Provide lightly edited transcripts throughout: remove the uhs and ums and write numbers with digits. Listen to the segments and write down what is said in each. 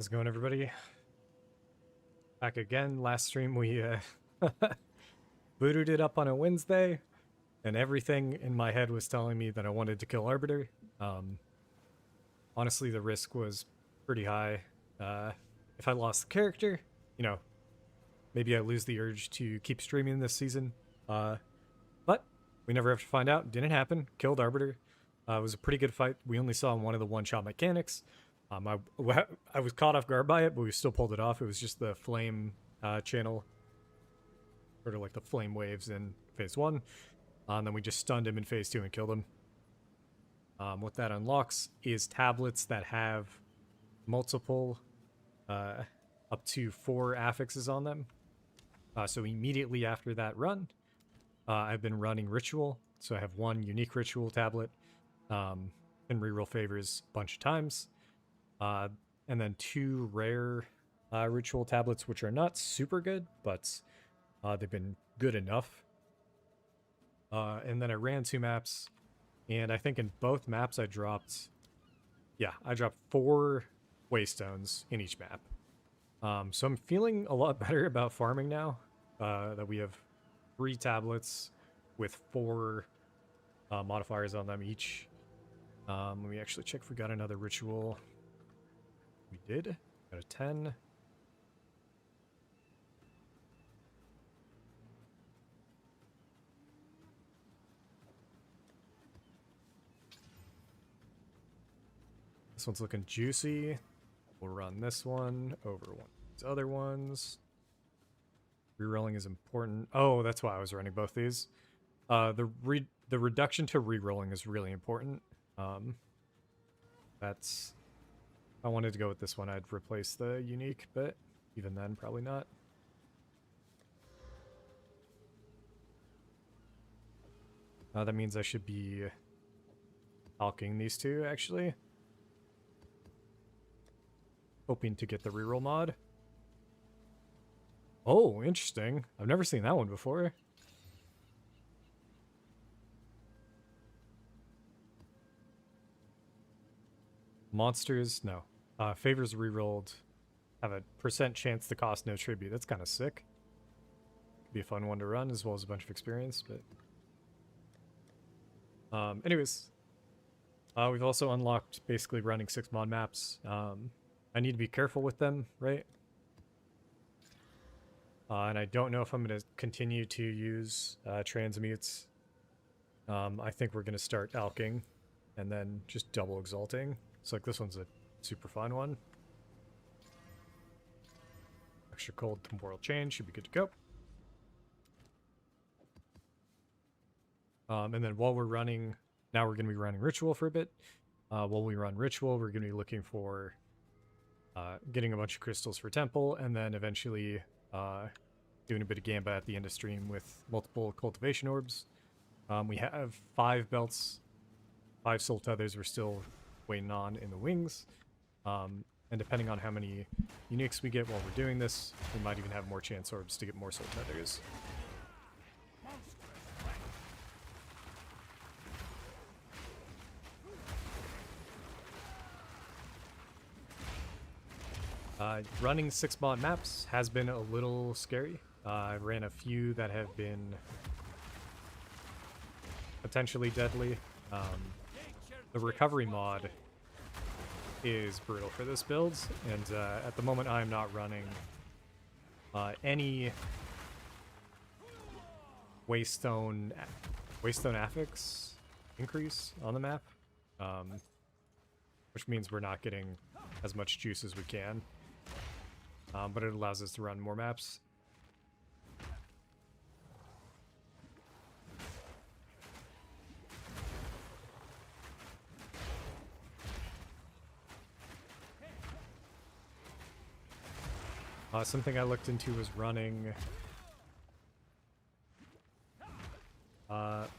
How's it going, everybody? Back again. Last stream we booted it up on a Wednesday, and everything in my head was telling me that I wanted to kill Arbiter. Honestly, the risk was pretty high. If I lost the character, you know, maybe I lose the urge to keep streaming this season. But we never have to find out. Didn't happen. Killed Arbiter. It was a pretty good fight. We only saw one of the one-shot mechanics. I was caught off guard by it, but we still pulled it off. It was just the flame channel, sort of like the flame waves in phase 1. And then we just stunned him in phase 2 and killed him. What that unlocks is tablets that have multiple, up to 4 affixes on them. So immediately after that run, I've been running Ritual. So I have 1 unique Ritual tablet, and reroll favors a bunch of times. And then 2 rare Ritual tablets, which are not super good, but they've been good enough. And then I ran 2 maps, and I think in both maps I dropped 4 Waystones in each map. So I'm feeling a lot better about farming now, that we have 3 tablets with 4 modifiers on them each. Let me actually check if we got another Ritual. We did. Got a 10. This one's looking juicy. We'll run this one over one of these other ones. Rerolling is important. Oh, that's why I was running both these. The reduction to rerolling is really important. That's... If I wanted to go with this one, I'd replace the unique, but even then, probably not. That means I should be alking these 2, actually. Hoping to get the reroll mod. Oh, interesting. I've never seen that one before. Monsters, no. Favors rerolled have a % chance to cost no tribute. That's kind of sick. Could be a fun one to run, as well as a bunch of experience, but... anyways. We've also unlocked basically running 6 mod maps. I need to be careful with them, right? And I don't know if I'm going to continue to use transmutes. I think we're going to start alking and then just double exalting. So like this one's a super fun one. Extra cold temporal change should be good to go. And then while we're running, now we're going to be running Ritual for a bit. While we run Ritual, we're going to be looking for getting a bunch of crystals for Temple, and then eventually doing a bit of Gamba at the end of stream with multiple cultivation orbs. We have 5 belts, 5 soul tethers we're still waiting on in the wings. And depending on how many uniques we get while we're doing this, we might even have more chance orbs to get more soul tethers. Running 6 mod maps has been a little scary. I ran a few that have been potentially deadly. The recovery mod is brutal for this build, and at the moment I'm not running any Waystone affix increase on the map, which means we're not getting as much juice as we can. But it allows us to run more maps. Something I looked into was running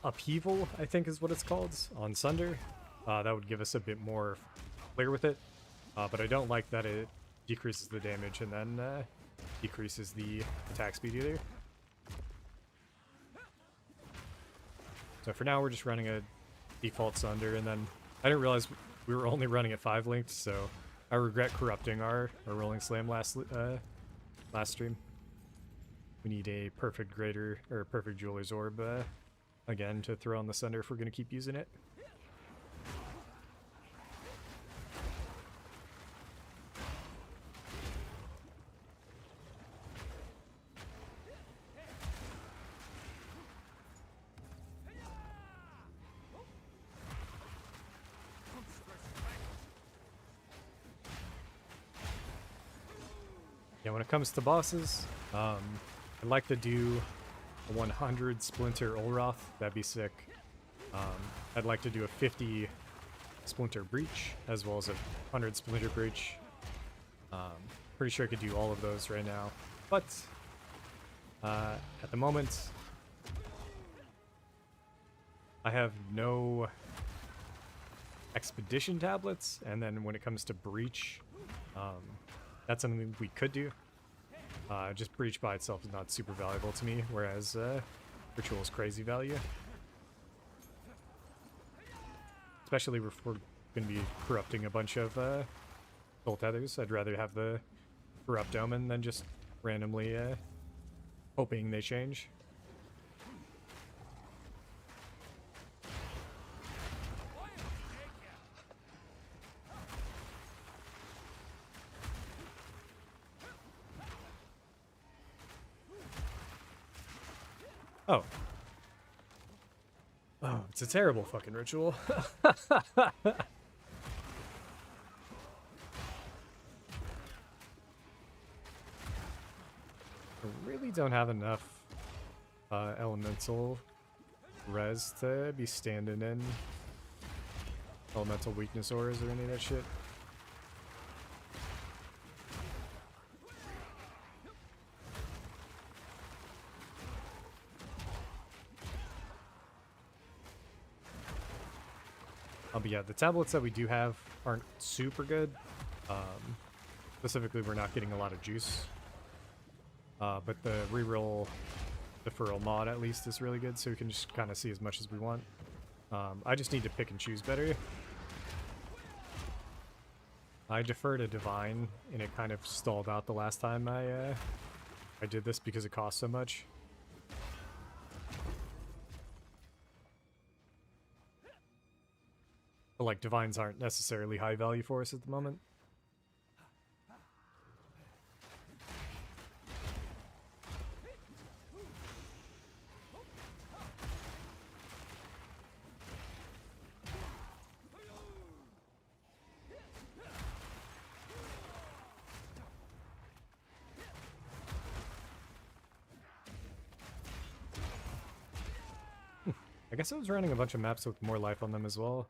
Upheaval, I think is what it's called, on Sunder. That would give us a bit more flair with it. But I don't like that it decreases the damage and then decreases the attack speed either. So for now we're just running a default Sunder, and then I didn't realize we were only running at 5 linked, so I regret corrupting our Rolling Slam last stream. We need a perfect Greater, or perfect Jeweler's Orb, again, to throw on the center if we're going to keep using it. Yeah, when it comes to bosses, I'd like to do a 100 Splinter Olroth. That'd be sick. I'd like to do a 50 Splinter Breach, as well as a 100 Splinter Breach. Pretty sure I could do all of those right now. But, at the moment, I have no Expedition tablets, and then when it comes to Breach, that's something we could do. Just Breach by itself is not super valuable to me, whereas Ritual is crazy value. Especially if we're going to be corrupting a bunch of Soul Tethers. I'd rather have the Corrupt Omen than just randomly hoping they change. Oh. Oh, it's a terrible fucking ritual. I really don't have enough elemental res to be standing in elemental weakness auras or any of that shit. But yeah, the tablets that we do have aren't super good. Specifically, we're not getting a lot of juice. But the reroll deferral mod at least is really good, so we can just kind of see as much as we want. I just need to pick and choose better. I deferred a Divine, and it kind of stalled out the last time I did this because it cost so much. But, like, Divines aren't necessarily high value for us at the moment. I guess I was running a bunch of maps with more life on them as well.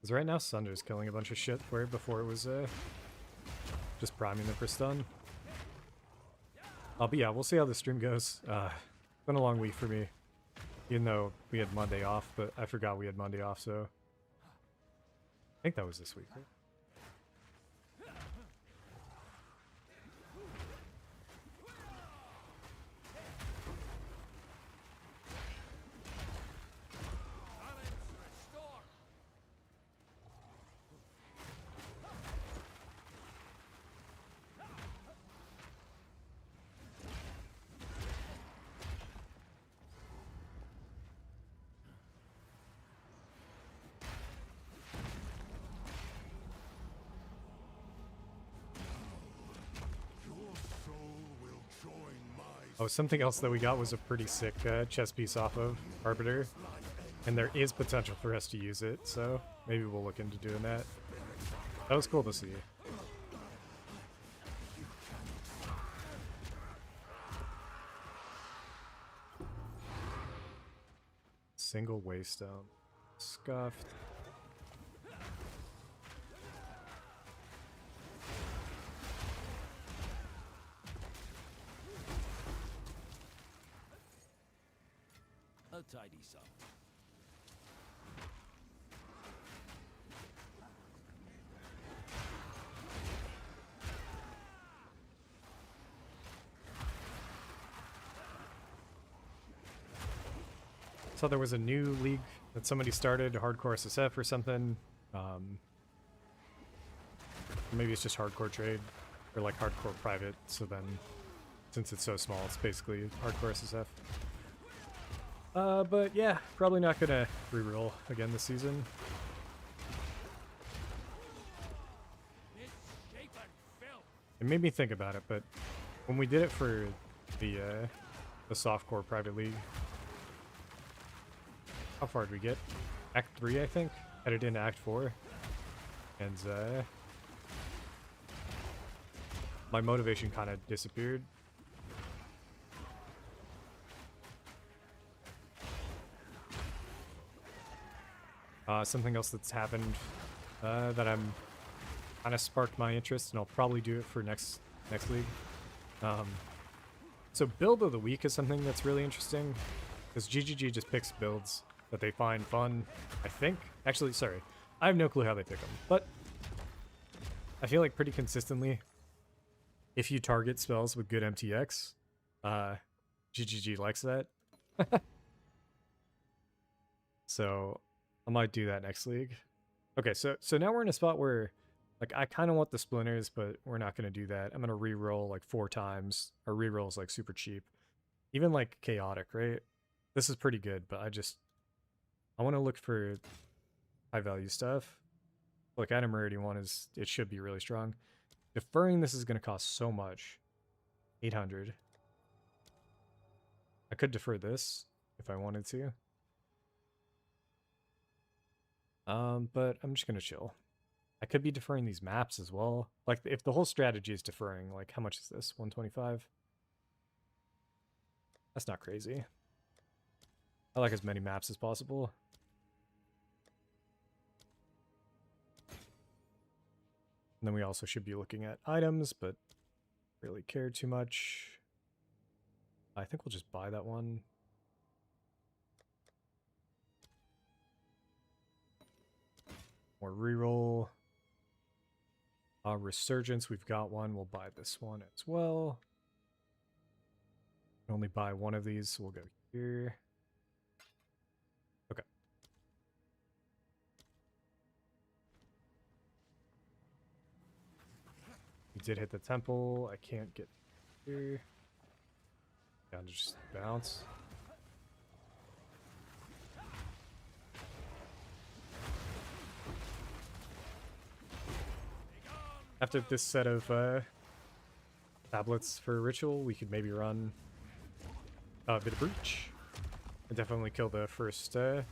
Because right now Sunder's killing a bunch of shit, where before it was just priming them for stun. But yeah, we'll see how the stream goes. It's been a long week for me. Even though we had Monday off, but I forgot we had Monday off, so... I think that was this week, right? Oh, something else that we got was a pretty sick chess piece off of Arbiter. And there is potential for us to use it, so maybe we'll look into doing that. That was cool to see. Single Waystone. Scuffed. A tidy sum. So there was a new league that somebody started, Hardcore SSF or something. Maybe it's just hardcore trade, or like hardcore private, so then, since it's so small, it's basically hardcore SSF. But yeah, probably not gonna reroll again this season. It made me think about it, but when we did it for the softcore private league, how far did we get? Act 3, I think? Headed into Act 4. And my motivation kind of disappeared. Something else that's happened that I'm kind of sparked my interest, and I'll probably do it for next league. So build of the week is something that's really interesting, because GGG just picks builds that they find fun, I think. Actually, sorry, I have no clue how they pick them, but I feel like pretty consistently, if you target spells with good MTX, GGG likes that. So I might do that next league. Okay, so now we're in a spot where, like, I kind of want the splinters, but we're not going to do that. I'm going to re-roll like 4 times. Our re-roll is like super cheap. Even like chaotic, right? This is pretty good, but I want to look for high value stuff. Like Item Rarity 1 it should be really strong. Deferring this is going to cost so much. 800. I could defer this if I wanted to. But I'm just going to chill. I could be deferring these maps as well. Like, if the whole strategy is deferring, like, how much is this? 125? That's not crazy. I like as many maps as possible. And then we also should be looking at items, but really care too much. I think we'll just buy that one. More reroll. Resurgence, we've got one. We'll buy this one as well. Can only buy one of these, so we'll go here. Okay. We did hit the temple. I can't get here. Down to just bounce. After this set of tablets for ritual, we could maybe run a bit of breach and definitely kill the first the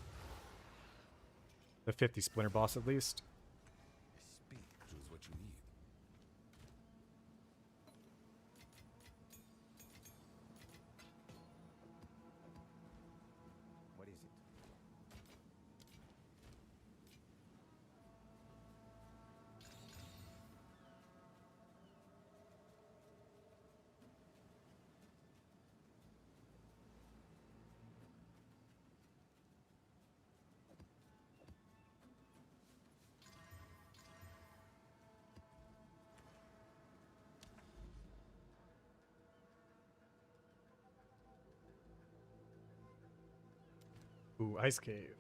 50 splinter boss at least. Speak choose what you need. What is it? Ooh, Ice Cave.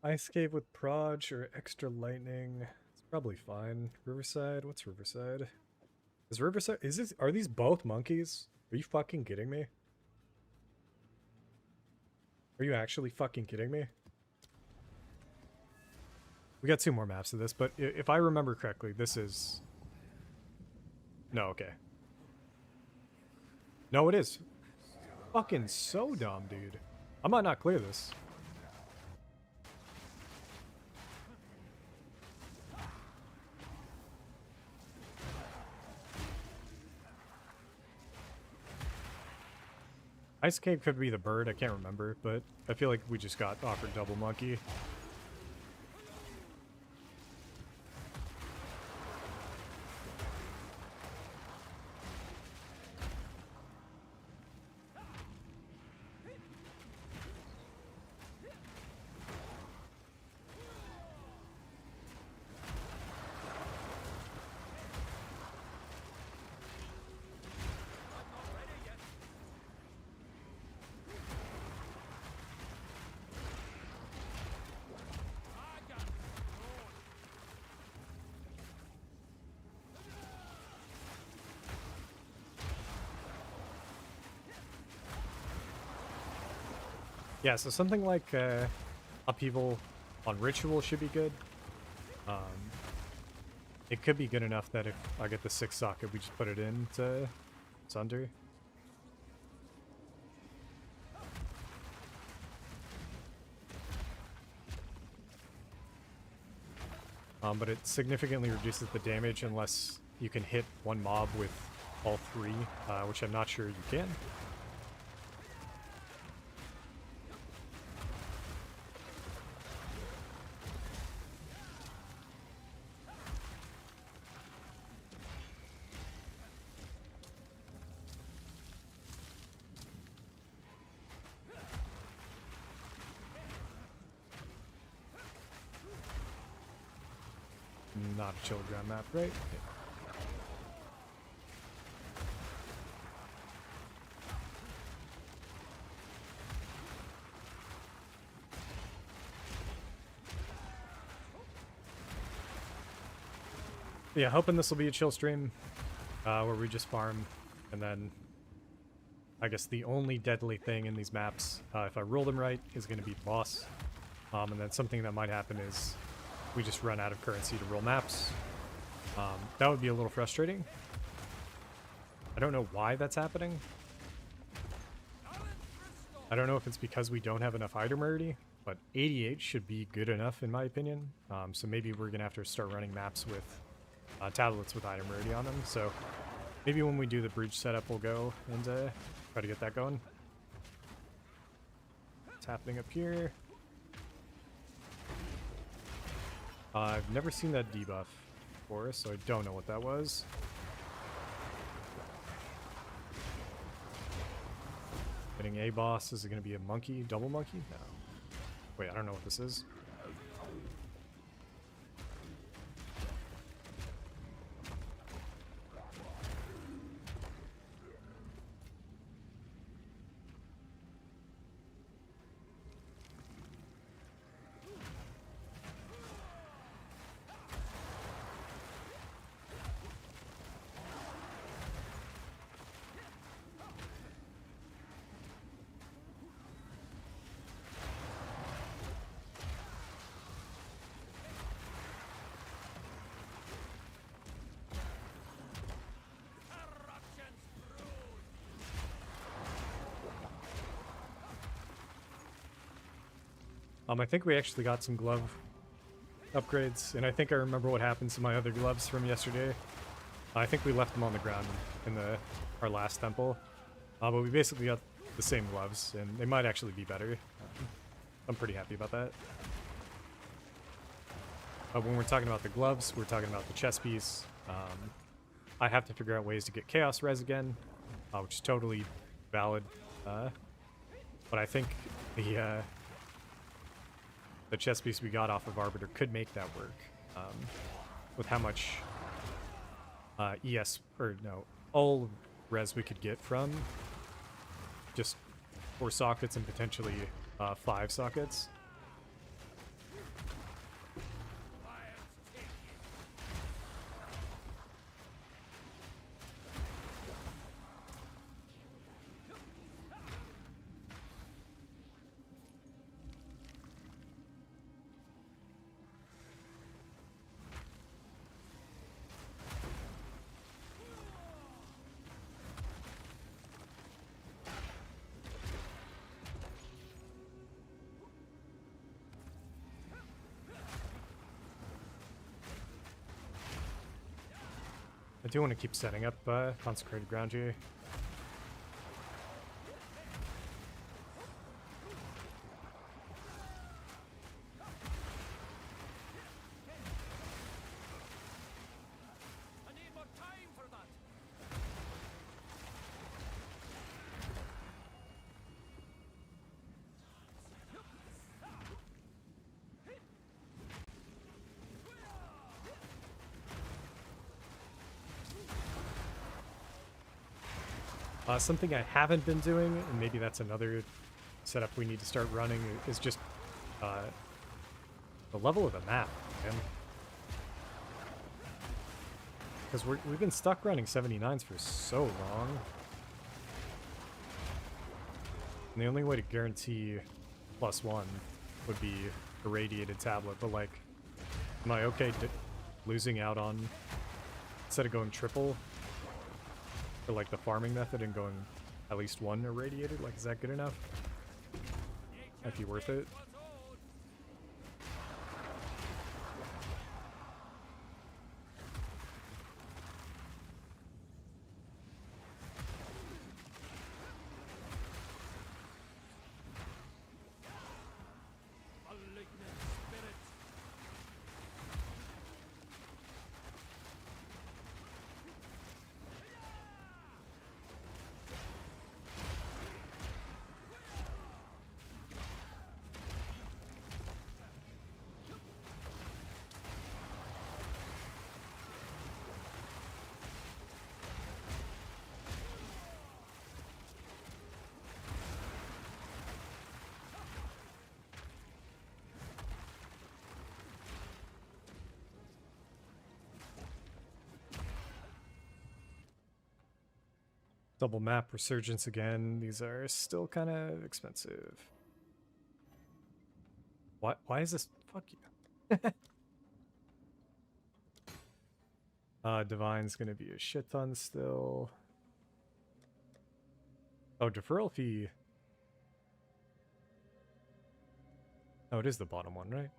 Ice Cave with Proj or extra lightning. It's probably fine. Riverside? What's Riverside? Is Riverside... Are these both monkeys? Are you fucking kidding me? Are you actually fucking kidding me? We got 2 more maps of this, but if I remember correctly, this is... No, okay. No, it is. Fucking so dumb, dude. I might not clear this. Ice Cave could be the bird, I can't remember, but I feel like we just got offered double monkey. Yeah, so something like upheaval on ritual should be good. It could be good enough that if I get the 6 socket, we just put it into Sunder. But it significantly reduces the damage unless you can hit one mob with all 3, which I'm not sure you can. Not a chill ground map, right? Yeah, hoping this will be a chill stream where we just farm, and then I guess the only deadly thing in these maps, if I roll them right, is going to be the boss. And then something that might happen is we just run out of currency to roll maps. That would be a little frustrating. I don't know why that's happening. I don't know if it's because we don't have enough item rarity, but 88 should be good enough in my opinion. So maybe we're going to have to start running maps with tablets with item rarity on them. So maybe when we do the bridge setup, we'll go and try to get that going. What's happening up here? I've never seen that debuff before, so I don't know what that was. Getting a boss, is it going to be a monkey? Double monkey? No. Wait, I don't know what this is. I think we actually got some glove upgrades, and I think I remember what happened to my other gloves from yesterday. I think we left them on the ground in our last temple, but we basically got the same gloves, and they might actually be better. I'm pretty happy about that. When we're talking about the gloves, we're talking about the chest piece. I have to figure out ways to get Chaos Res again, which is totally valid. But I think the chest piece we got off of Arbiter could make that work. With how much all res we could get from just 4 sockets and potentially 5 sockets. I do want to keep setting up consecrated ground here. I need more time for that. Something I haven't been doing, and maybe that's another setup we need to start running, is just the level of the map, man. Because we've been stuck running 79s for so long. And the only way to guarantee +1 would be a radiated tablet, but like, am I okay losing out on, instead of going triple for like the farming method and going at least 1 irradiated? Like, is that good enough? Might be worth it. Double map resurgence again. These are still kind of expensive. Why is this? Fuck you. Divine's gonna be a shit ton still. Oh, deferral fee. Oh, it is the bottom one, right?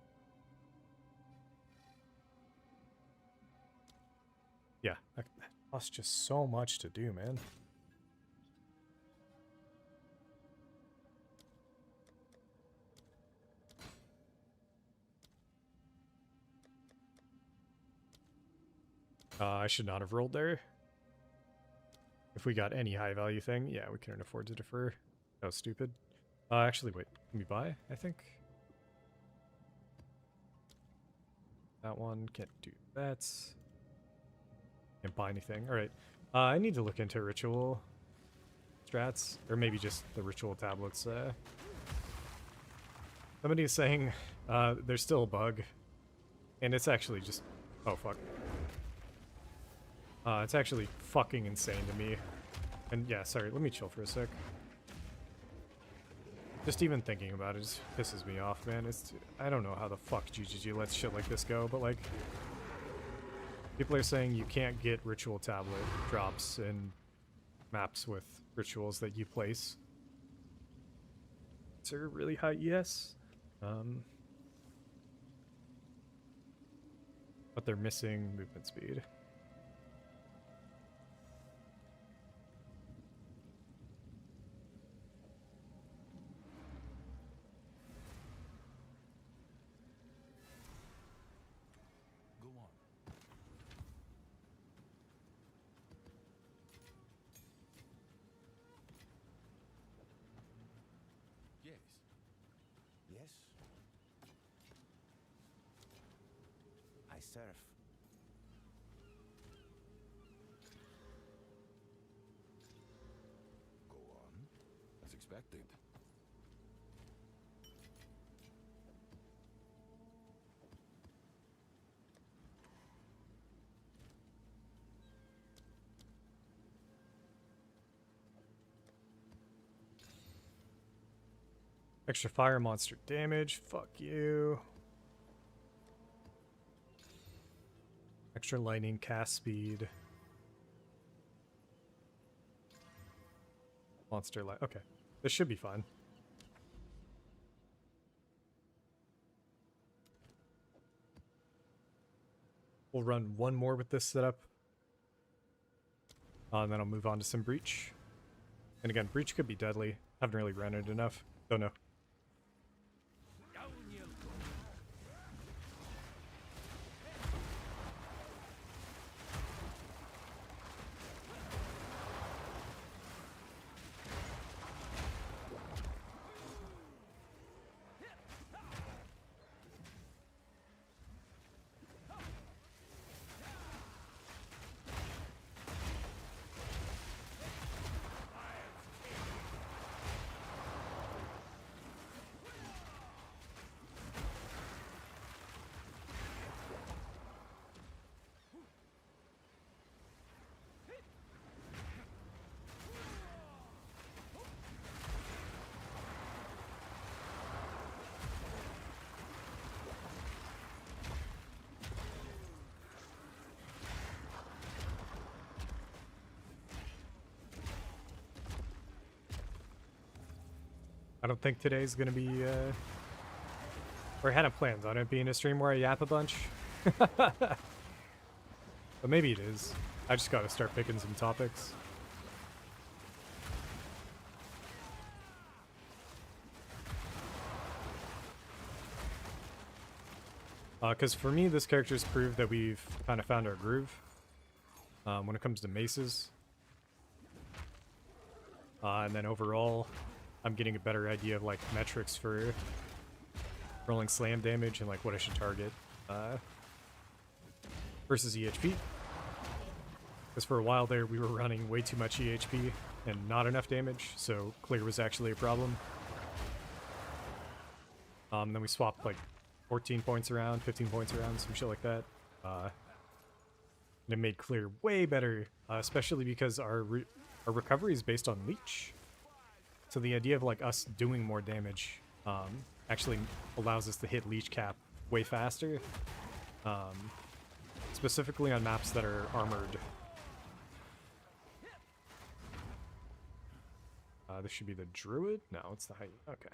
Yeah, that costs just so much to do, man. I should not have rolled there. If we got any high value thing, yeah, we couldn't afford to defer. That was stupid. Actually, wait, can we buy, I think? That one, can't do that. Can't buy anything. Alright, I need to look into ritual strats, or maybe just the ritual tablets. Somebody is saying there's still a bug, and it's actually just... Oh, fuck. It's actually fucking insane to me. And yeah, sorry, let me chill for a sec. Just even thinking about it just pisses me off, man. I don't know how the fuck GGG lets shit like this go, but like... People are saying you can't get ritual tablet drops in maps with rituals that you place. It's a really high ES. But they're missing movement speed. Surf. Go on. As expected. Extra fire monster damage. Fuck you. Extra lightning cast speed. Monster light. Okay. This should be fine. We'll run one more with this setup. And then I'll move on to some breach. And again, breach could be deadly. Haven't really ran it enough. Don't know. I don't think today's gonna be, or I hadn't planned on it being a stream where I yap a bunch. But maybe it is. I just gotta start picking some topics. Because for me, this character's proved that we've kind of found our groove when it comes to maces. And then overall, I'm getting a better idea of like metrics for rolling slam damage and like what I should target versus EHP. Because for a while there, we were running way too much EHP and not enough damage, so clear was actually a problem. Then we swapped like 14 points around, 15 points around, some shit like that. And it made clear way better, especially because our recovery is based on leech. So the idea of like us doing more damage actually allows us to hit leech cap way faster. Specifically on maps that are armored. This should be the Druid? No, it's the Hyena. Okay.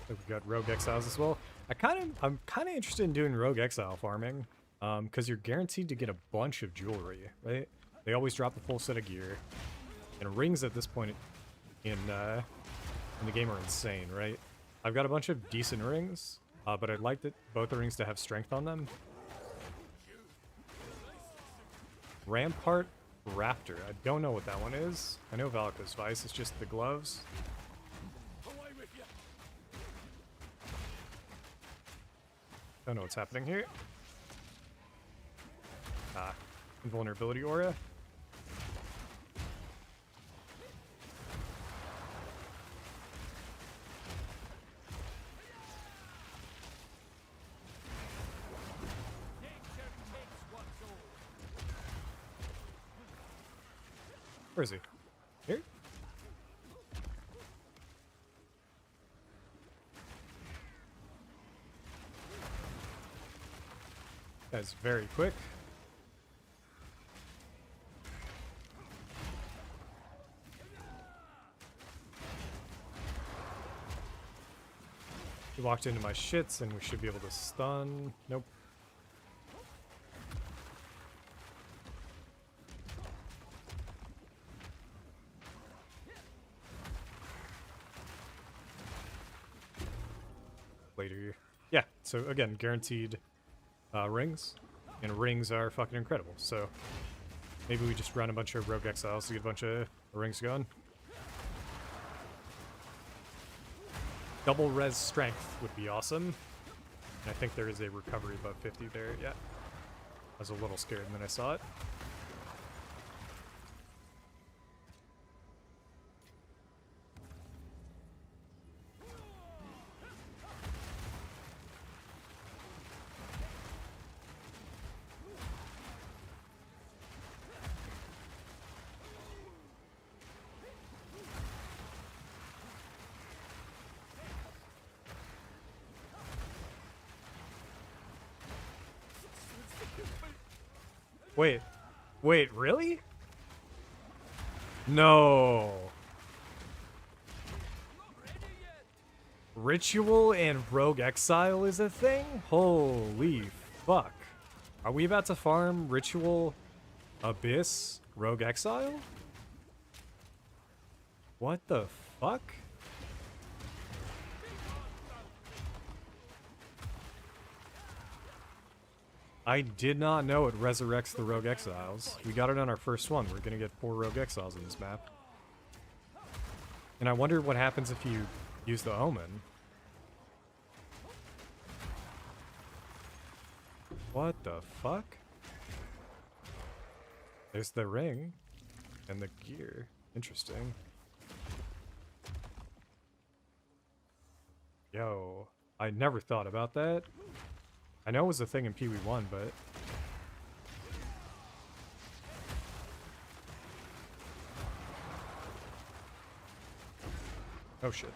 We've got Rogue Exiles as well. I'm kind of interested in doing Rogue Exile farming, because you're guaranteed to get a bunch of jewelry, right? They always drop a full set of gear, and rings at this point in the game are insane, right? I've got a bunch of decent rings, but I'd like both the rings to have strength on them. Rampart Raptor. I don't know what that one is. I know Valka's Vice. It's just the gloves. Don't know what's happening here. Invulnerability aura. Where is he? Here? That's very quick. He walked into my shits and we should be able to stun. Nope. Later. Yeah, so again, guaranteed rings. And rings are fucking incredible. So maybe we just run a bunch of Rogue Exiles to get a bunch of rings going. Double res strength would be awesome. And I think there is a recovery above 50 there. Yeah. I was a little scared when I saw it. Wait, really? No. Ritual and Rogue Exile is a thing? Holy fuck. Are we about to farm Ritual, Abyss, Rogue Exile? What the fuck? I did not know it resurrects the Rogue Exiles. We got it on our first one. We're gonna get 4 Rogue Exiles in this map. And I wonder what happens if you use the Omen. What the fuck? There's the ring and the gear. Interesting. Yo, I never thought about that. I know it was a thing in Pee Wee 1, but Oh shit.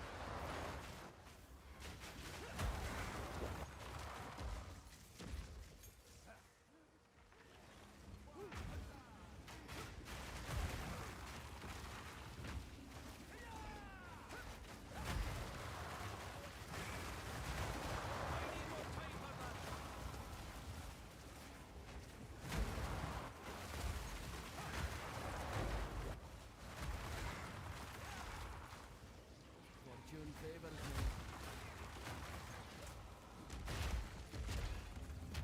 Fortune favors me.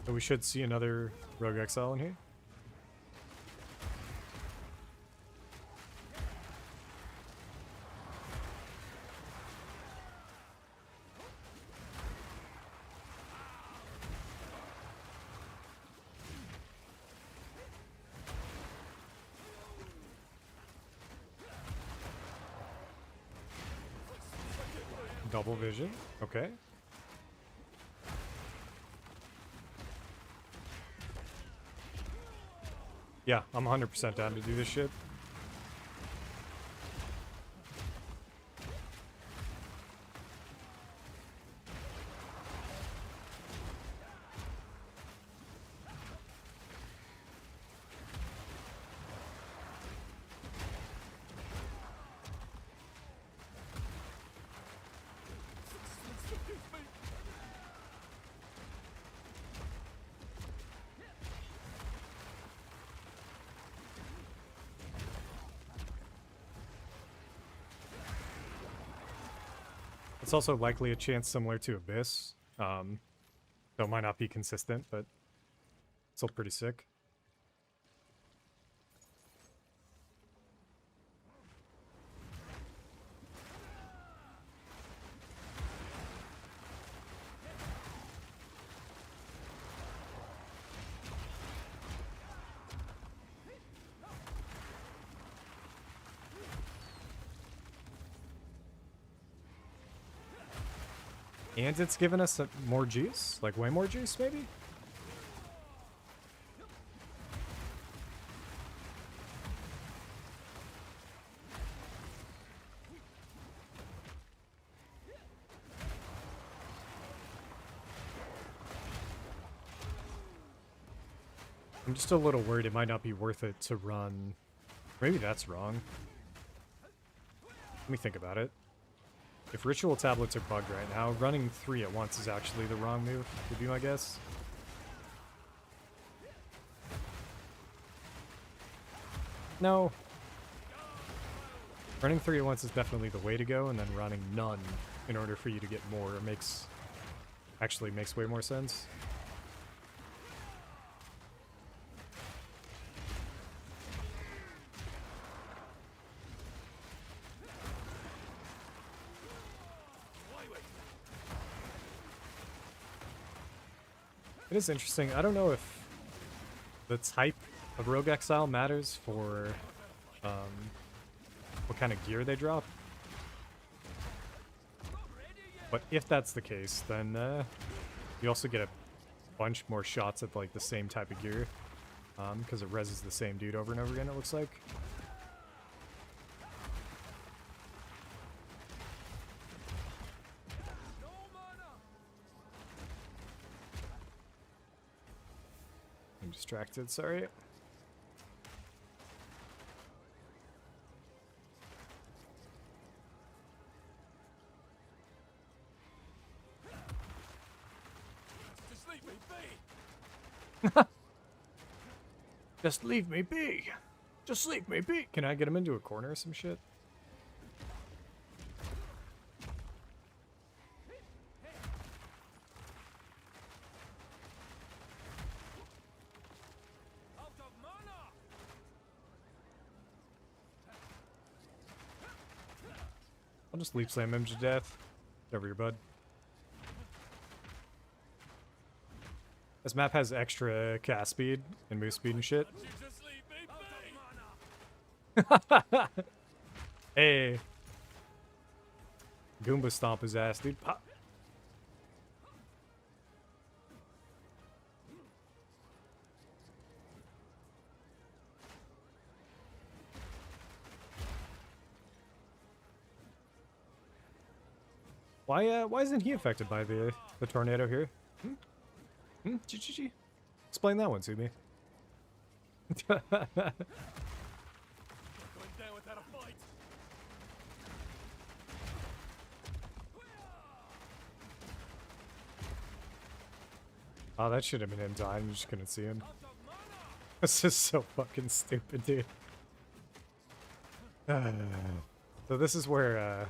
So we should see another Rogue Exile in here. Double vision. Okay. Yeah, I'm 100% down to do this shit. It's also likely a chance similar to Abyss. So it might not be consistent, but still pretty sick. And it's given us more juice? Like way more juice, maybe? I'm just a little worried it might not be worth it to run. Maybe that's wrong. Let me think about it. If ritual tablets are bugged right now, running 3 at once is actually the wrong move, would be my guess. No. Running 3 at once is definitely the way to go, and then running none in order for you to get more actually makes way more sense. It is interesting. I don't know if the type of Rogue Exile matters for what kind of gear they drop. But if that's the case, then you also get a bunch more shots at like the same type of gear because it reses the same dude over and over again, it looks like. I'm distracted, sorry. Just leave me be. Just leave me be. Just leave me be. Can I get him into a corner or some shit? Out of mana. I'll just leap slam him to death. Get over here, bud. This map has extra cast speed and move speed and shit. You just leave me be. Hey. Goomba stomp his ass, dude. Pop. Why isn't he affected by the tornado here? Explain that one to me. Going down without a fight. Oh, that should have been him dying. You just couldn't see him. Out of mana. This is so fucking stupid, dude. So this is where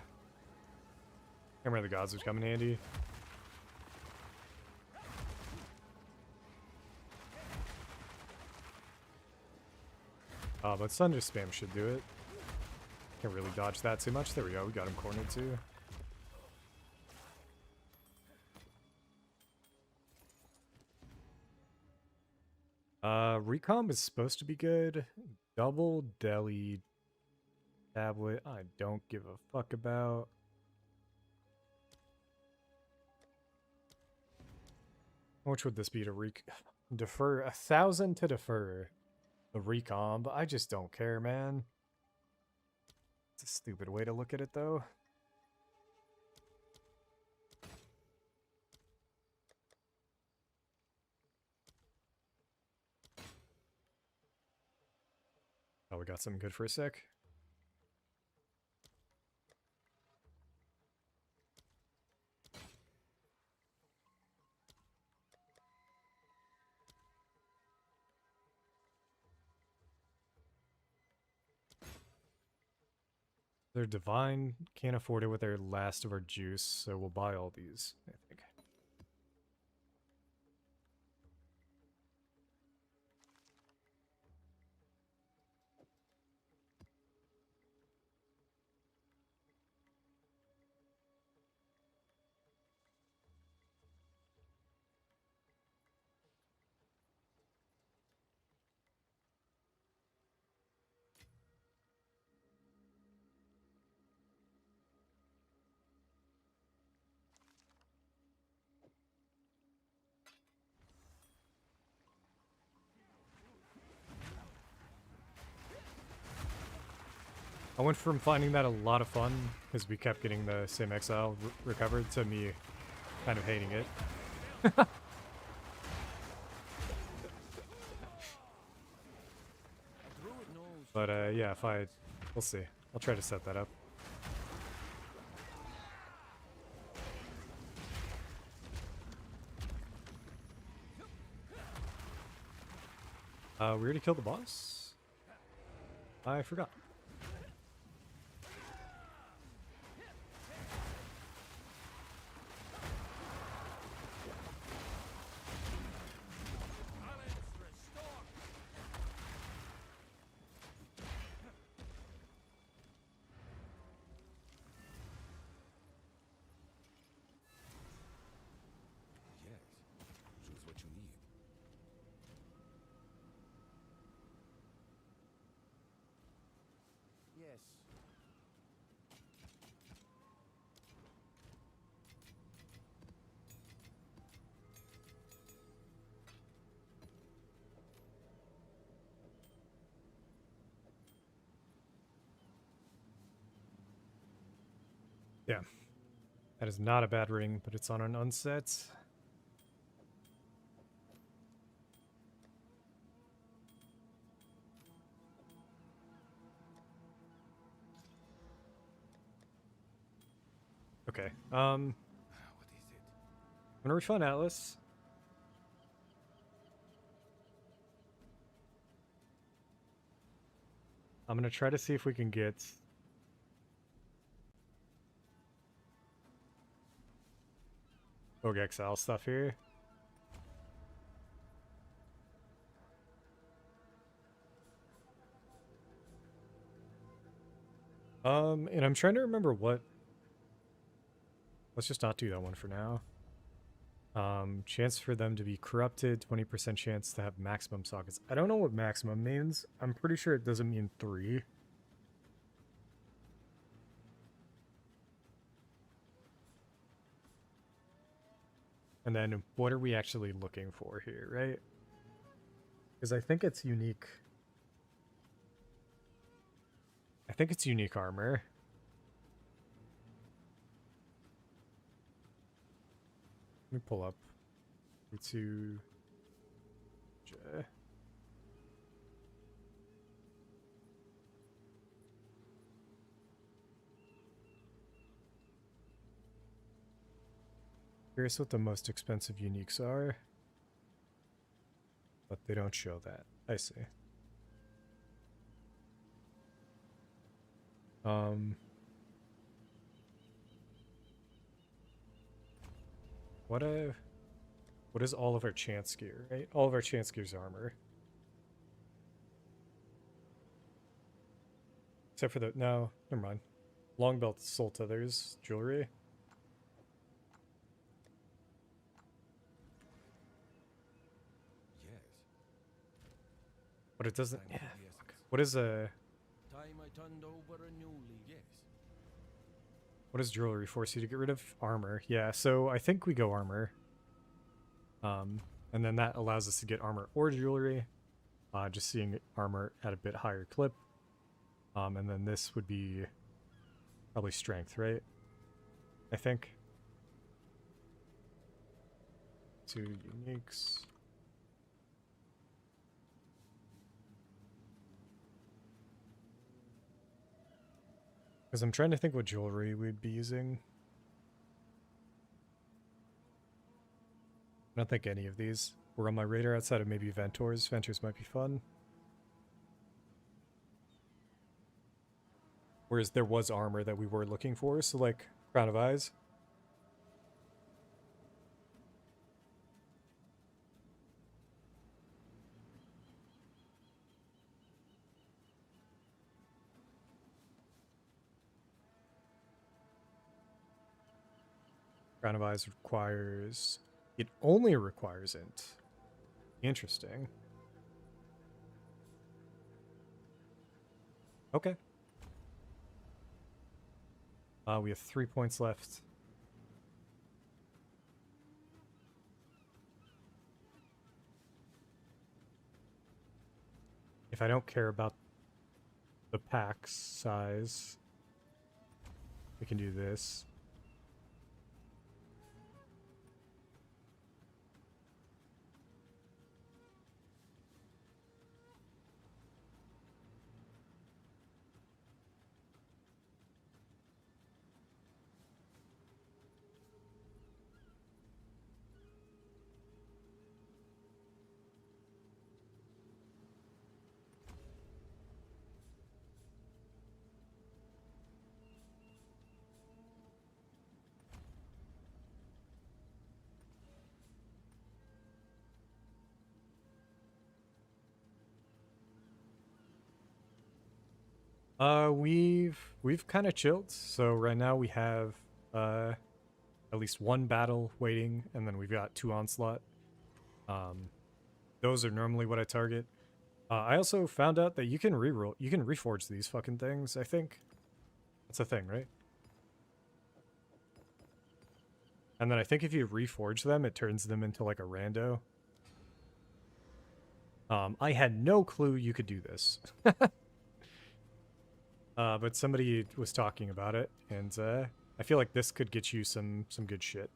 Hammer of the Gods would come in handy. But Thunder Spam should do it. Can't really dodge that too much. There we go. We got him cornered too. Recom is supposed to be good. Double Deli Tablet, I don't give a fuck about. How much would this be to defer? 1,000 to defer the recom, but I just don't care, man. It's a stupid way to look at it, though. Oh, we got something good for a sec. They're divine, can't afford it with their last of our juice, so we'll buy all these, I think. I went from finding that a lot of fun, because we kept getting the same Exile recovered, to me kind of hating it. But yeah, we'll see. I'll try to set that up. We already killed the boss? I forgot. Yes. Yeah. That is not a bad ring, but it's on an unset. Okay. What is it? I'm gonna refund Atlas. I'm gonna try to see if we can get Rogue Exile stuff here. And I'm trying to remember what. Let's just not do that one for now. Chance for them to be corrupted, 20% chance to have maximum sockets. I don't know what maximum means. I'm pretty sure it doesn't mean 3. And then what are we actually looking for here, right? Because I think it's unique. I think it's unique armor. Let me pull up. To J. Curious what the most expensive uniques are, but they don't show that. I see. What is all of our chance gear, right? All of our chance gear's armor. Except for the, no, never mind. Long belt, soul tethers, jewelry. Yes. But it doesn't, Time yeah. for the Fuck. essence. What is a, Time I turned over a new leaf. Yes. what does jewelry force you to get rid of? Armor. Yeah, so I think we go armor. And then that allows us to get armor or jewelry. Just seeing armor at a bit higher clip. And then this would be probably strength, right? I think. 2 uniques. Because I'm trying to think what jewelry we'd be using. I don't think any of these were on my radar outside of maybe Ventors. Ventors might be fun. Whereas there was armor that we were looking for, so like Crown of Eyes. Crown of Eyes requires... It only requires int. Interesting. Okay. We have 3 points left. If I don't care about the pack size, we can do this. We've kind of chilled. So right now we have at least 1 battle waiting, and then we've got 2 onslaught. Those are normally what I target. I also found out that you can reroll, you can reforge these fucking things. I think that's a thing, right? And then I think if you reforge them, it turns them into like a rando. I had no clue you could do this. But somebody was talking about it, and I feel like this could get you some good shit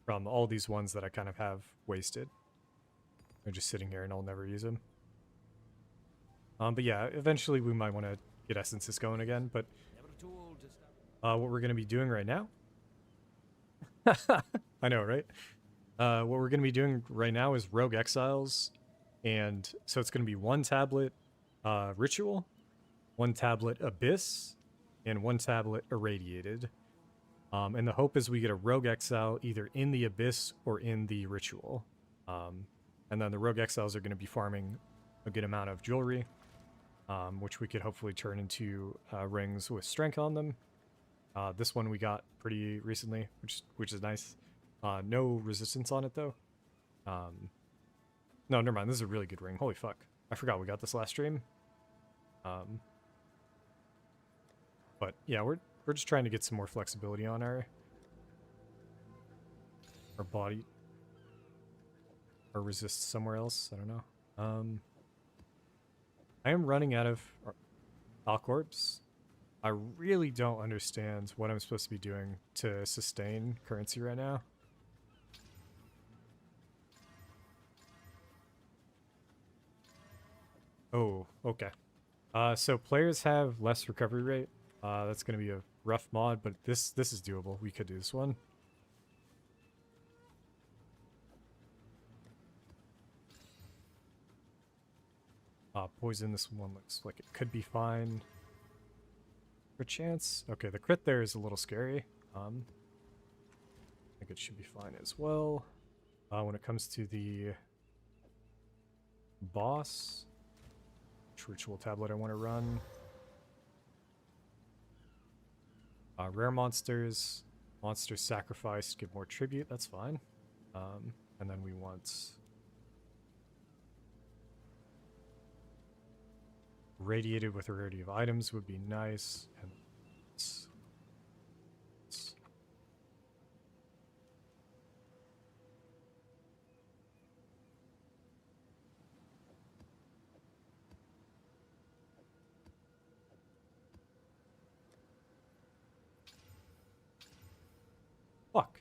from all these ones that I kind of have wasted. They're just sitting here and I'll never use them. But yeah, eventually we might want to get essences going again, but what we're going to be doing right now... I know, right? What we're going to be doing right now is Rogue Exiles, and so it's going to be 1 tablet Ritual, 1 tablet Abyss, and 1 tablet Irradiated. And the hope is we get a Rogue Exile either in the Abyss or in the Ritual. And then the Rogue Exiles are going to be farming a good amount of jewelry, which we could hopefully turn into rings with strength on them. This one we got pretty recently, which is nice. No resistance on it, though. No, never mind. This is a really good ring. Holy fuck. I forgot we got this last stream. But yeah, we're just trying to get some more flexibility on our body. Or resist somewhere else. I don't know. I am running out of Alcorps. I really don't understand what I'm supposed to be doing to sustain currency right now. Oh, okay. So players have less recovery rate. That's gonna be a rough mod, but this is doable. We could do this one. Poison, this one looks like it could be fine. For chance. Okay, the crit there is a little scary. I think it should be fine as well. When it comes to the boss, which ritual tablet I want to run. Rare monsters. Monsters sacrificed give more tribute. That's fine. And then we want radiated with a rarity of items would be nice. And fuck.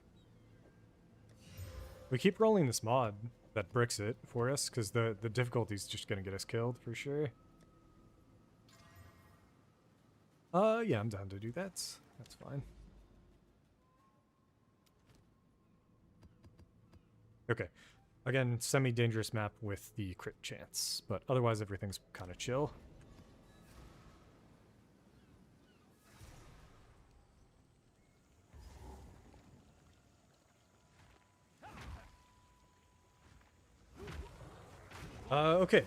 We keep rolling this mod that bricks it for us, because the difficulty's just gonna get us killed for sure. Yeah, I'm down to do that. That's fine. Okay. Again, semi-dangerous map with the crit chance, but otherwise everything's kind of chill. Okay.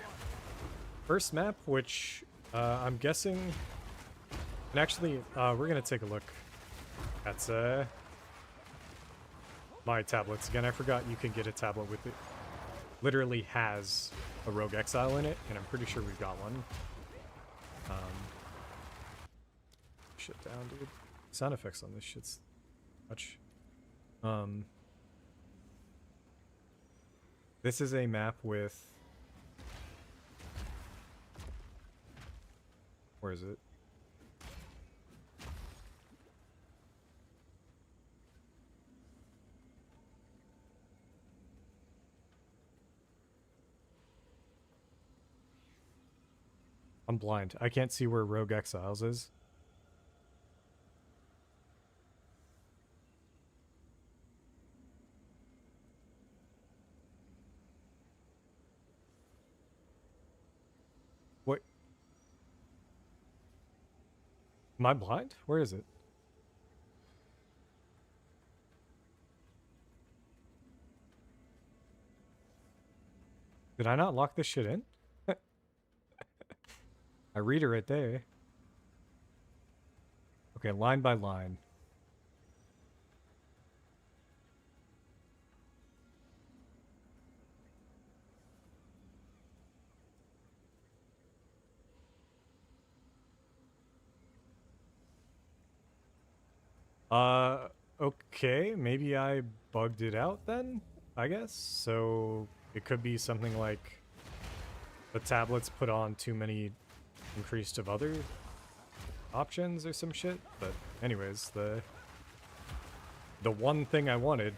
First map, which I'm guessing... And actually, we're gonna take a look at my tablets. Again, I forgot you can get a tablet with it. Literally has a Rogue Exile in it, and I'm pretty sure we've got one. Shit down, dude. Sound effects on this shit's much. This is a map with... Where is it? I'm blind. I can't see where Rogue Exiles is. What? Am I blind? Where is it? Did I not lock this shit in? I read it right there. Okay, line by line. Okay, maybe I bugged it out then, I guess. So it could be something like the tablets put on too many increased of other options or some shit. But anyways, the one thing I wanted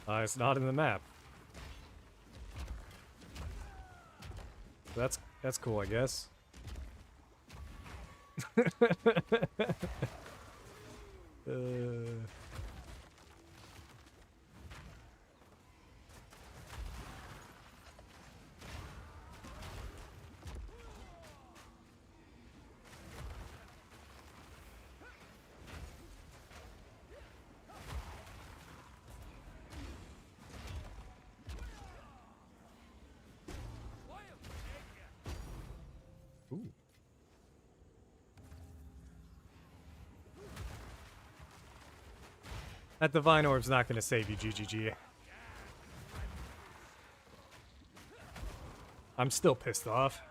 it's not in the map. That's cool, I guess. Ooh. That Divine Orb's not going to save you, GGG. I'm still pissed off.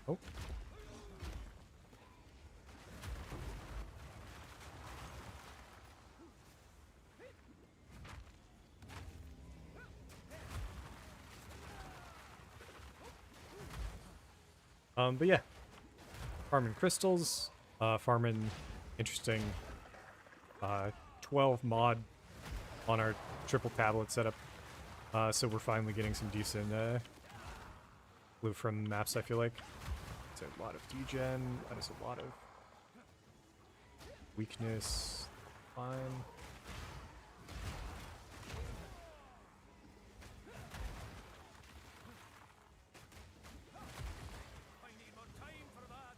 Oh. But yeah, farming crystals, farming interesting 12 mod on our triple tablet setup. So we're finally getting some decent blue from maps, I feel like. It's a lot of degen, that is a lot of weakness, fine. I need more time for that.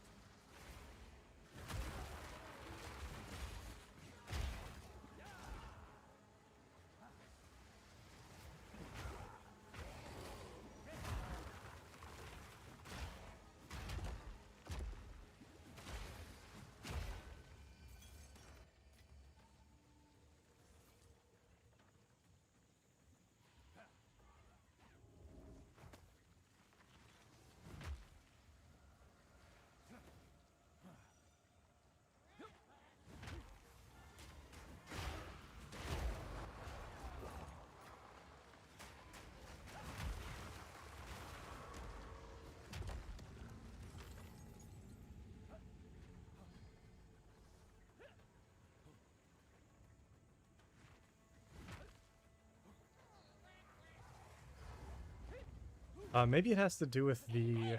Maybe it has to do with the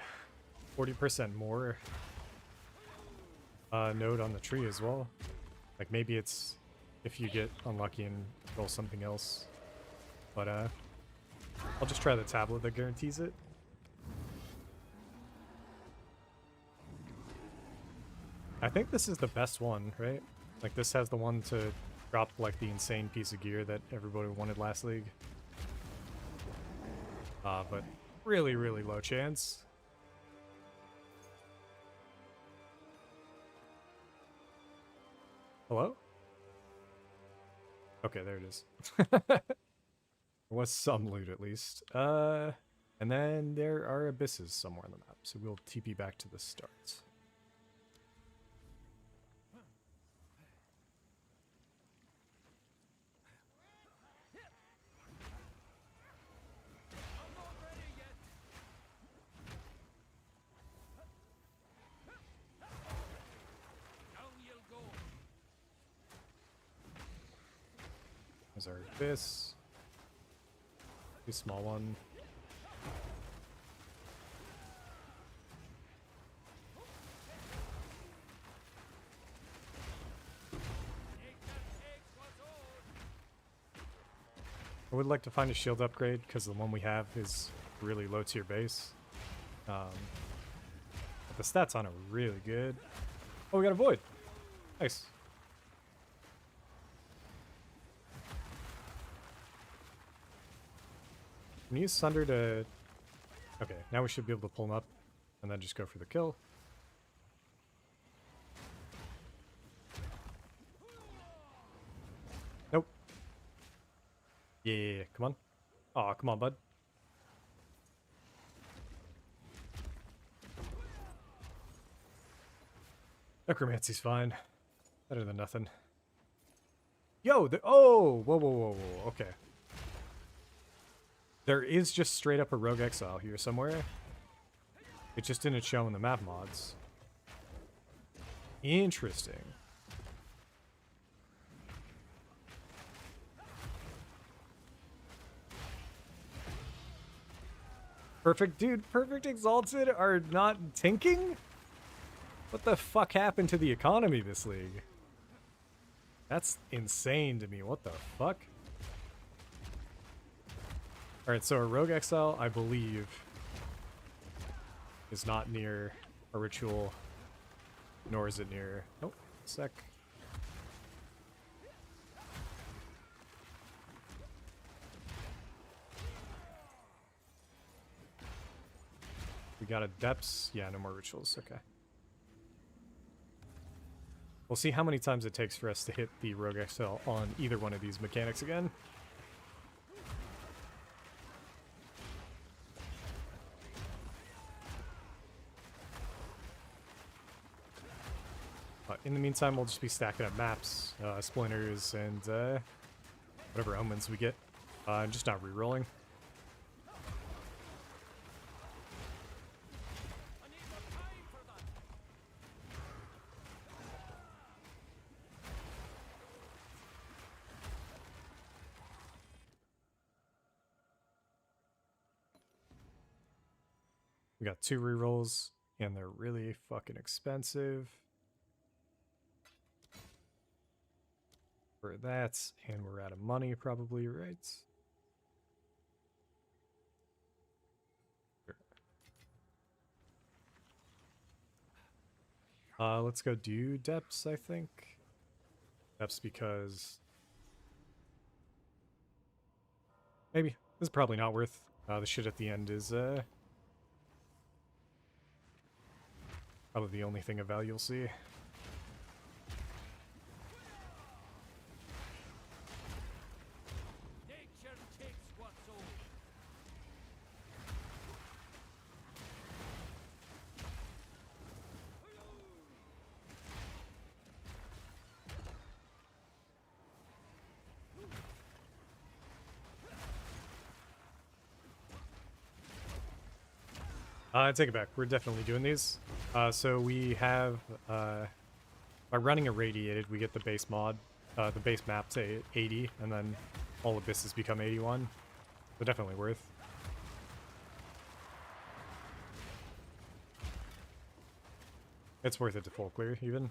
40% more node on the tree as well. Like maybe it's if you get unlucky and roll something else. But I'll just try the tablet that guarantees it. I think this is the best one, right? Like this has the one to drop like the insane piece of gear that everybody wanted last league. But really, really low chance. Hello? Okay, there it is. There was some loot at least. And then there are abysses somewhere on the map, so we'll TP back to the start. I'm not ready yet. Down you'll go. There's our abyss. A small one. I would like to find a shield upgrade because the one we have is really low tier base. But the stats on it are really good. Oh, we got a void. Nice. Can you use Sunder to... Okay, now we should be able to pull him up and then just go for the kill. Nope. Yeah, come on. Aw, come on, bud. Necromancy's fine. Better than nothing. Yo, oh! Whoa, whoa, whoa, whoa, okay. There is just straight up a rogue exile here somewhere. It just didn't show in the map mods. Interesting. Perfect, dude. Perfect Exalted are not tanking? What the fuck happened to the economy this league? That's insane to me. What the fuck? Alright, so a Rogue Exile, I believe, is not near a ritual, nor is it near... Nope, sec. We got a depths. Yeah, no more rituals. Okay. We'll see how many times it takes for us to hit the Rogue Exile on either one of these mechanics again. in the meantime, we'll just be stacking up maps, splinters, and whatever omens we get. Just not re-rolling. I need more time for that. We got 2 re-rolls, and they're really fucking expensive. For that, and we're out of money probably, right? Let's go do depths, I think. Depths because maybe this is probably not worth. The shit at the end is probably the only thing of value you'll see. Nature takes what's old. I take it back. We're definitely doing these. So we have, by running irradiated, we get the base mod, the base map to 80, and then all abysses become 81. So definitely worth. It's worth it to full clear, even.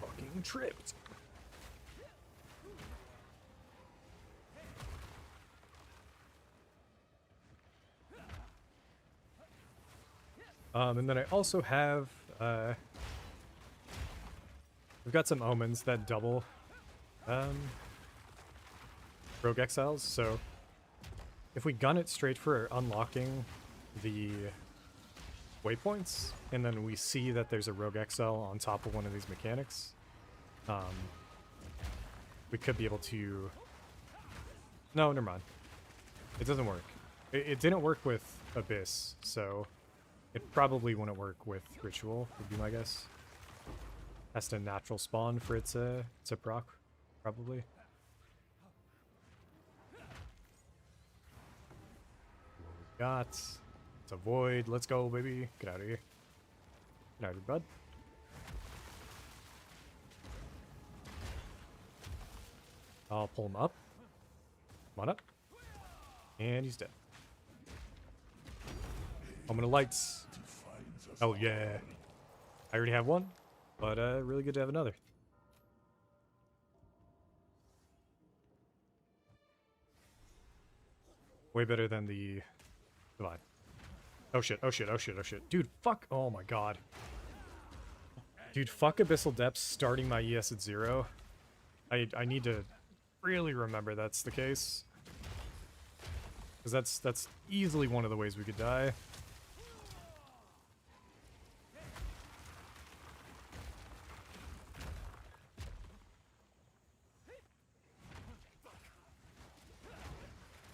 Fucking tripped. And then I also have, we've got some omens that double, Rogue Exiles, so if we gun it straight for unlocking the waypoints, and then we see that there's a Rogue Exile on top of one of these mechanics, we could be able to... No, never mind. It doesn't work. It didn't work with Abyss, so it probably wouldn't work with Ritual, would be my guess. Has to natural spawn for it to proc, probably. What we got? It's a void. Let's go, baby. Get out of here. Get out of here, bud. I'll pull him up. Come on up. And he's dead. Moment of lights. Oh yeah. I already have one, but really good to have another. Way better than the Divine. Oh shit, oh shit, oh shit, oh shit. Dude, fuck. Oh my god. Dude, fuck Abyssal Depths starting my ES at 0. I need to really remember that's the case. Because that's easily one of the ways we could die.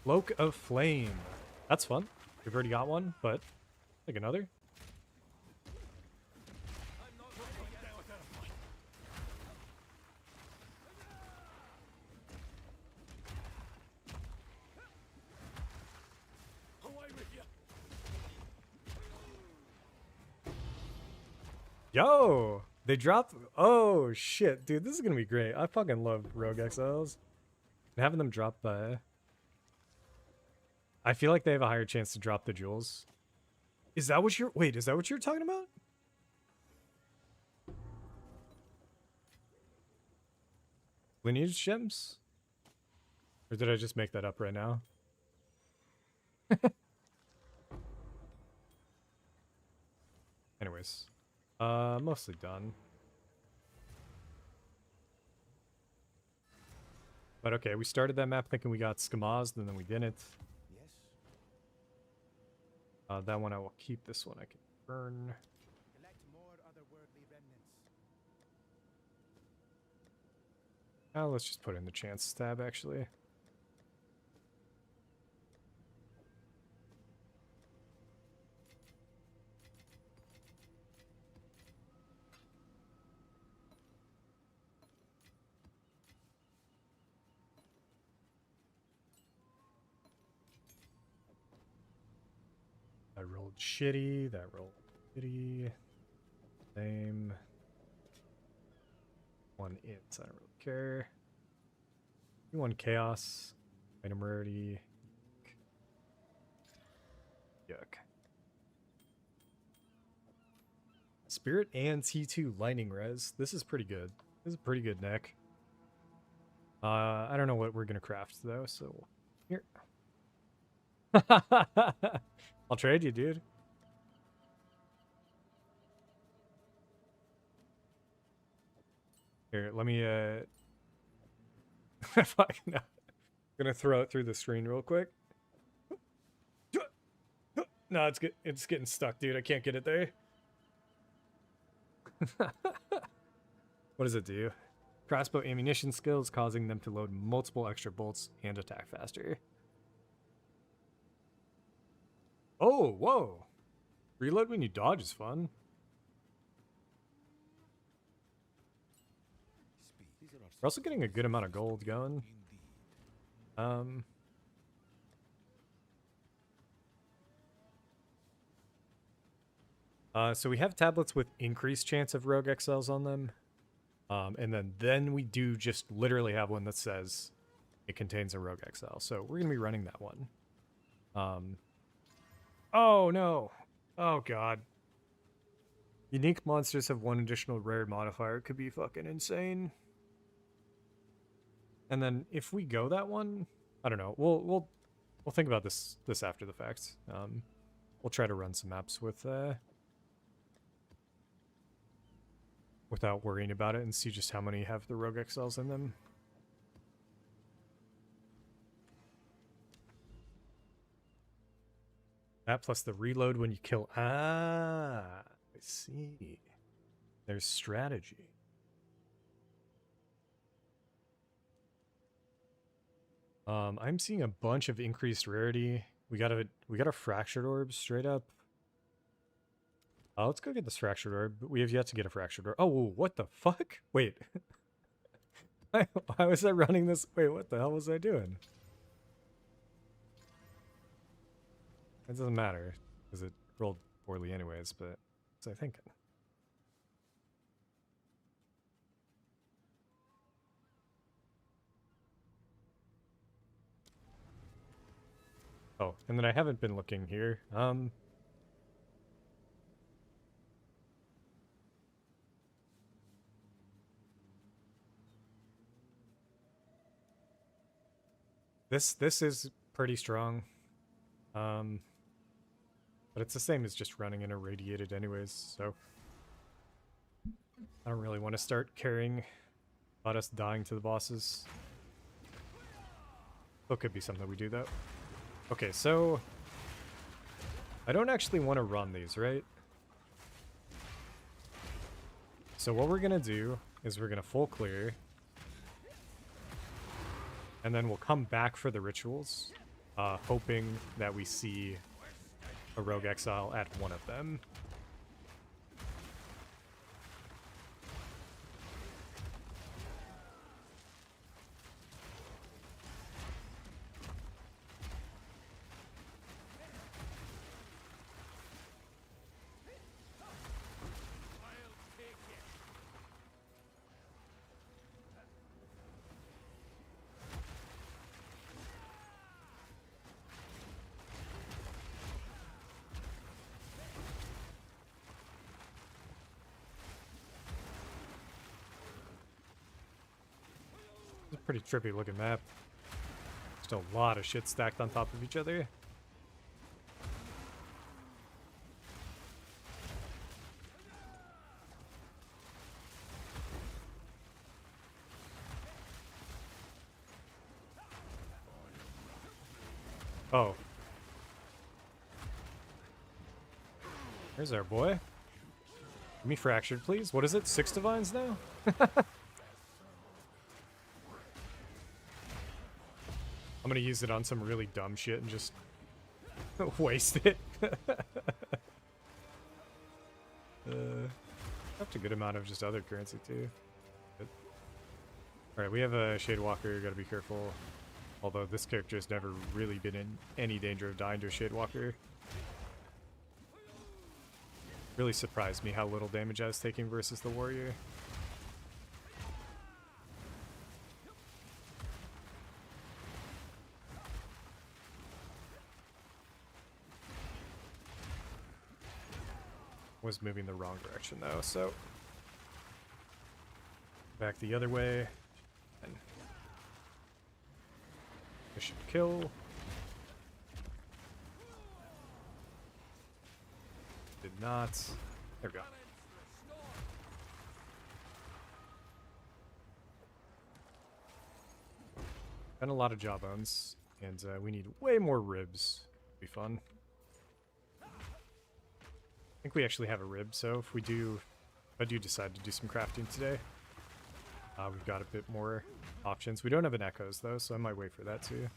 Cloak of Flame. That's fun. We've already got one, but like another. I'm not ready yet. Away with you. Yo! They dropped... Oh, shit. Dude, this is gonna be great. I fucking love Rogue Exiles. And having them drop... I feel like they have a higher chance to drop the jewels. Is that what you're... Wait, is that what you're talking about? Lineage gems? Or did I just make that up right now? Anyways. Mostly done. But okay, we started that map thinking we got Skamazed, and then we didn't. Yes. That one I will keep. This one I can burn. Collect more otherworldly remnants. Let's just put in the chance tab, actually. I rolled shitty. That rolled shitty. Same. One int. I don't really care. One chaos. Item rarity. Yuck. Spirit and T2 lightning res. This is pretty good. This is a pretty good neck. I don't know what we're gonna craft though, so here. I'll trade you, dude. Here, let me fucking gonna throw it through the screen real quick. No, it's getting stuck, dude. I can't get it there. What does it do? Crossbow ammunition skills, causing them to load multiple extra bolts and attack faster. Oh, whoa. Reload when you dodge is fun. We're also getting a good amount of gold going. So we have tablets with increased chance of rogue exiles on them. And then we do just literally have one that says it contains a rogue exile. So we're going to be running that one. Oh, no. Oh, God. Unique monsters have one additional rare modifier. It could be fucking insane. And then if we go that one, I don't know. We'll think about this after the fact. We'll try to run some maps with without worrying about it and see just how many have the rogue exiles in them. That plus the reload when you kill. Ah, I see. There's strategy. I'm seeing a bunch of increased rarity. We got a fractured orb straight up. Let's go get this fractured orb. We have yet to get a fractured orb. Oh, what the fuck? Wait. Why was I running this? Wait, what the hell was I doing? It doesn't matter, because it rolled poorly anyways, but what was I thinking? Oh, and then I haven't been looking here. This is pretty strong. But it's the same as just running an irradiated anyways, so I don't really want to start caring about us dying to the bosses. That could be something we do though. Okay, so I don't actually want to run these, right? So what we're gonna do is we're gonna full clear, and then we'll come back for the rituals, hoping that we see a rogue exile at one of them. It's a pretty trippy looking map. Just a lot of shit stacked on top of each other. Oh. There's our boy. Give me fractured, please. What is it? 6 divines now? I'm gonna use it on some really dumb shit and just waste it. That's a good amount of just other currency too. Good. All right, we have a Shade Walker. Got to be careful. Although this character has never really been in any danger of dying to a Shade Walker. Really surprised me how little damage I was taking versus the warrior. Was moving the wrong direction though, so back the other way. And this should kill. Did not. There we go. Got a lot of jawbones, and we need way more ribs. Be fun. I think we actually have a rib, so if I do decide to do some crafting today, we've got a bit more options. We don't have an echoes though, so I might wait for that too.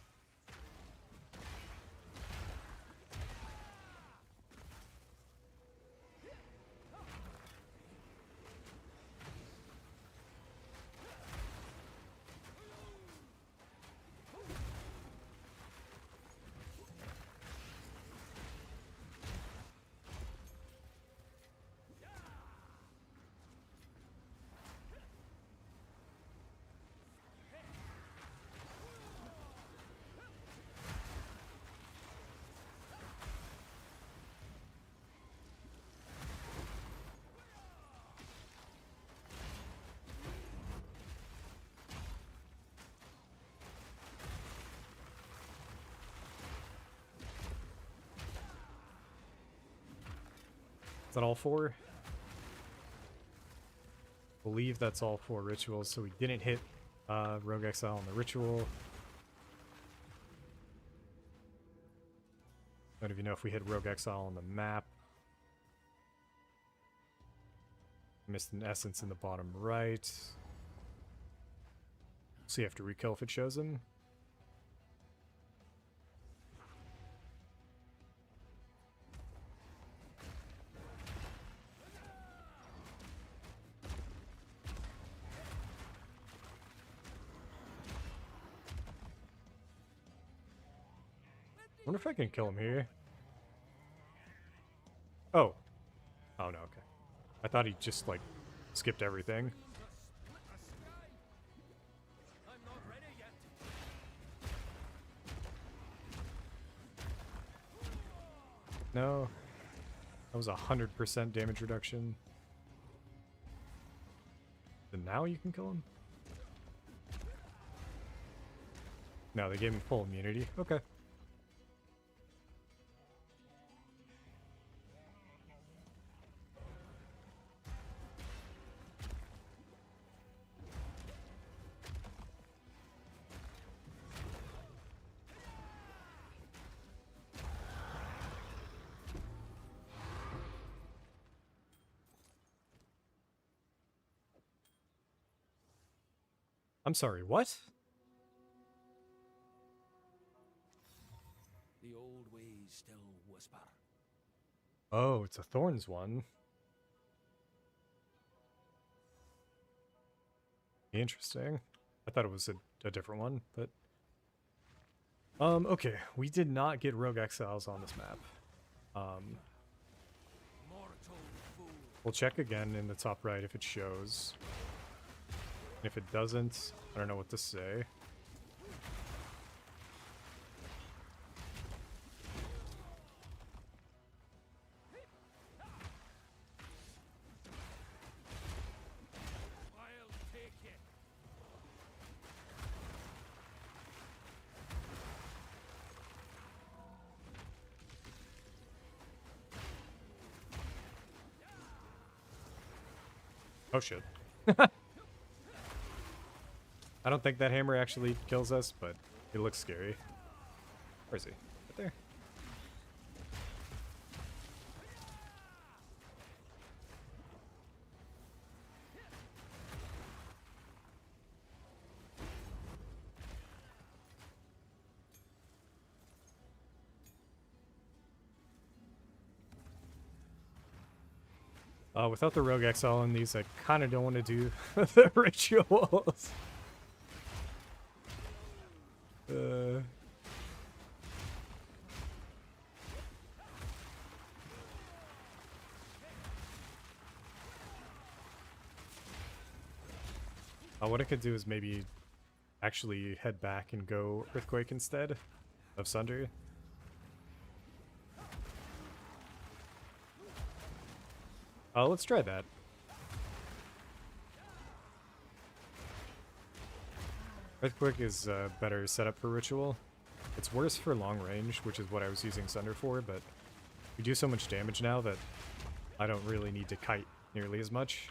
Is that all four? I believe that's all four rituals, so we didn't hit Rogue Exile on the ritual. I don't even know if we hit Rogue Exile on the map. Missed an essence in the bottom right. So you have to rekill if it shows him. Wonder if I can kill him here. Oh. Oh no, okay. I thought he just like skipped everything. I'm not ready yet. No. That was 100% damage reduction. Then now you can kill him? No, they gave him full immunity. Okay. I'm sorry, what? The old ways still whisper. Oh, it's a Thorns one. Interesting. I thought it was a different one, but... okay. We did not get Rogue Exiles on this map. Mortal fool. We'll check again in the top right if it shows. If it doesn't, I don't know what to say. I'll take it. Oh shit. I don't think that hammer actually kills us, but it looks scary. Where is he? Right there. Without the Rogue Exile in these, I kind of don't want to do the rituals. What I could do is maybe actually head back and go Earthquake instead of Sunder. Let's try that. Earthquake is better setup for ritual. It's worse for long range, which is what I was using Sunder for, but we do so much damage now that I don't really need to kite nearly as much.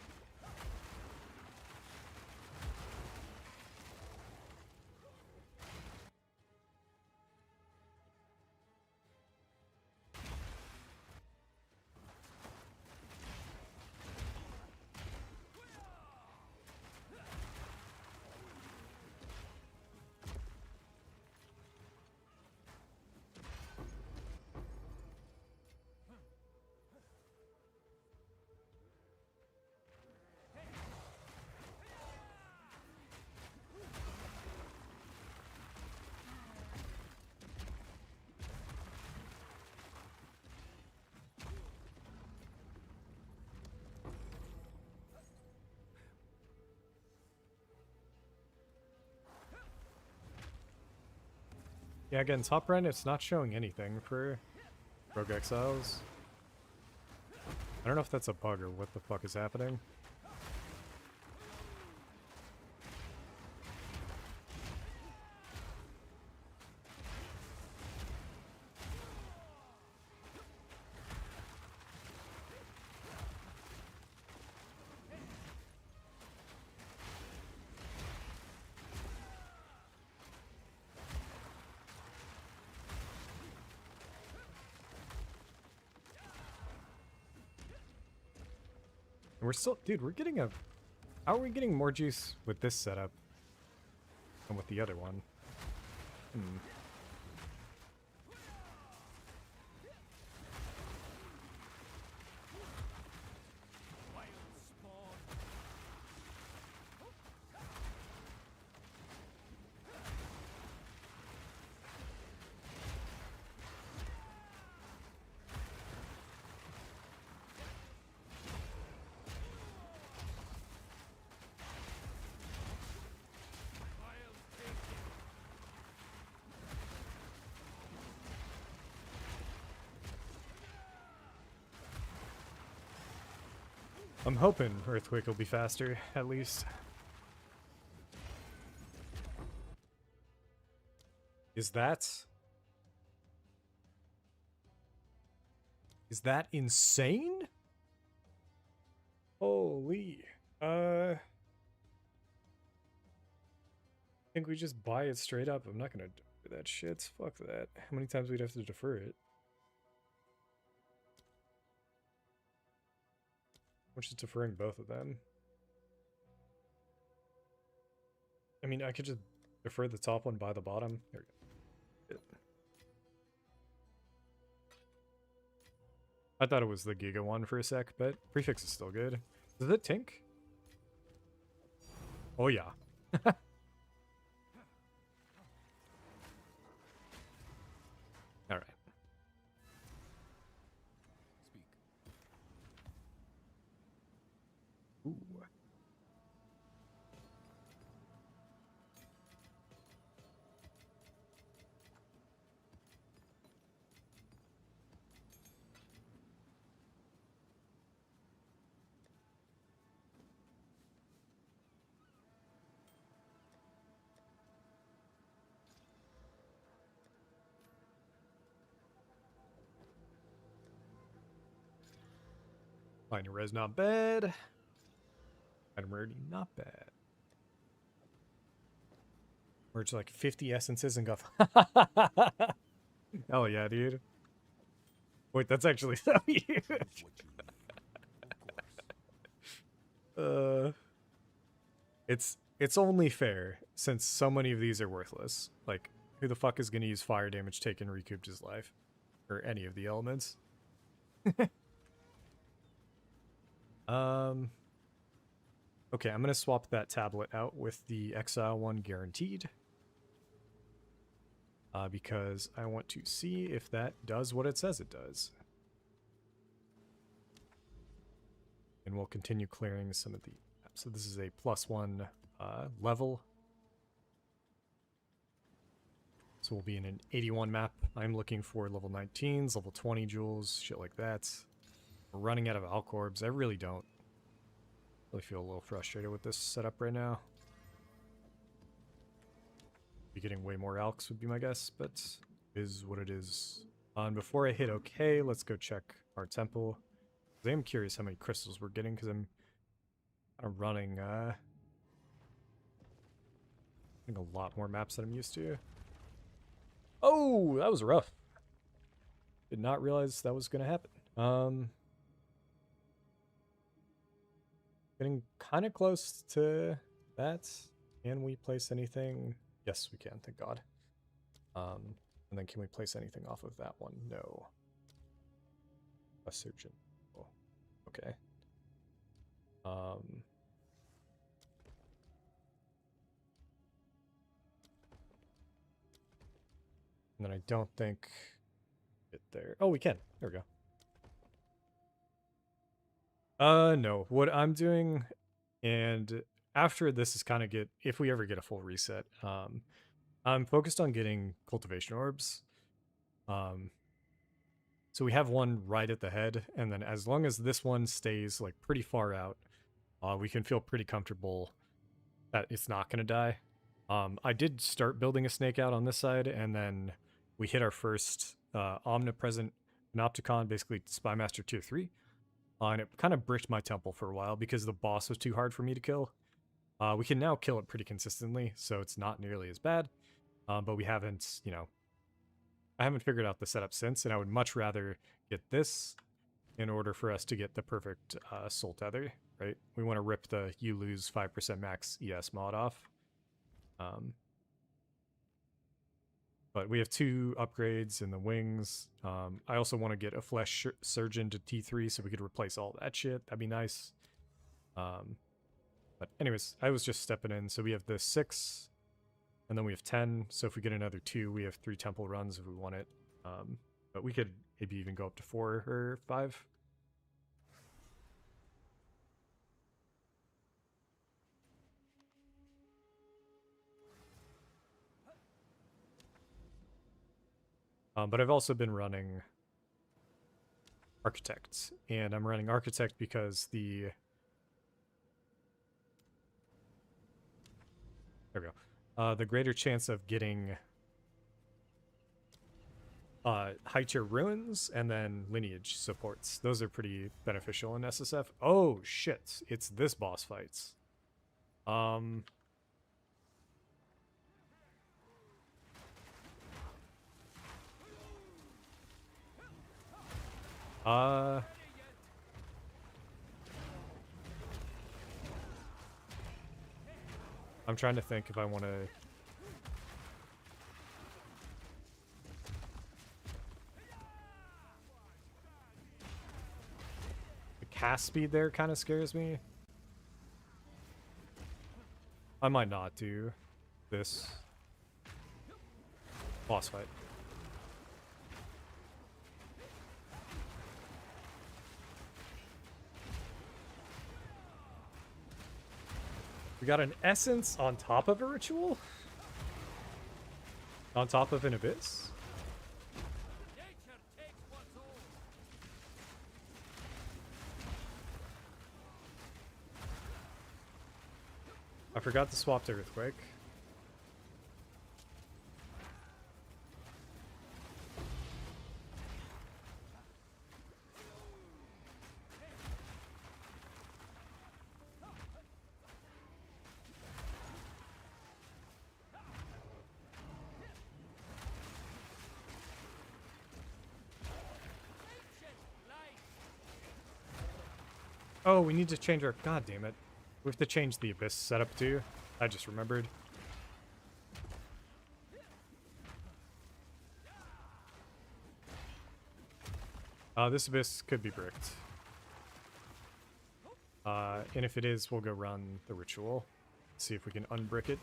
Yeah, again, top run, it's not showing anything for Rogue Exiles. I don't know if that's a bug or what the fuck is happening. We're still, dude, we're getting a, how are we getting more juice with this setup than with the other one? Hmm. I'm hoping Earthquake will be faster, at least. Is that insane? Holy. I think we just buy it straight up. I'm not gonna defer that shit. Fuck that. How many times we'd have to defer it? We're just deferring both of them. I mean, I could just defer the top one by the bottom. There we go. I thought it was the Giga one for a sec, but prefix is still good. Does it tink? Oh yeah. All right. Speak. Ooh. Minor res not bad. Item rarity not bad. Merge like 50 essences and go. Hell yeah, dude. Wait, that's actually so huge. It's only fair since so many of these are worthless. Like, who the fuck is gonna use fire damage taken recouped his life? Or any of the elements? Okay, I'm gonna swap that tablet out with the Exile one guaranteed. Because I want to see if that does what it says it does. And we'll continue clearing some of the... So this is a +1 level. So we'll be in an 81 map. I'm looking for level 19s, level 20 jewels, shit like that. We're running out of Alcorbs. I really don't. Really feel a little frustrated with this setup right now. Be getting way more Alks would be my guess, but is what it is. And before I hit OK, let's go check our temple. I am curious how many crystals we're getting because I'm kind of running I think a lot more maps than I'm used to. Oh, that was rough. Did not realize that was going to happen. Getting kind of close to that. Can we place anything? Yes, we can, thank God. And then can we place anything off of that one? No. A surgeon. Oh, okay. And then I don't think it there. Oh, we can. There we go. No. What I'm doing, and after this is kind of get, if we ever get a full reset, I'm focused on getting cultivation orbs. So we have one right at the head, and then as long as this one stays like pretty far out, we can feel pretty comfortable that it's not going to die. I did start building a snake out on this side, and then we hit our first omnipresent Panopticon, basically Spymaster Tier 3. And it kind of bricked my temple for a while because the boss was too hard for me to kill. We can now kill it pretty consistently, so it's not nearly as bad. But we haven't, I haven't figured out the setup since, and I would much rather get this in order for us to get the perfect soul tether, right? We want to rip the you lose 5% max ES mod off. But we have 2 upgrades in the wings. I also want to get a flesh surgeon to T3 so we could replace all that shit. That'd be nice. But anyways, I was just stepping in. So we have the 6, and then we have 10. So if we get another 2, we have 3 temple runs if we want it. But we could maybe even go up to 4 or 5. But I've also been running Architect, and I'm running Architect because the... There we go. The greater chance of getting high tier ruins and then lineage supports. Those are pretty beneficial in SSF. Oh shit, it's this boss fights. I'm trying to think if I want to... The cast speed there kind of scares me. I might not do this boss fight. We got an essence on top of a ritual? On top of an abyss? Nature takes what's old. I forgot to swap to Earthquake. Oh, we need to change our... God damn it. We have to change the Abyss setup too. I just remembered. This Abyss could be bricked. And if it is, we'll go run the ritual. See if we can unbrick it.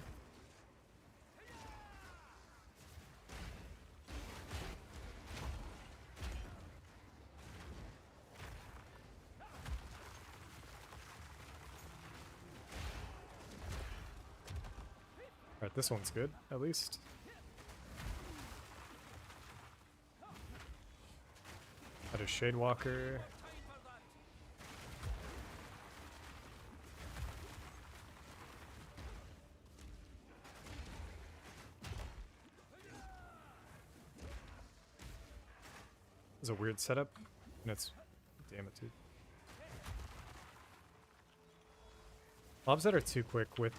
Alright, this one's good, at least. That is Shadewalker. It's a weird setup, and it's... Damn it, dude. Mobs that are too quick with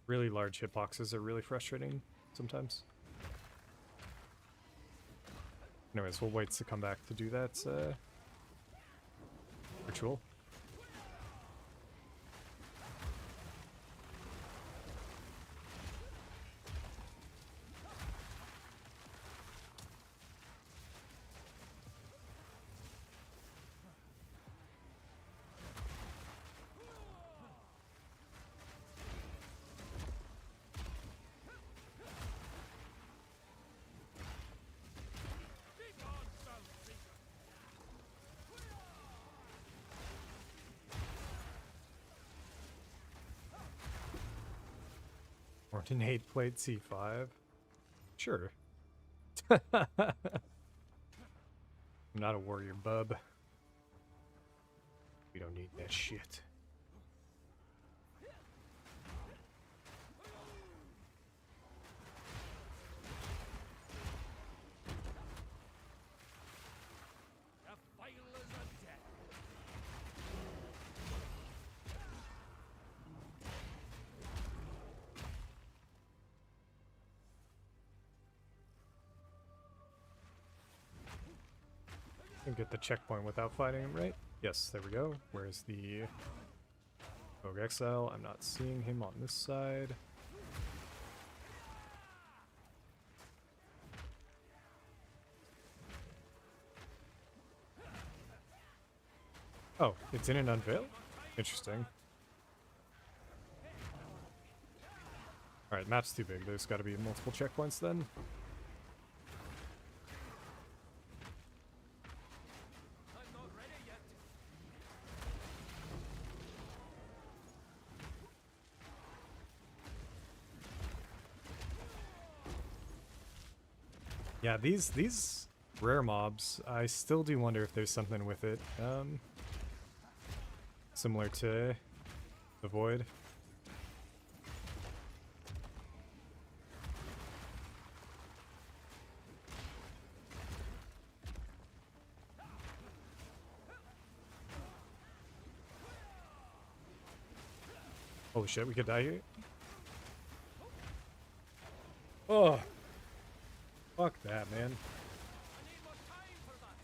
really large hitboxes are really frustrating sometimes. Anyways, we'll wait to come back to do that ritual. Ordinate played C5. Sure. I'm not a warrior, bub. We don't need that shit. The Vaal is a death. Can get the checkpoint without fighting him, right? Yes, there we go. Where's the Rogue Exile? I'm not seeing him on this side. Oh, it didn't unveil? Interesting. Alright, map's too big. There's gotta be multiple checkpoints then. I'm not ready yet. Yeah, these rare mobs, I still do wonder if there's something with it. Similar to the Void. Holy shit, we could die here. Oh, fuck that, man. I need more time for that.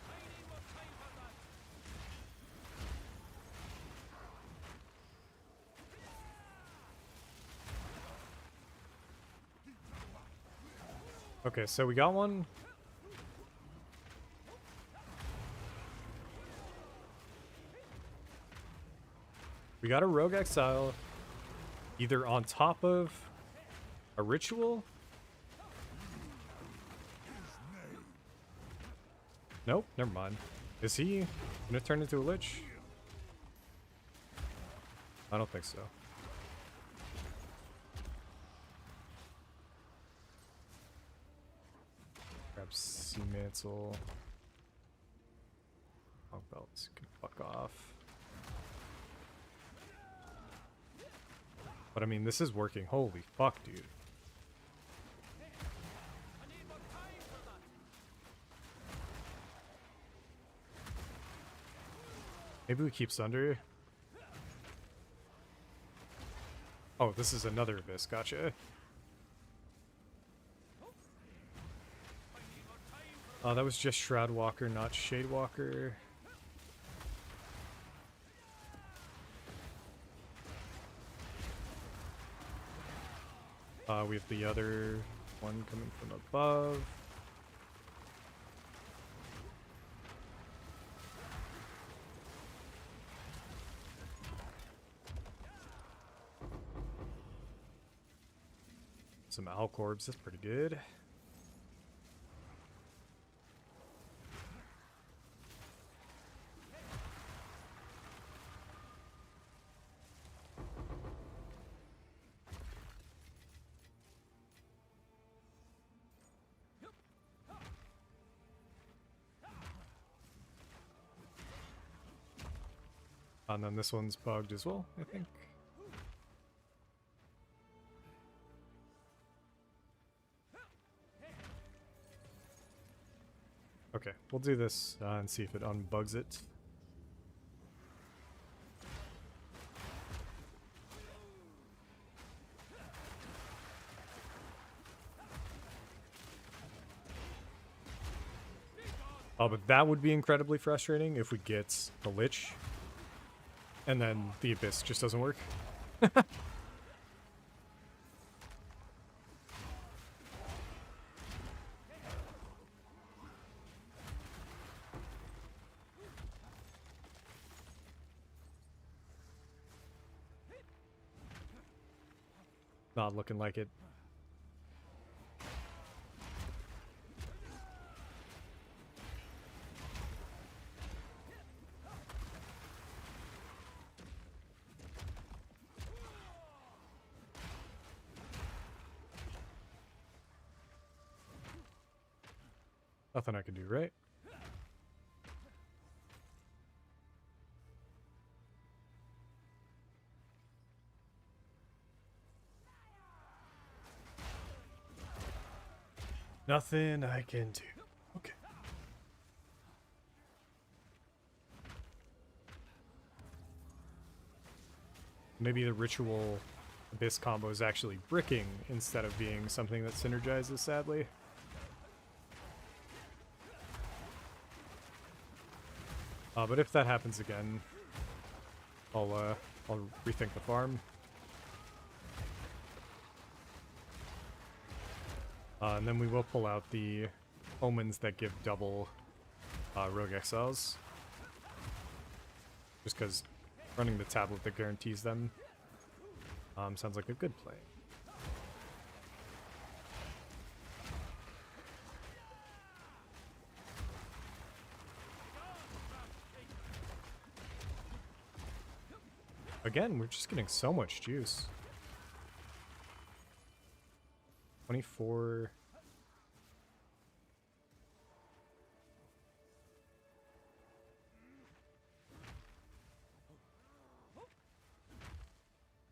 I need more time for that. Okay, so we got one. We got a Rogue Exile either on top of a ritual. Nope, never mind. Is he gonna turn into a lich? I don't think so. Grab Sea Mantle. Long belts can fuck off. But I mean, this is working. Holy fuck, dude. I need more time for that. Maybe we keep Sunder. Oh, this is another Abyss. Gotcha. I need more time for Oh, that was just Shroudwalker, not Shadewalker. We have the other one coming from above. Some Alcorbs, that's pretty good. And then this one's bugged as well, I think. Okay, we'll do this and see if it unbugs it. Oh, but that would be incredibly frustrating if we get the Lich and then the Abyss just doesn't work. Not looking like it. Nothing I can do, right? Nothing I can do. Okay. Maybe the Ritual Abyss combo is actually bricking instead of being something that synergizes, sadly. But if that happens again, I'll rethink the farm. And then we will pull out the omens that give double Rogue Exiles. Just because running the tablet that guarantees them sounds like a good play. Again, we're just getting so much juice. 24.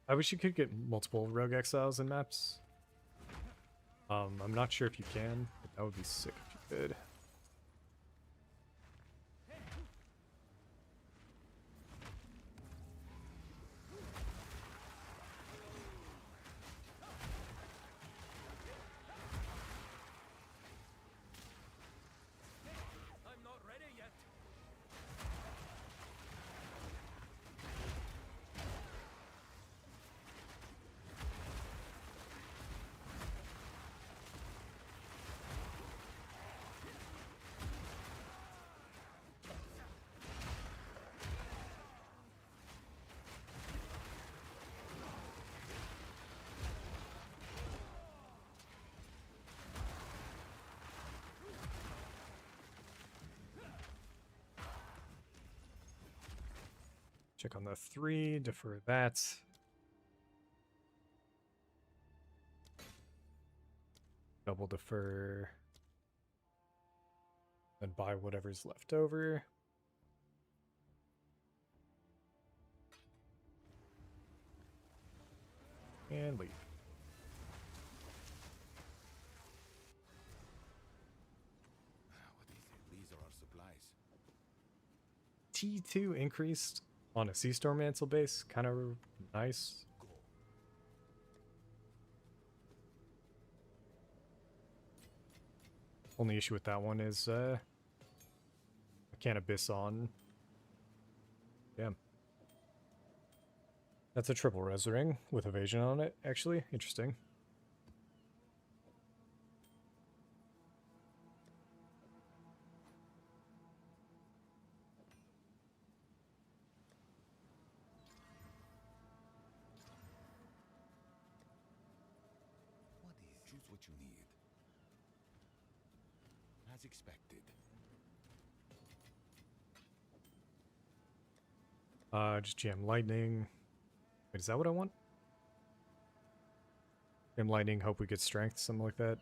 I wish you could get multiple Rogue Exiles in maps. I'm not sure if you can, but that would be sick if you could. I'm not ready yet. Check on the 3, defer that. Double defer. And buy whatever's left over. And leave. What is it? These are our supplies. T2 increased on a Sea Storm Mantle base. Kind of nice. Only issue with that one is I can't Abyss on. Damn. That's a triple res ring with evasion on it, actually. Interesting. what you need. As expected. Just jam lightning. Wait, is that what I want? Jam lightning, hope we get strength, something like that.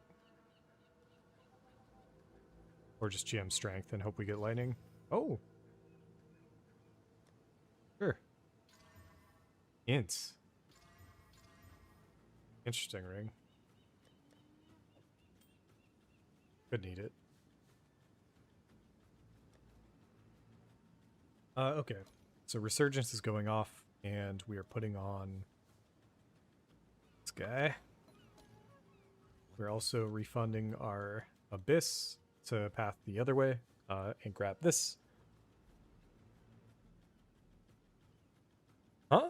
Or just jam strength and hope we get lightning. Oh! Sure. Ints. Interesting ring. Could need it. Okay. So Resurgence is going off, and we are putting on this guy. We're also refunding our Abyss to path the other way, and grab this. Huh?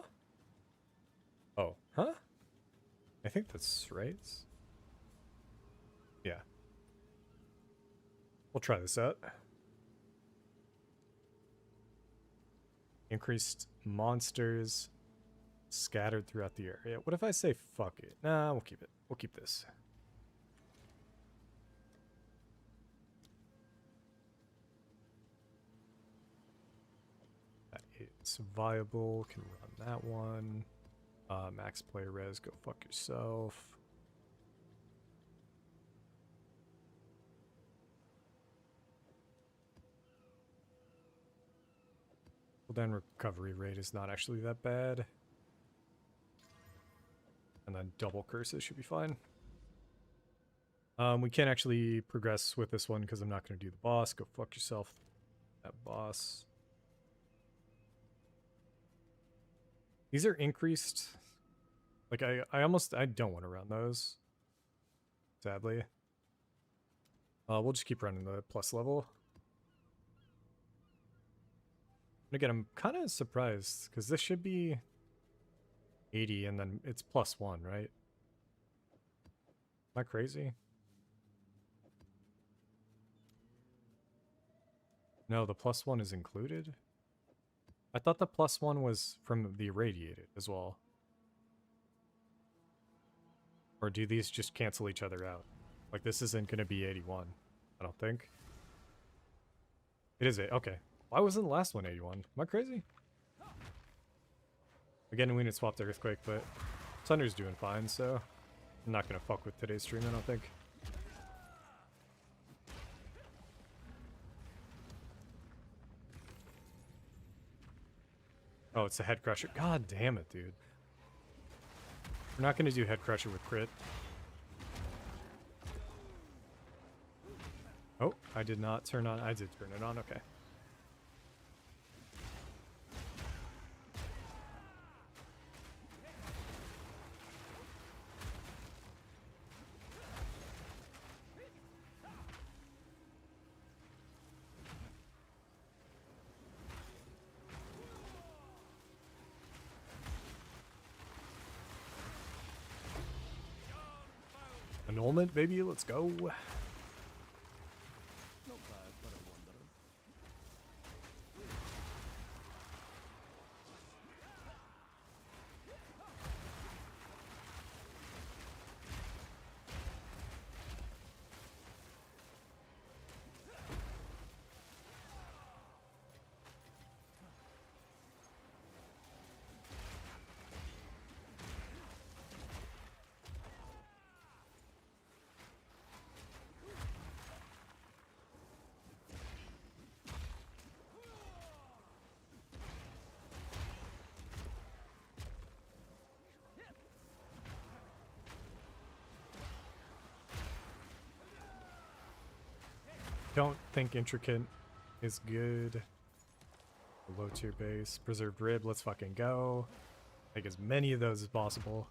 Oh, huh? I think that's right. Yeah. We'll try this out. Increased monsters scattered throughout the area. What if I say fuck it? Nah, we'll keep it. We'll keep this. That is viable. Can run that one. Max player res, go fuck yourself. Cooldown recovery rate is not actually that bad. And then double curses should be fine. We can't actually progress with this one because I'm not going to do the boss. Go fuck yourself, that boss. These are increased. Like, I don't want to run those. Sadly. We'll just keep running the plus level. And again, I'm kind of surprised, because this should be 80, and then it's +1, right? Am I crazy? No, the +1 is included? I thought the +1 was from the irradiated as well. Or do these just cancel each other out? Like, this isn't going to be 81, I don't think. It is 8, okay. Why wasn't the last one 81? Am I crazy? Again, we didn't swap the Earthquake, but Thunder's doing fine, so I'm not going to fuck with today's stream, I don't think. Oh, it's a Head Crusher. God damn it, dude. We're not going to do Head Crusher with crit. Oh, I did not turn on. I did turn it on, okay. Annulment, baby, let's go. Not bad for a wanderer. Don't think Intricate is good. Low tier base. Preserved Rib, let's fucking go. Take as many of those as possible.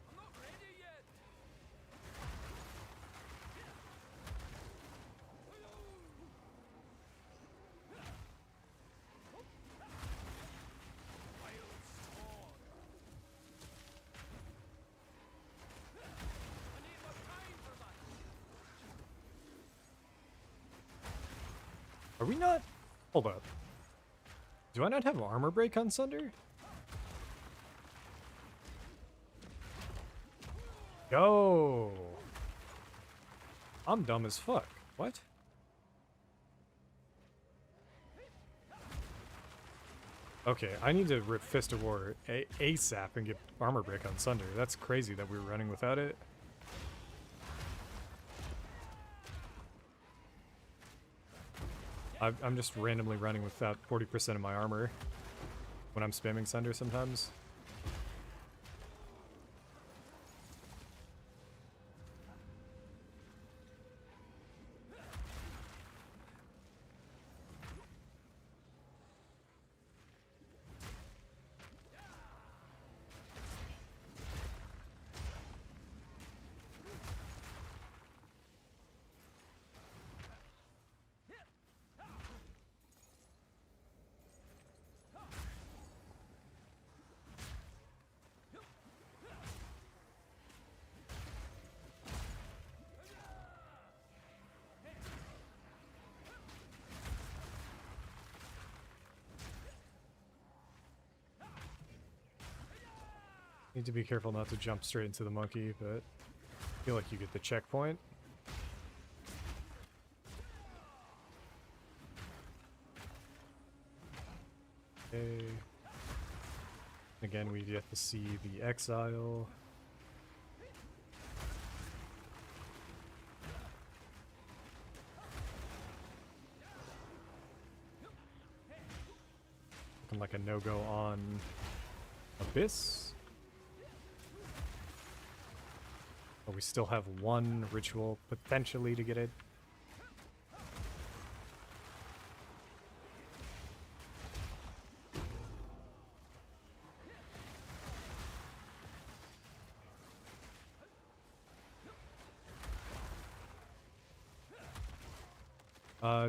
I'm not ready yet. Are we not? Hold up. Do I not have armor break on Sunder? Yo! I'm dumb as fuck. What? Okay, I need to rip Fist of War ASAP and get armor break on Sunder. That's crazy that we were running without it. I'm just randomly running without 40% of my armor when I'm spamming Sunder sometimes. Need to be careful not to jump straight into the monkey, but I feel like you get the checkpoint. Okay. Again, we get to see the Exile. Looking like a no-go on Abyss. But we still have one ritual potentially to get it.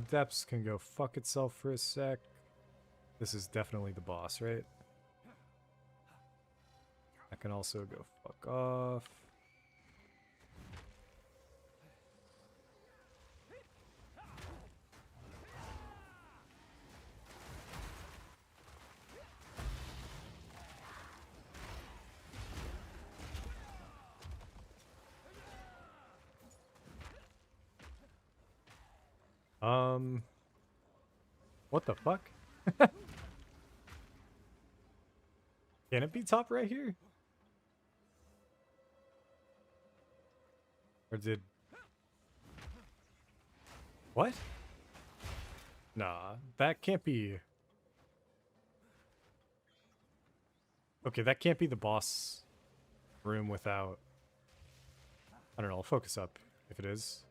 Depths can go fuck itself for a sec. This is definitely the boss, right? I can also go fuck off. What the fuck? Can it be top right here? Or did... What? Nah, that can't be... Okay, that can't be the boss room without... I don't know, I'll focus up if it is.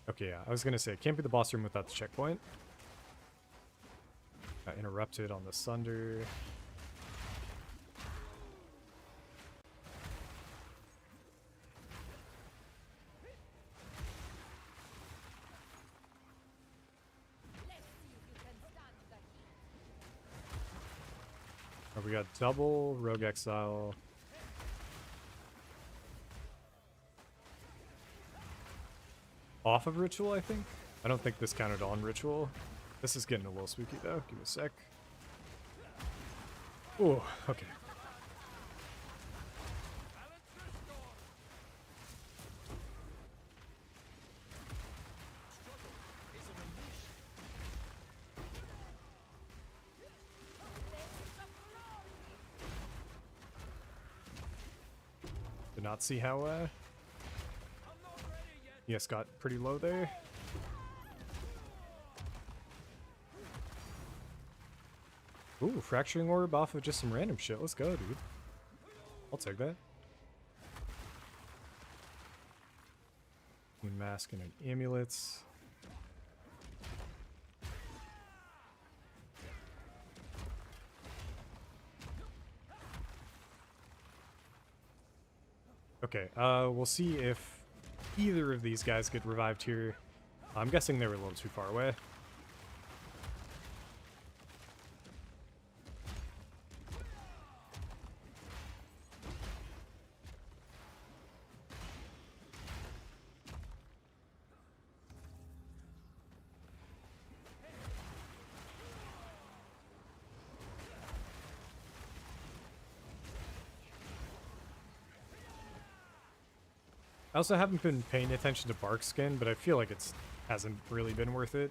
Okay, yeah, I was gonna say, it can't be the boss room without the checkpoint. Got interrupted on the Sunder. Oh, we got double Rogue Exile. Off of Ritual, I think? I don't think this counted on Ritual. This is getting a little spooky, though. Give me a sec. Ooh, okay. Did not see how, yes, got pretty low there. Ooh, Fracturing Orb off of just some random shit. Let's go, dude. I'll take that. Moon Mask and an Amulets. Okay, we'll see if either of these guys get revived here. I'm guessing they were a little too far away. I also haven't been paying attention to bark skin, but I feel like it's hasn't really been worth it.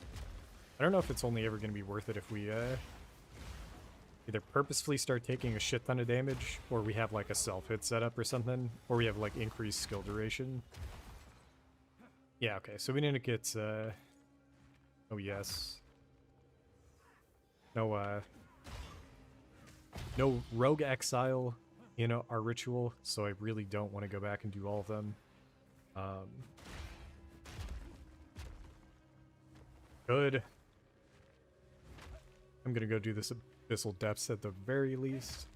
I don't know if it's only ever going to be worth it if we either purposefully start taking a shit ton of damage, or we have like a self-hit setup or something, or we have like increased skill duration. Yeah, okay, so we need to get, oh yes. No, no rogue exile in our ritual, so I really don't want to go back and do all of them. Good. I'm gonna go do this Abyssal Depths at the very least.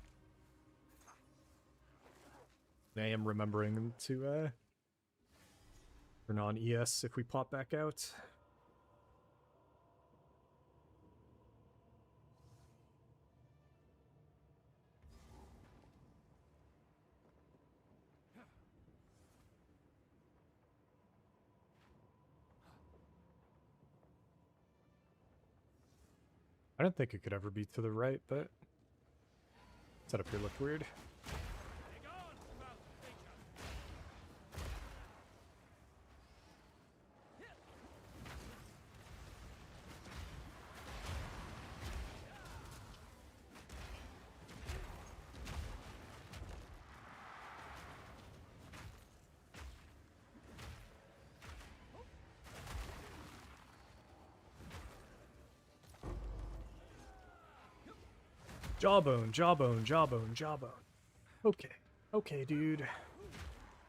I am remembering to turn on ES if we pop back out. I don't think it could ever be to the right, but setup here looked weird. Jawbone, jawbone, jawbone, jawbone. Okay. Okay, dude.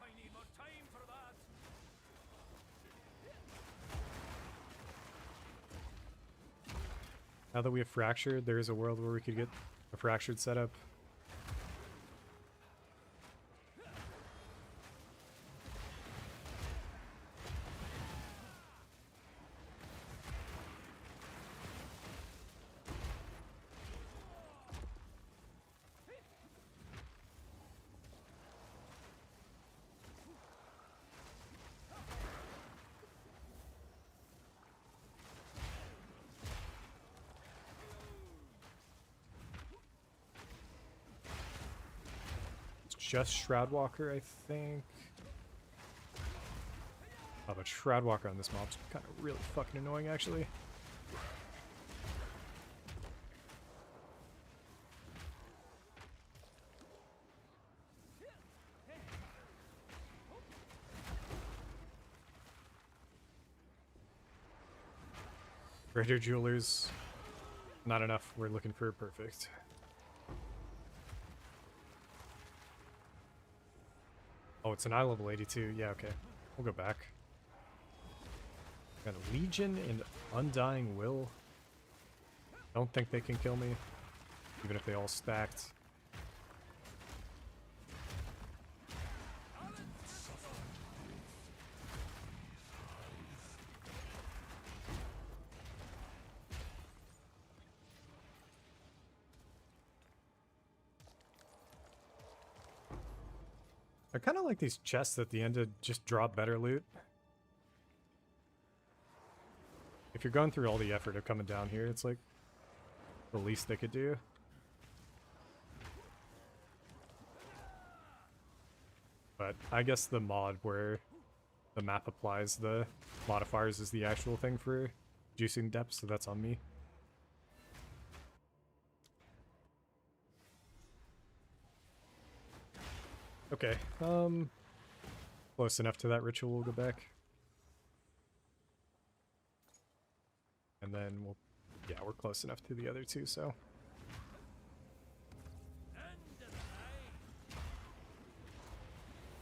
I need more time for that. Now that we have Fractured, there is a world where we could get a Fractured setup. Just Shroudwalker, I think. Oh, but Shroudwalker on this mob's kind of really fucking annoying, actually. Greater Jewelers, not enough. We're looking for a perfect. Oh, it's an eye level 82. Yeah, okay. We'll go back. Got a Legion and Undying Will. Don't think they can kill me, even if they all stacked. I kind of like these chests at the end to just drop better loot. If you're going through all the effort of coming down here, it's like the least they could do. But I guess the mod where the map applies the modifiers is the actual thing for juicing depth, so that's on me. Okay, close enough to that ritual, we'll go back. And then we'll, yeah, we're close enough to the other two, so.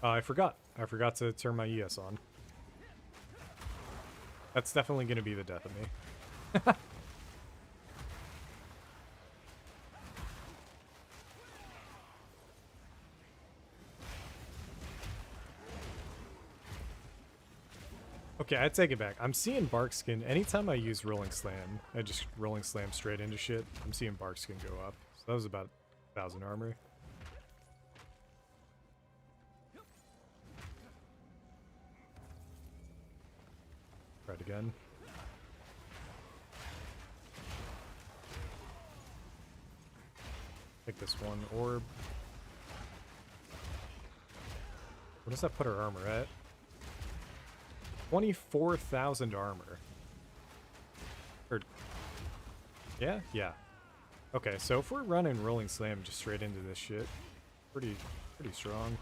I forgot to turn my ES on. That's definitely gonna be the death of me. Okay, I take it back. I'm seeing Barkskin. Anytime I use Rolling Slam, I just Rolling Slam straight into shit. I'm seeing Barkskin go up. So that was about 1,000 armor. Try it again. Take this one orb. What does that put our armor at? 24,000 armor. Or, yeah? Yeah. Okay, so if we're running Rolling Slam just straight into this shit, pretty strong.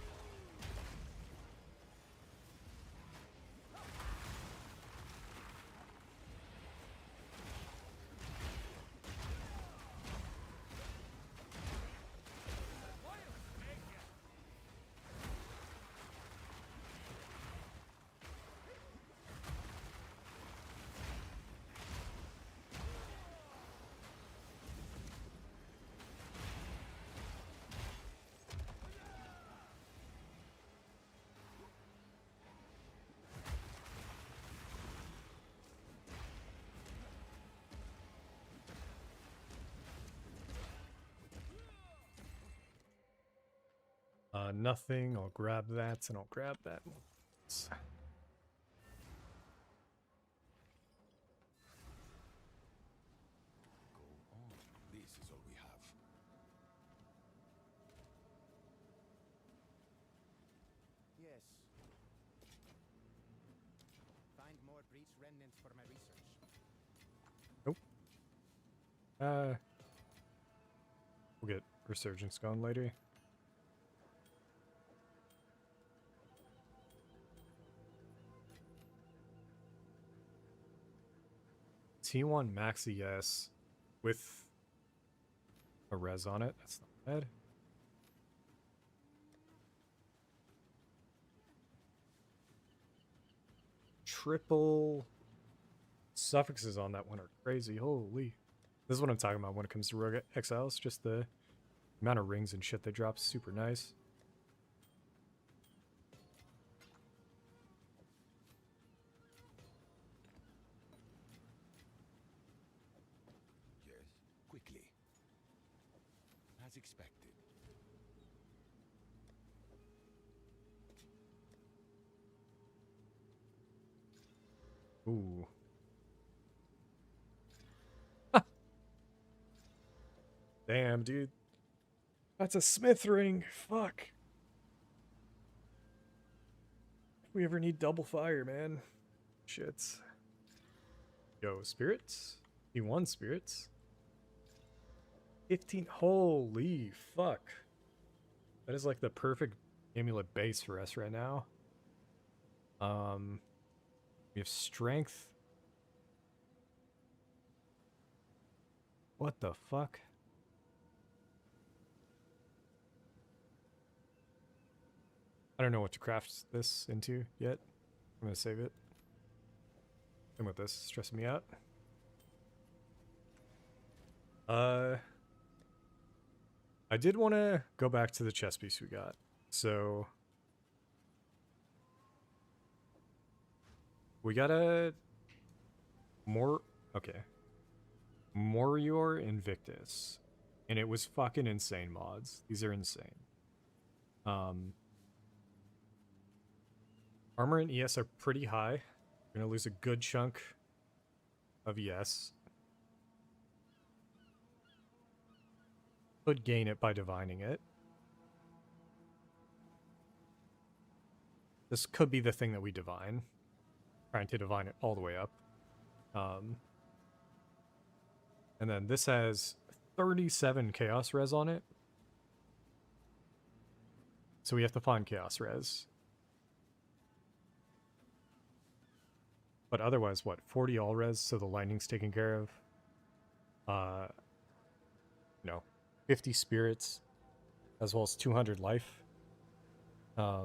Nothing. I'll grab that, and I'll grab that. Go on. This is all we have. Yes. Find more breach remnants for my research. Nope. We'll get Resurgence going later. T1 Max ES with a res on it. That's not bad. Triple suffixes on that one are crazy. Holy. This is what I'm talking about when it comes to Rogue Exiles. Just the amount of rings and shit they drop is super nice. Yes, quickly. As expected. Ooh. Damn, dude. That's a Smith ring. Fuck. If we ever need double fire, man. Shits. Yo, spirits? T1 spirits? 15. Holy fuck. That is like the perfect amulet base for us right now. We have strength. What the fuck? I don't know what to craft this into yet. I'm gonna save it. Same with this, stressing me out. I did want to go back to the chess piece we got. So we got a okay. Morior Invictus. And it was fucking insane mods. These are insane. Armor and ES are pretty high. We're gonna lose a good chunk of ES. Could gain it by divining it. This could be the thing that we divine. Trying to divine it all the way up. And then this has 37 Chaos Res on it. So we have to find Chaos Res. But otherwise, what? 40 all res, so the lightning's taken care of. No. 50 spirits, as well as 200 life. Yes.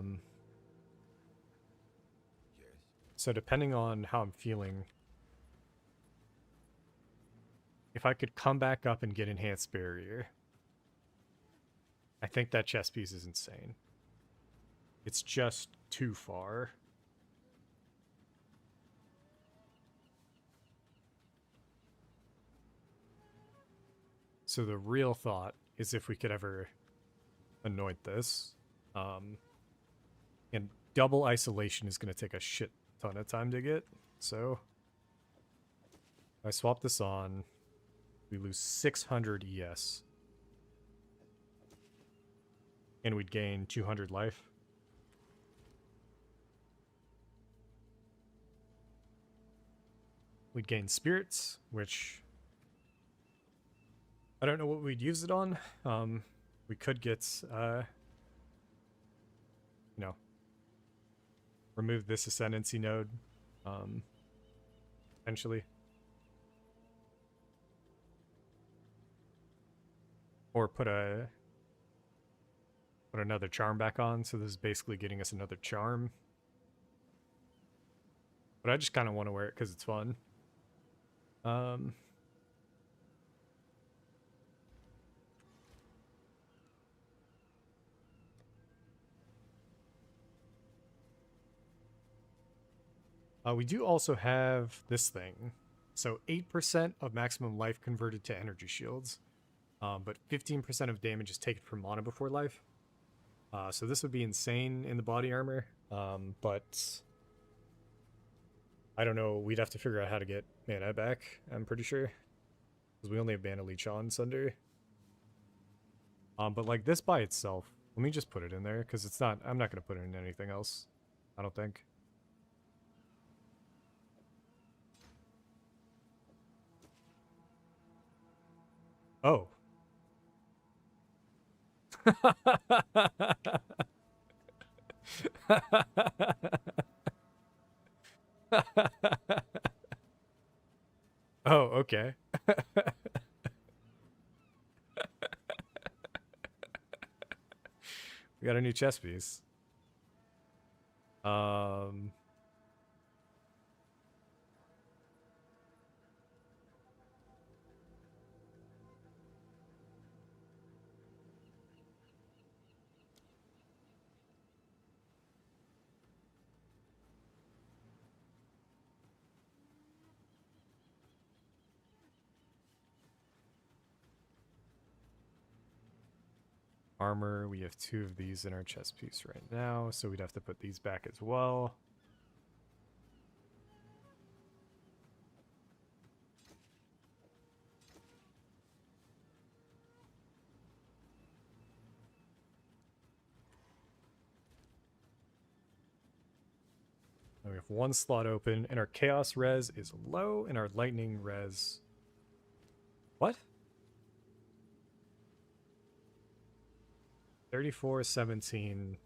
So depending on how I'm feeling, if I could come back up and get Enhanced Barrier, I think that chess piece is insane. It's just too far. So the real thought is if we could ever anoint this. And double isolation is going to take a shit ton of time to get. So if I swap this on, we lose 600 ES. And we'd gain 200 life. we'd gain spirits, which I don't know what we'd use it on. We could get, you know, remove this ascendancy node, potentially. Or put another charm back on, so this is basically getting us another charm. But I just kind of want to wear it because it's fun. We do also have this thing. So 8% of maximum life converted to energy shields. But 15% of damage is taken from mana before life. So this would be insane in the body armor. But I don't know. We'd have to figure out how to get mana back, I'm pretty sure. Because we only have mana leech on Sunder. But like this by itself, let me just put it in there. Because it's not, I'm not going to put it in anything else. I don't think. Oh. Oh, okay. We got a new chess piece. Armor, we have 2 of these in our chest piece right now, so we'd have to put these back as well. Now we have 1 slot open, and our chaos res is low, and our lightning res... What? 34, 17,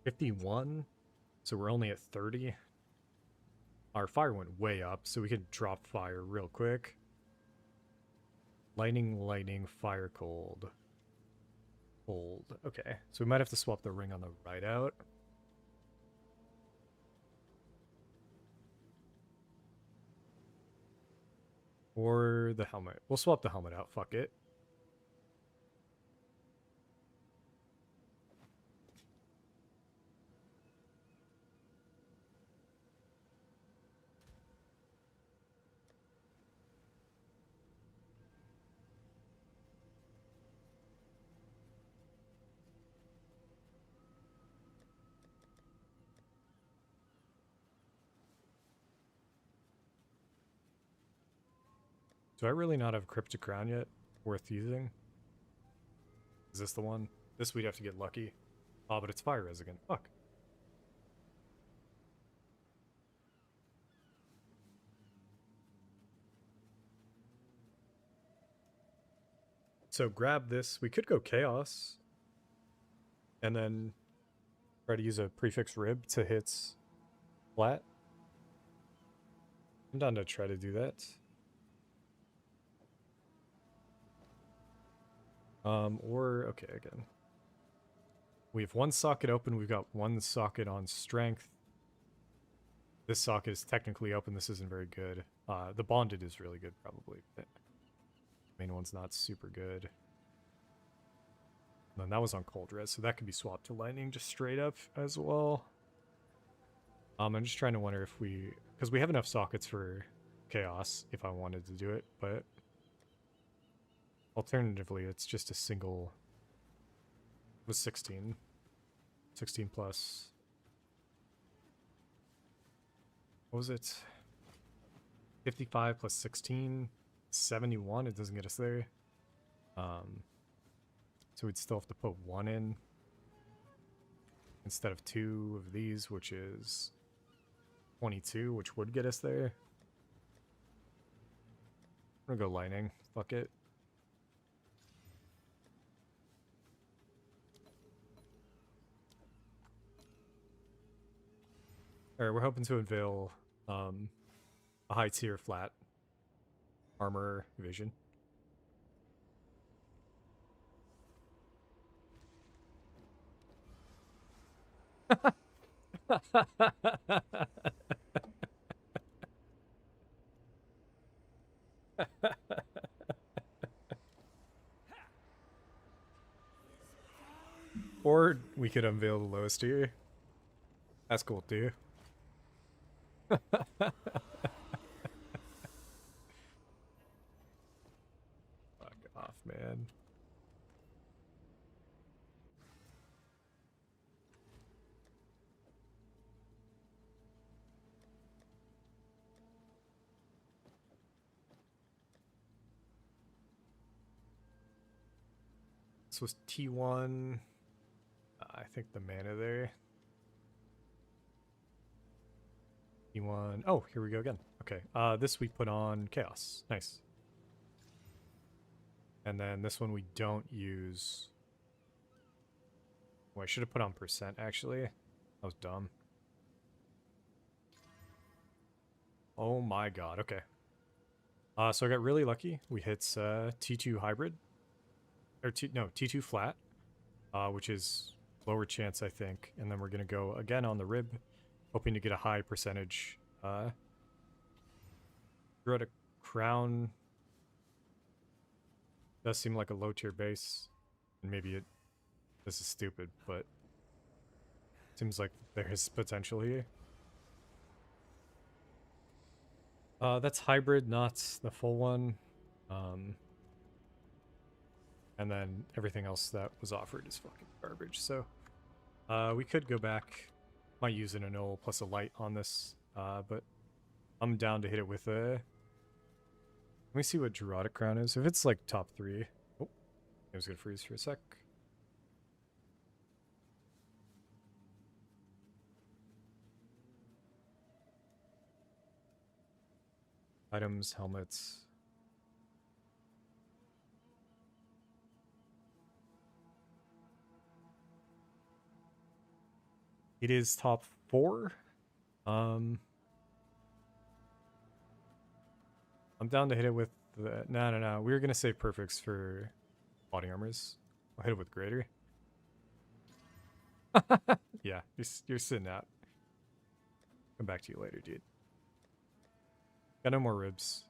51. So we're only at 30. Our fire went way up, so we could drop fire real quick. Lightning, fire, cold. Cold. Okay, so we might have to swap the ring on the right out. Or the helmet. We'll swap the helmet out, fuck it. Do I really not have Cryptic Crown yet? Worth using? Is this the one? This we'd have to get lucky. Oh, but it's fire res again. Fuck. So grab this. We could go Chaos. And then try to use a prefix rib to hit flat. I'm down to try to do that. Or, okay, again. We have 1 socket open. We've got 1 socket on strength. This socket is technically open. This isn't very good. The bonded is really good, probably. But the main one's not super good. And then that was on cold res, so that could be swapped to lightning just straight up as well. I'm just trying to wonder if we... Because we have enough sockets for chaos if I wanted to do it, but... Alternatively, it's just a single... It was 16. 16 plus... What was it? 55 plus 16... 71. It doesn't get us there. So we'd still have to put 1 in. Instead of 2 of these, which is 22, which would get us there. I'm gonna go lightning. Fuck it. Alright, we're hoping to unveil a high tier flat armor vision. Or we could unveil the lowest tier. That's cool too. Fuck off, man. This was T1. I think the mana there. T1. Oh, here we go again. Okay. This we put on Chaos. Nice. And then this one we don't use. Oh, I should have put on percent actually. That was dumb. Oh my god. Okay. So I got really lucky. We hit T2 hybrid. Or T2 flat. Which is lower chance, I think. And then we're going to go again on the rib, hoping to get a high percentage. Druidic Crown does seem like a low tier base. And maybe this is stupid, but seems like there is potential here. That's hybrid, not the full one. And then everything else that was offered is fucking garbage. So we could go back. Might use an annul plus a light on this. But I'm down to hit it with a... Let me see what Druidic Crown is. If it's like top 3. Oh, it was gonna freeze for a sec. Items, helmets. It is top 4. I'm down to hit it with the... No. We were going to save perfects for body armors. I'll hit it with greater. Yeah, you're sitting out. Come back to you later, dude. Got no more ribs.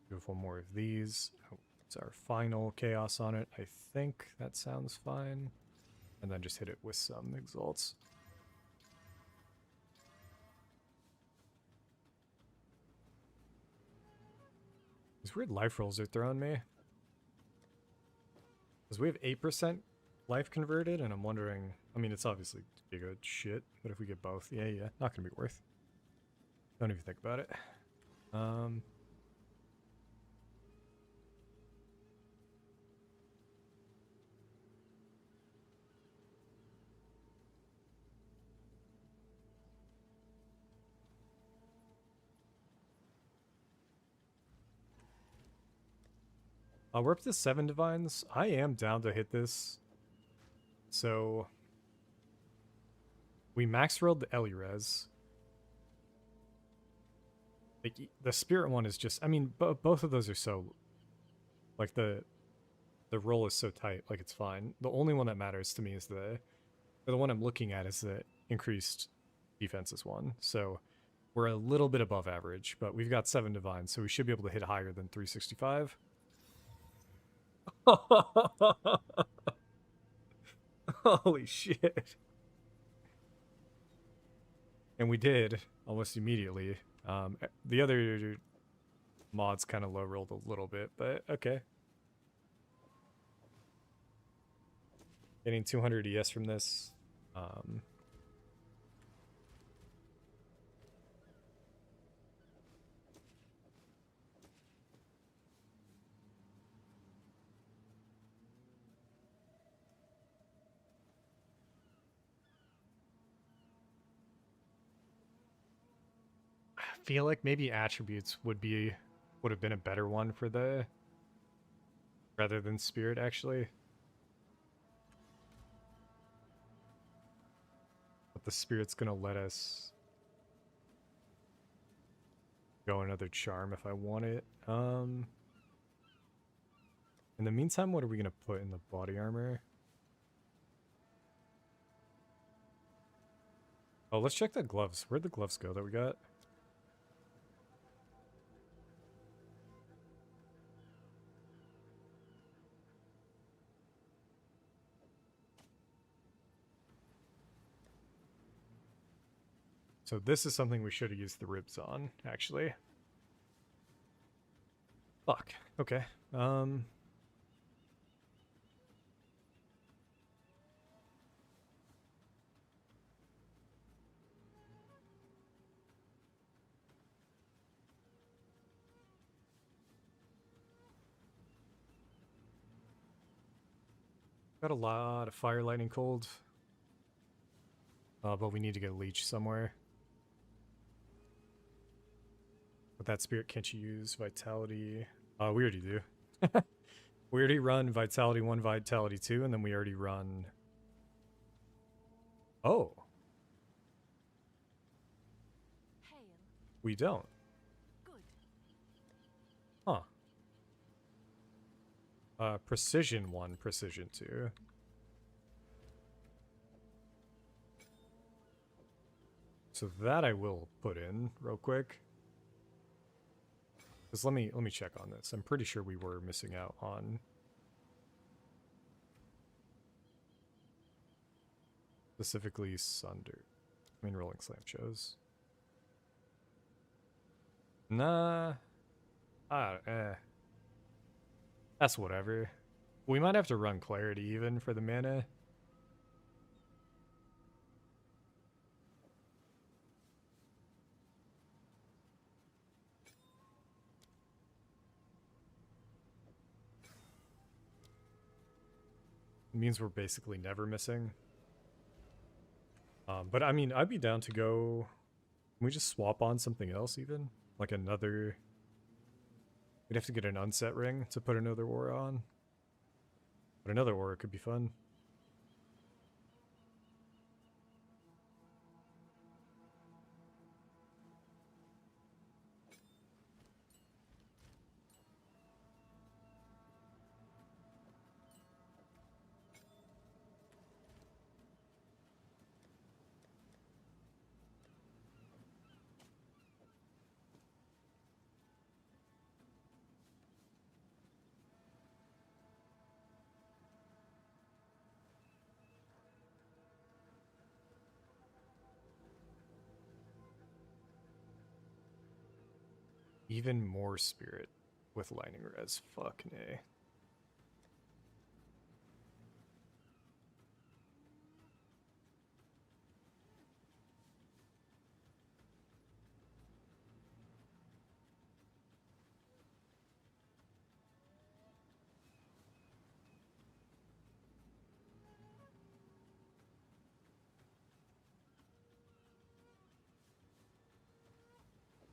Do one more of these. Oh, it's our final chaos on it. I think that sounds fine. And then just hit it with some exalts. These weird life rolls are throwing me. Because we have 8% life converted, and I'm wondering... I mean, it's obviously good shit, but if we get both, yeah, not gonna be worth. Don't even think about it. We're up to 7 divines. I am down to hit this. So we max rolled the Elirez. Like, the spirit one is just... I mean, both of those are so... Like, the roll is so tight. Like, it's fine. The only one that matters to me is the one I'm looking at is the increased defenses one. So we're a little bit above average, but we've got 7 divines, so we should be able to hit higher than 365. Holy shit. And we did almost immediately. The other mods kind of low rolled a little bit, but okay. Getting 200 ES from this. feel like maybe attributes would have been a better one for the rather than spirit actually. But the spirit's gonna let us go another charm if I want it. In the meantime, what are we gonna put in the body armor? Oh, let's check the gloves. Where'd the gloves go that we got? So this is something we should have used the ribs on, actually. Fuck. Okay. Got a lot of fire, lightning, cold. But we need to get a leech somewhere. With that spirit, can't you use vitality? We already do. We already run vitality 1, vitality 2, and then we already run... Oh. Hail. We don't. Good. Huh. Precision 1, precision 2. So that I will put in real quick. Just let me check on this. I'm pretty sure we were missing out on specifically Sunder. I mean Rolling Slam shows. Nah. That's whatever. We might have to run Clarity even for the mana. It means we're basically never missing. But I mean, I'd be down to go... Can we just swap on something else even? Like another... We'd have to get an unset ring to put another aura on. But another aura could be fun. Even more spirit with lightning res. Fucking A.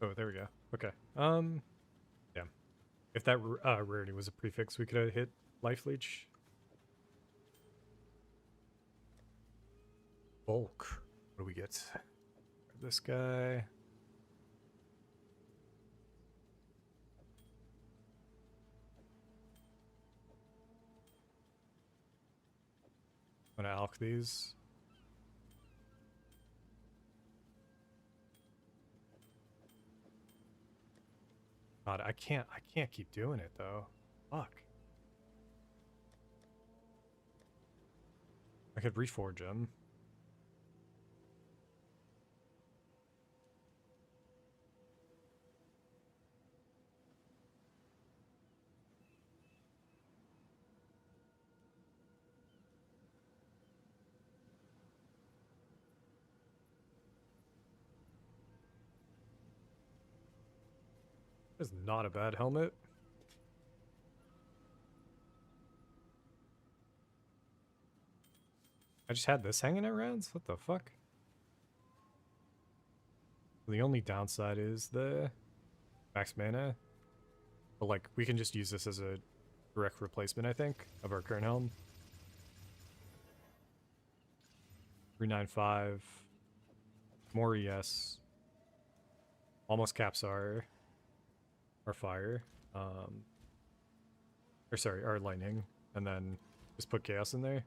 Oh, there we go. Okay. Yeah. If that rarity was a prefix, we could have hit life leech. Bulk. What do we get? This guy. I'm gonna alch these. God, I can't keep doing it though. Fuck. I could reforge him. It's not a bad helmet. I just had this hanging around? What the fuck? The only downside is the max mana. But like, we can just use this as a direct replacement, I think, of our current helm. 395. More ES. Almost caps our fire. Or sorry, our lightning. And then just put chaos in there.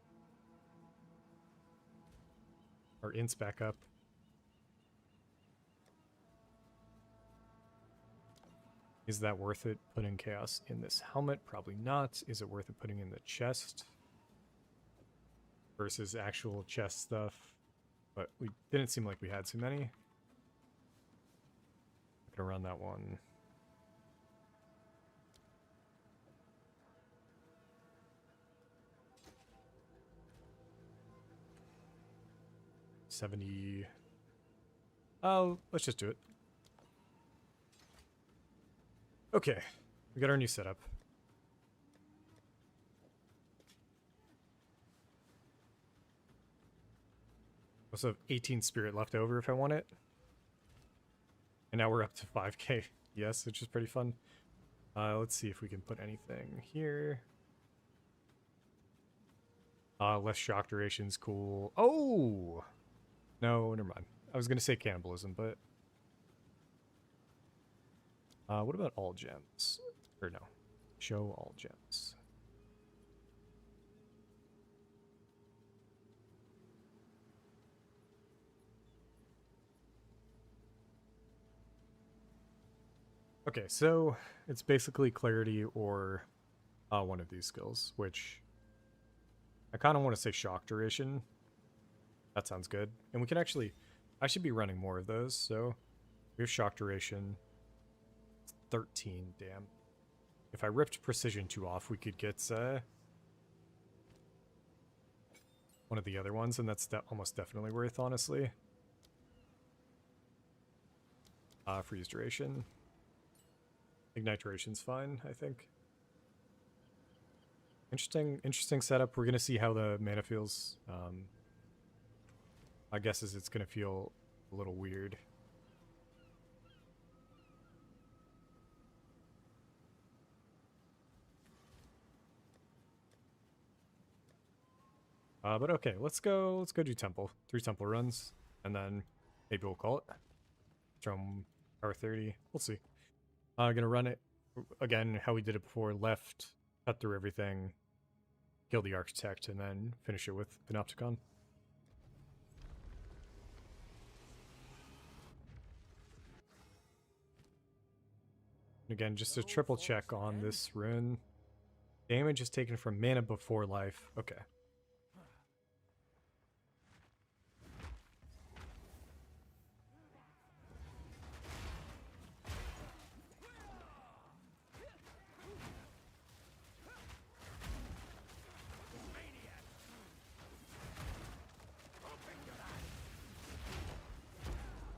Our ints back up. Is that worth it putting chaos in this helmet? Probably not. Is it worth it putting in the chest? Versus actual chest stuff. But we didn't seem like we had too many. I'm gonna run that one. $70. Oh, let's just do it. Okay, we got our new setup. Also have 18 spirit left over if I want it. And now we're up to 5k. Yes, which is pretty fun. Let's see if we can put anything here. Less shock duration's cool. Oh! No, never mind. I was gonna say cannibalism, but... what about all gems? Or no. Show all gems. Okay, so it's basically clarity or one of these skills, which I kind of want to say shock duration. That sounds good. And we can actually, I should be running more of those, so we have shock duration. 13, damn. If I ripped precision 2 off, we could get one of the other ones, and that's almost definitely worth, honestly. Freeze duration. Ignite duration's fine, I think. Interesting setup. We're gonna see how the mana feels. My guess is it's gonna feel a little weird. But okay, let's go do temple. 3 temple runs, and then maybe we'll call it. From power 30. We'll see. Gonna run it again how we did it before. Left, cut through everything, kill the architect, and then finish it with Panopticon. Again, just a triple check on this rune. Damage is taken from mana before life. Okay.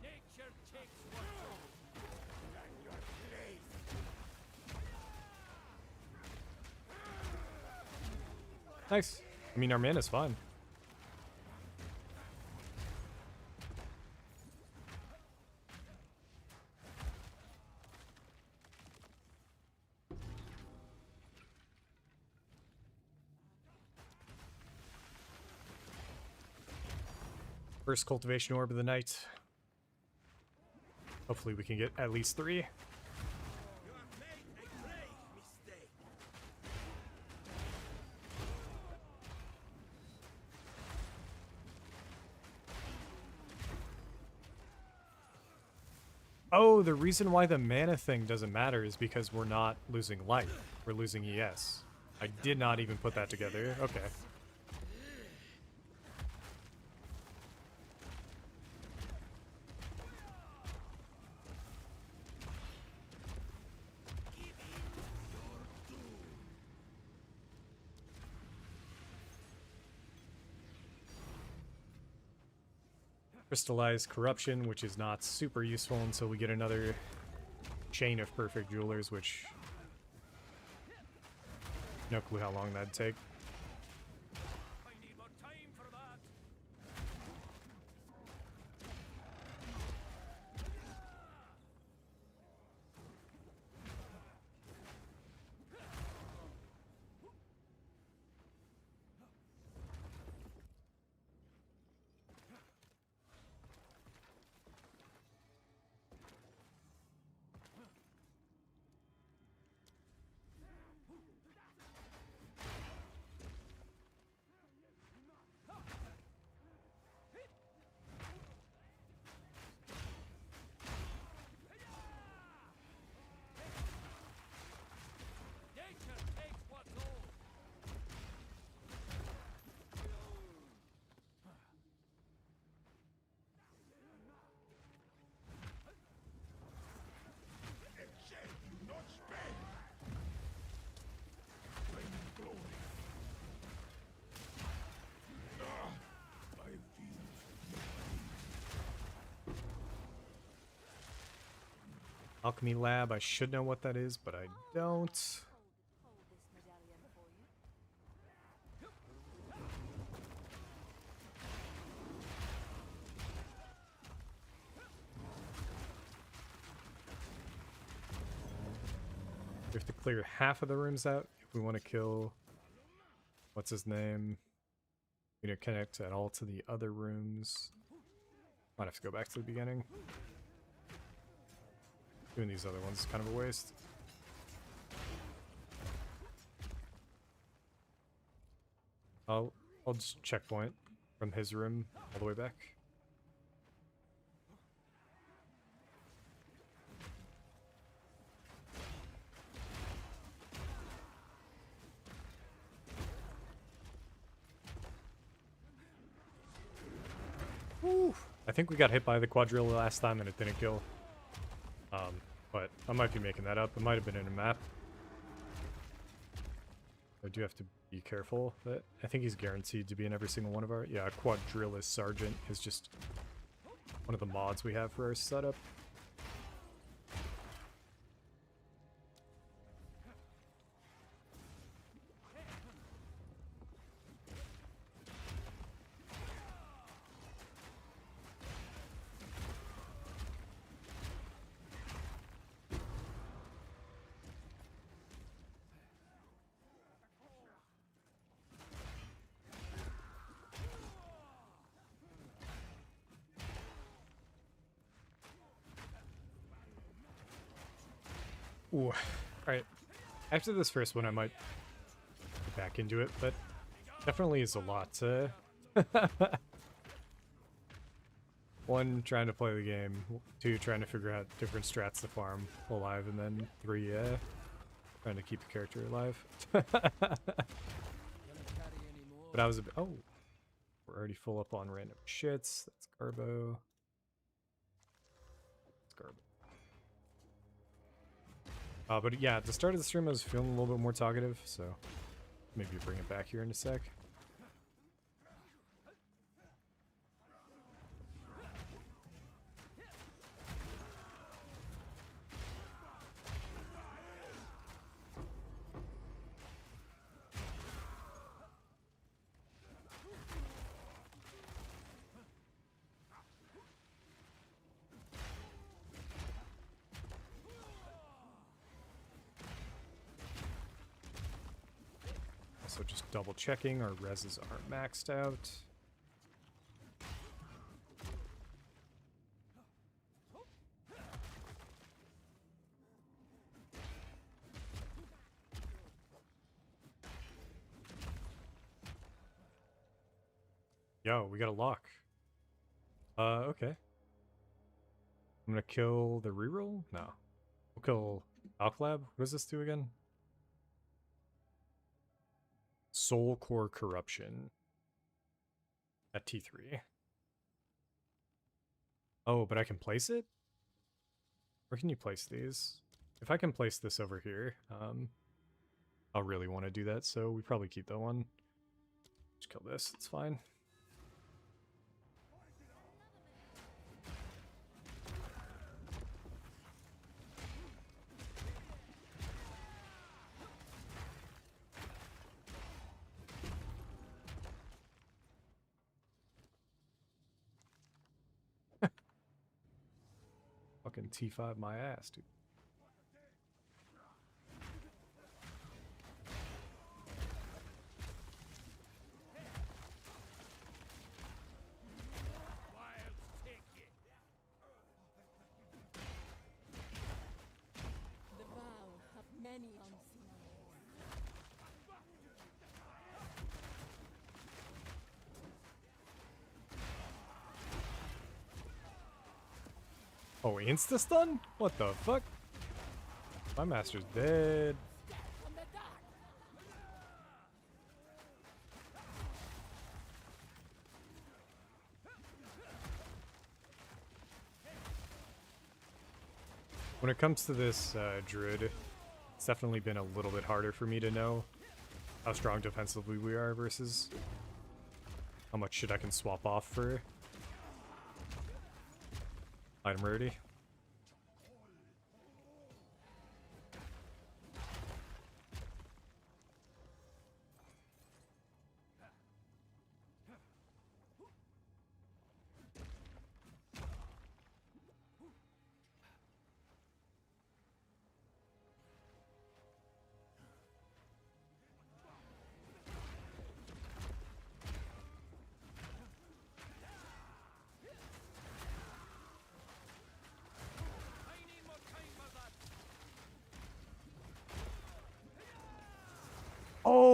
Nature takes what's Nice. I mean, our mana's fine. First cultivation orb of the night. Hopefully we can get at least 3. You have made a grave mistake. Oh, the reason why the mana thing doesn't matter is because we're not losing life. We're losing ES. I did not even put that together. Okay. Crystallized corruption, which is not super useful until we get another chain of perfect jewelers, which no clue how long that'd take. I need more time for that. Alchemy lab. I should know what that is, but I don't. Hold this medallion for you. We have to clear half of the rooms out if we want to kill. What's his name? We need to connect at all to the other rooms. Might have to go back to the beginning. Doing these other ones is kind of a waste. I'll just checkpoint from his room all the way back. Woo. I think we got hit by the quadrille last time and it didn't kill. But I might be making that up. It might have been in a map. I do have to be careful, but I think he's guaranteed to be in every single one of our... Yeah, Quadrillis Sergeant is just one of the mods we have for our setup. Ooh, alright. After this first one, I might get back into it, but definitely is a lot to... One, trying to play the game. Two, trying to figure out different strats to farm alive, and then three, trying to keep the character alive. But I was a bit... Oh! We're already full up on random shits. That's Garbo. That's Garbo. But yeah, at the start of the stream I was feeling a little bit more talkative, so maybe bring it back here in a sec. So just double checking our reses aren't maxed out. Yo, we got a lock. Okay. I'm gonna kill the reroll? No. We'll kill Alclab. What does this do again? Soul Core Corruption at T3. Oh, but I can place it? Where can you place these? If I can place this over here, I'll really want to do that, so we probably keep that one. Just kill this, it's fine. Fucking T5 my ass, dude. The Vaal have many unseen wars. Oh, insta-stun? What the fuck? My master's dead. From the dark. When it comes to this Druid, it's definitely been a little bit harder for me to know how strong defensively we are versus how much shit I can swap off for item rarity.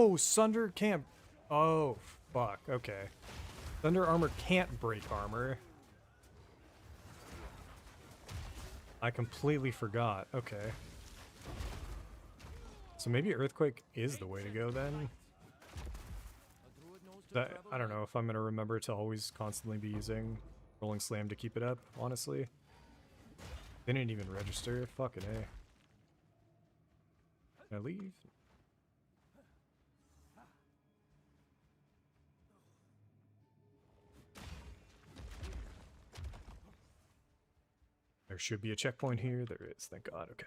Oh, Sunder can't... Oh, fuck. Okay. Thunder armor can't break armor. I completely forgot. Okay. So maybe Earthquake is the way to go then? I don't know if I'm going to remember to always constantly be using Rolling Slam to keep it up, honestly. They didn't even register. Fucking A. Can I leave? There should be a checkpoint here. There is, thank God. Okay.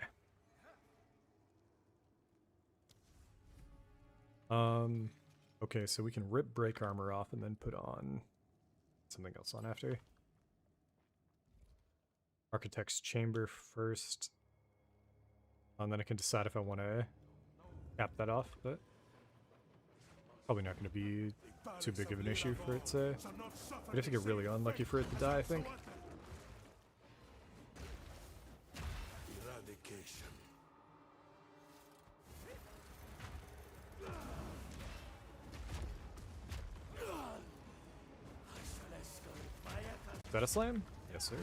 Okay, so we can rip break armor off and then put on something else on after. Architect's Chamber first. And then I can decide if I want to cap that off, but probably not going to be too big of an issue for it to... We'd have to get really unlucky for it to die, I think. Eradication. Is that a slam? Yes, sir.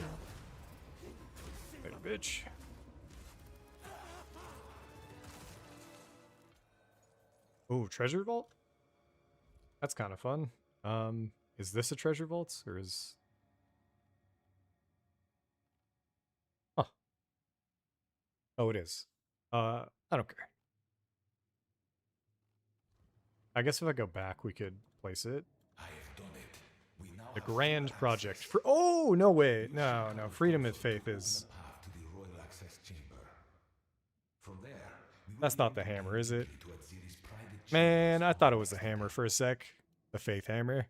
Later, bitch. Oh, treasure vault? That's kind of fun. Is this a treasure vault, or is... Huh. Oh, it is. I don't care. I guess if I go back, we could place it. I have done it. We now The have grand full project. access For oh, no way. No, no. Freedom of Faith is... path to the Royal Access Chamber. From there, we will That's be not the able to hammer, head is it? directly to Exili's private Man, chambers I thought it on was the Exile. hammer for a sec. The Faith Hammer.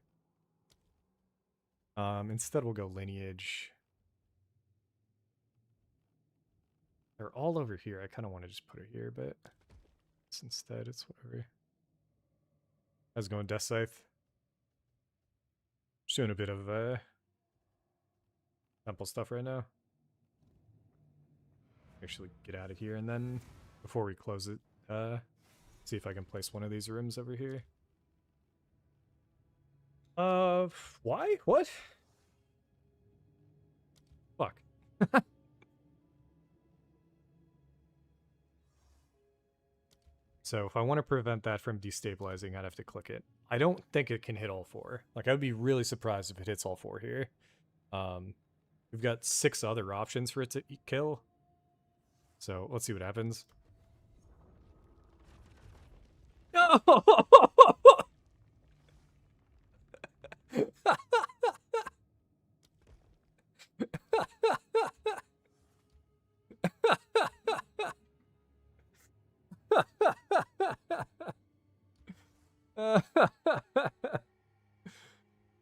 Instead we'll go Lineage. They're all over here. I kind of want to just put it here, but instead it's whatever. How's it going, Death Scythe? Just doing a bit of temple stuff right now. Actually get out of here, and then before we close it, see if I can place one of these rooms over here. Why? What? Fuck. So if I want to prevent that from destabilizing, I'd have to click it. I don't think it can hit all four. Like, I would be really surprised if it hits all four here. We've got 6 other options for it to kill. So let's see what happens. No!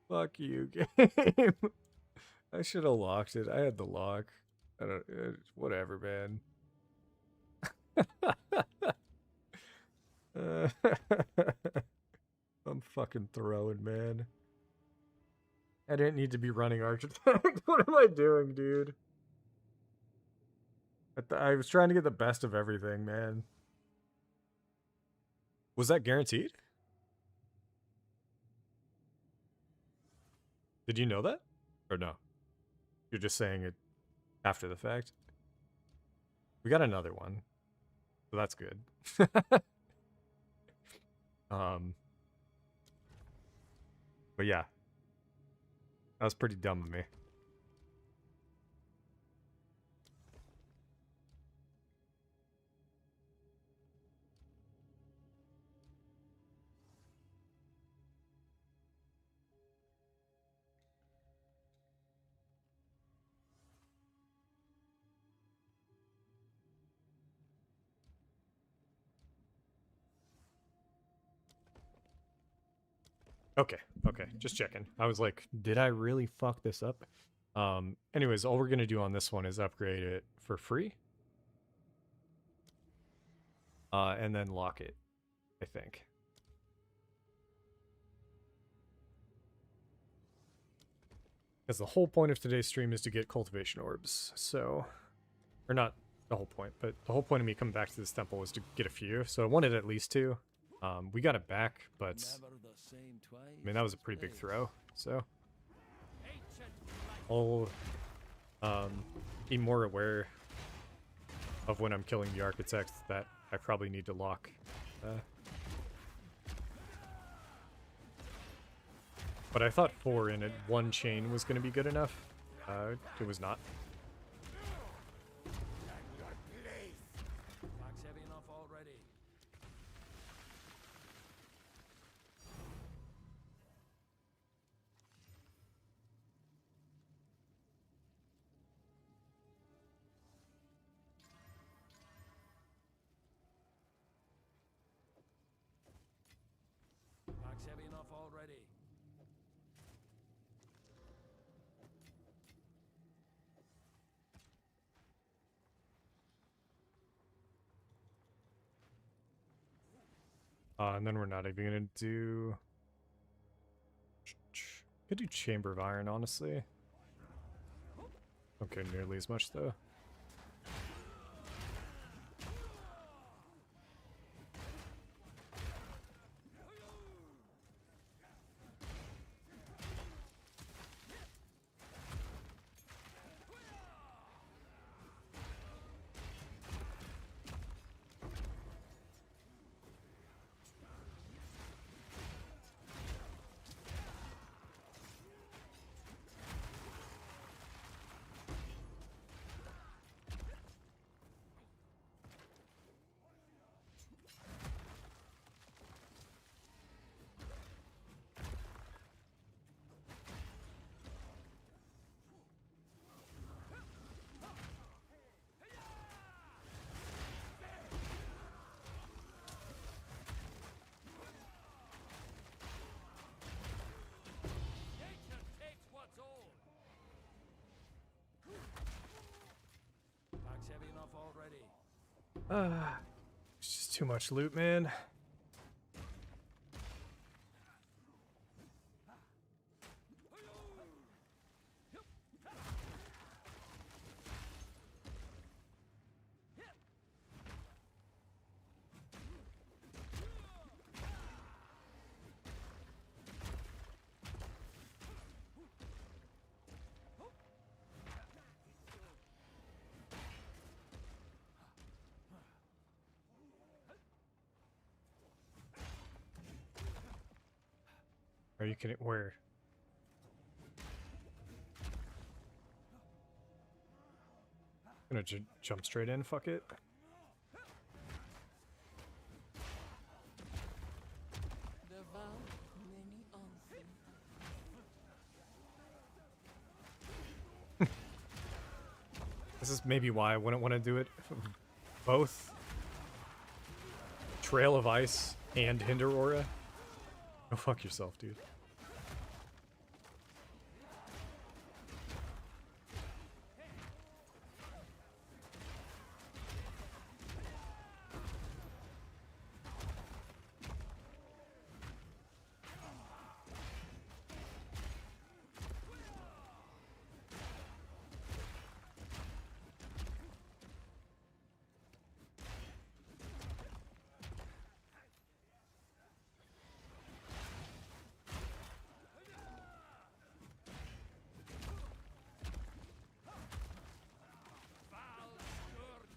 Fuck you, game. I should have locked it. I had the lock. I don't. Whatever, man. I'm fucking throwing, man. I didn't need to be running Architect. What am I doing, dude? I was trying to get the best of everything, man. Was that guaranteed? Did you know that? Or no? You're just saying it after the fact? We got another one. So that's good. But yeah. That was pretty dumb of me. Okay, just checking. I was like, did I really fuck this up? Anyways, all we're gonna do on this one is upgrade it for free. And then lock it, I think. Because the whole point of today's stream is to get cultivation orbs, so... Or not the whole point, but the whole point of me coming back to this temple was to get a few, so I wanted at least 2. We got it back, but Never the same twice. I mean that was a pretty big throw. So Ancient I'll be more aware of when I'm killing the architects that I probably need to lock. But I thought 4 in it, 1 chain was going to be good enough. It was not. Box heavy enough already. Box heavy enough already. And then we're not even going to do... Could do Chamber of Iron, honestly. Okay, nearly as much, though. Nature takes what's old. Box heavy enough already. It's just too much loot, man. Are you kidding? Where? Gonna jump straight in, fuck it. The Vaal, many unseen. This is maybe why I wouldn't want to do it. Both Trail of Ice and Hinder Aura. Go fuck yourself, dude. Vaal scourge.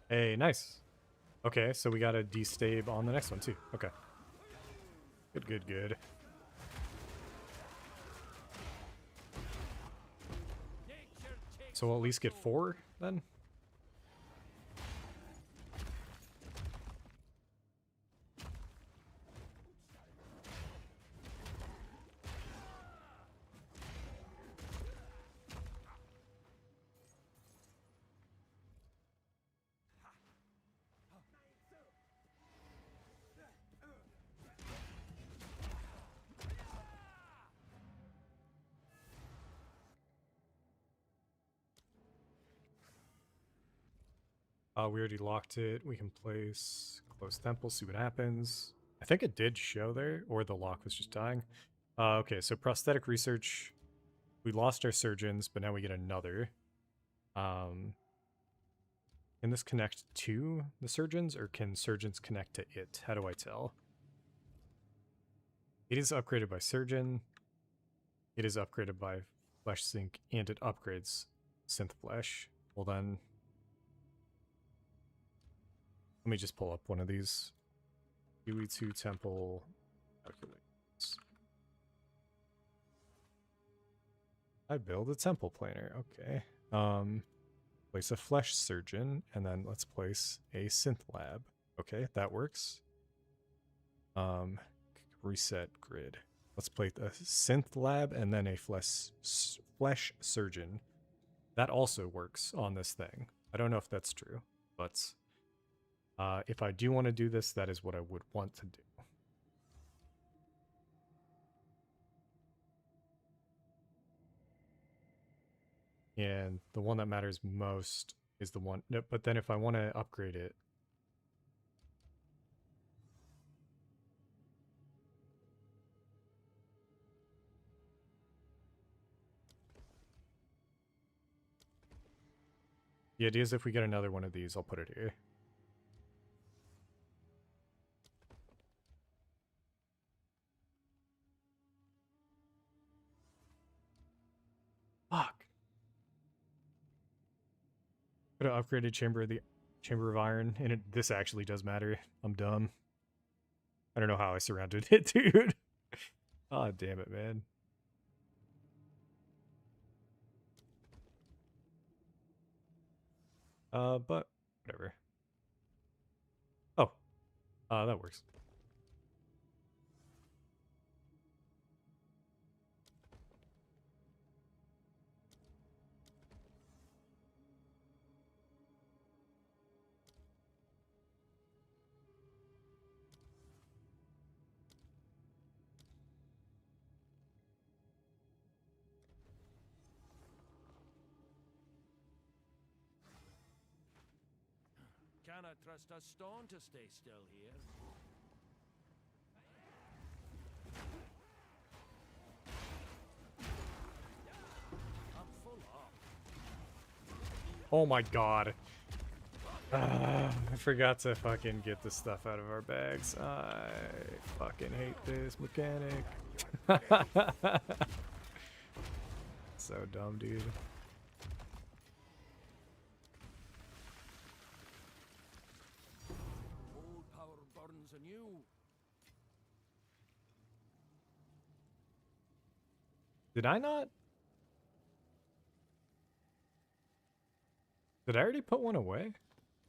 Hey, nice. Okay, so we got a destave on the next one too. Okay. Good, good, good. Nature takes So we'll at least get 4 then? We already locked it. We can place Close Temple, see what happens. I think it did show there, or the lock was just dying. Okay, so prosthetic research. We lost our surgeons, but now we get another. Can this connect to the surgeons, or can surgeons connect to it? How do I tell? It is upgraded by surgeon. It is upgraded by flesh sync, and it upgrades synth flesh. Well then, let me just pull up one of these. UE2 temple calculators. I build a temple planer. Okay. Place a flesh surgeon, and then let's place a synth lab. Okay, that works. Reset grid. Let's place a synth lab and then a flesh surgeon. That also works on this thing. I don't know if that's true, but if I do want to do this, that is what I would want to do. And the one that matters most is the one, no, but then if I want to upgrade it, the idea is if we get another one of these, I'll put it here. Fuck. Could have upgraded Chamber of Iron, and this actually does matter. I'm dumb. I don't know how I surrounded it, dude. Oh, damn it, man. But whatever. Oh, that works. Cannot trust a stone to stay still here. I'm full up. Oh my god. I forgot to fucking get the stuff out of our bags. I fucking hate this mechanic. So dumb, dude. Old power burns anew. Did I not? Did I already put one away?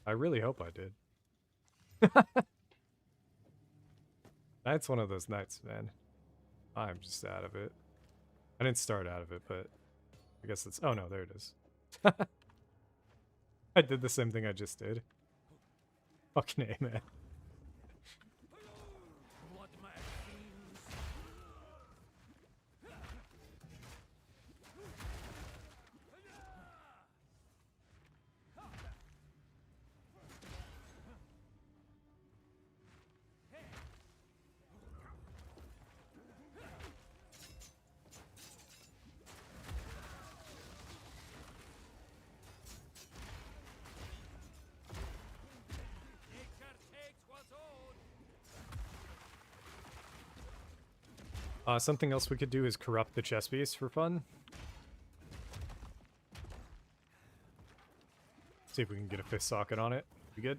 I really hope I did. That's one of those nights, man. I'm just out of it. I didn't start out of it, but I guess it's... Oh no, there it is. I did the same thing I just did. Fucking A, man. What mad fiends? Nature takes what's own. Something else we could do is corrupt the chess piece for fun. See if we can get a fifth socket on it. Be good.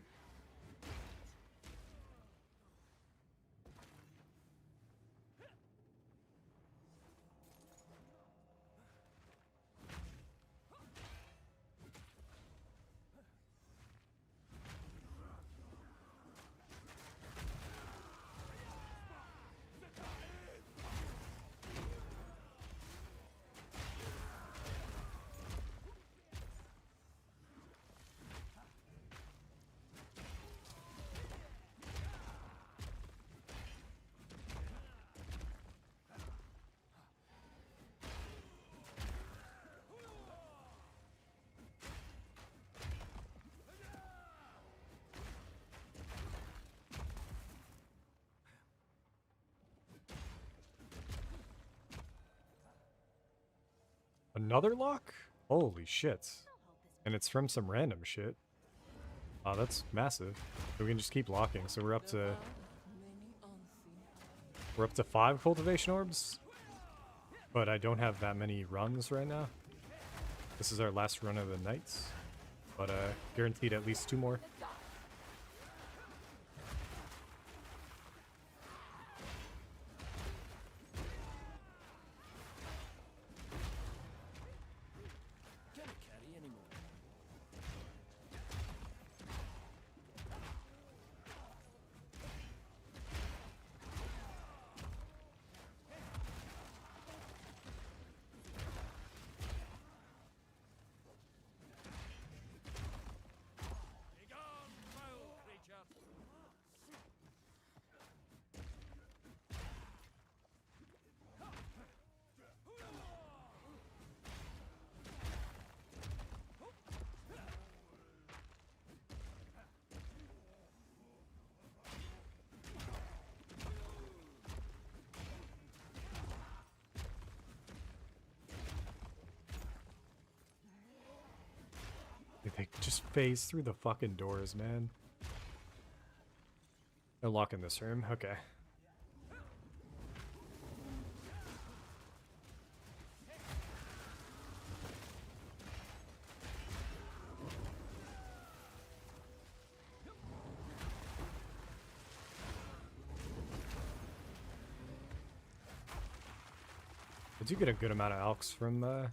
Another lock? Holy shit. And it's from some random shit. Oh, that's massive. So we can just keep locking. So we're up to Many unseen. 5 cultivation orbs, but I don't have that many runs right now. This is our last run of the nights, but guaranteed at least 2 more. Can't carry anymore. Begone, foul creature! They just phase through the fucking doors, man. No lock in this room. Okay. I do get a good amount of alks from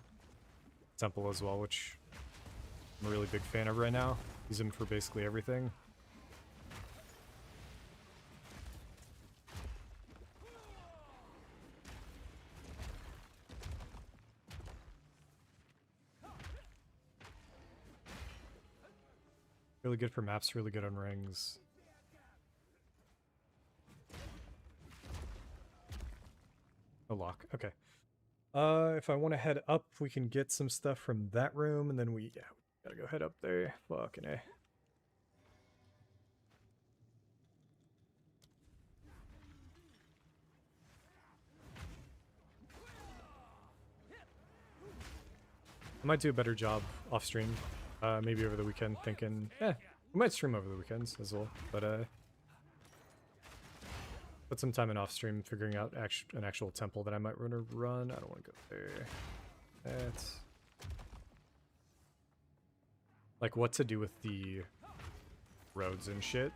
Temple as well, which I'm a really big fan of right now. Use them for basically everything. Really good for maps, really good on rings. A lock, okay. If I want to head up, we can get some stuff from that room, and then we gotta go head up there. Fucking A. I might do a better job off stream, maybe over the weekend, thinking, we might stream over the weekends as well, but put some time in off stream figuring out an actual temple that I might want to run. I don't want to go there. That's like what to do with the roads and shit.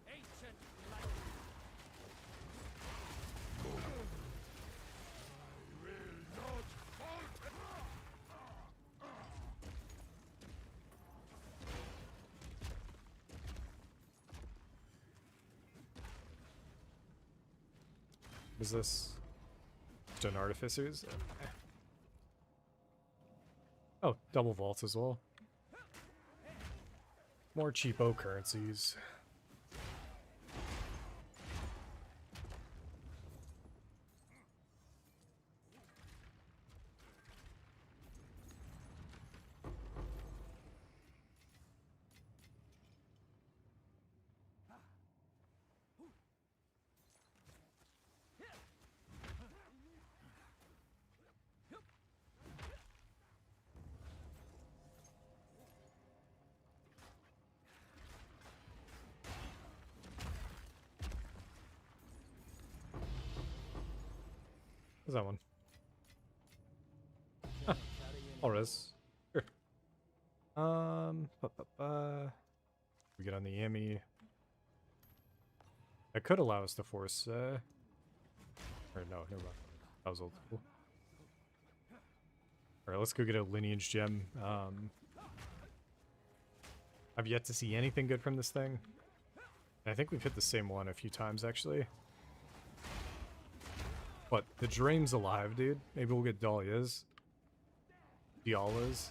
Ancient light. What is this? Stone Artificers? Okay. Oh, double vaults as well. More cheapo currencies. What's that one? Huh. All res. Sure. We get on the Yami. That could allow us to force, or no, never mind. That was old school. Alright, let's go get a lineage gem. I've yet to see anything good from this thing. I think we've hit the same one a few times, actually. But the dream's alive, dude. Maybe we'll get Dahlias. Dialas.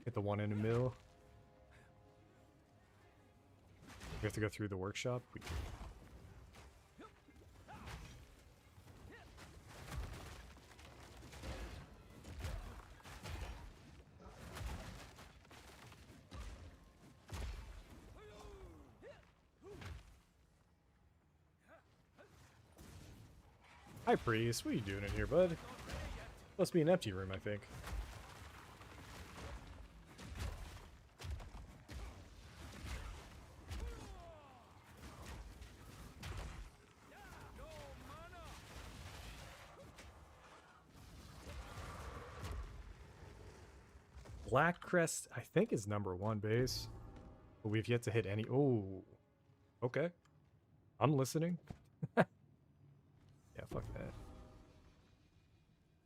Get the one in the middle. We have to go through the workshop. Hi, Priest. What are you doing in here, bud? Must be an empty room, I think. Black Crest, I think, is #1 base. But we've yet to hit any... Oh. Okay. I'm listening. Yeah, fuck that.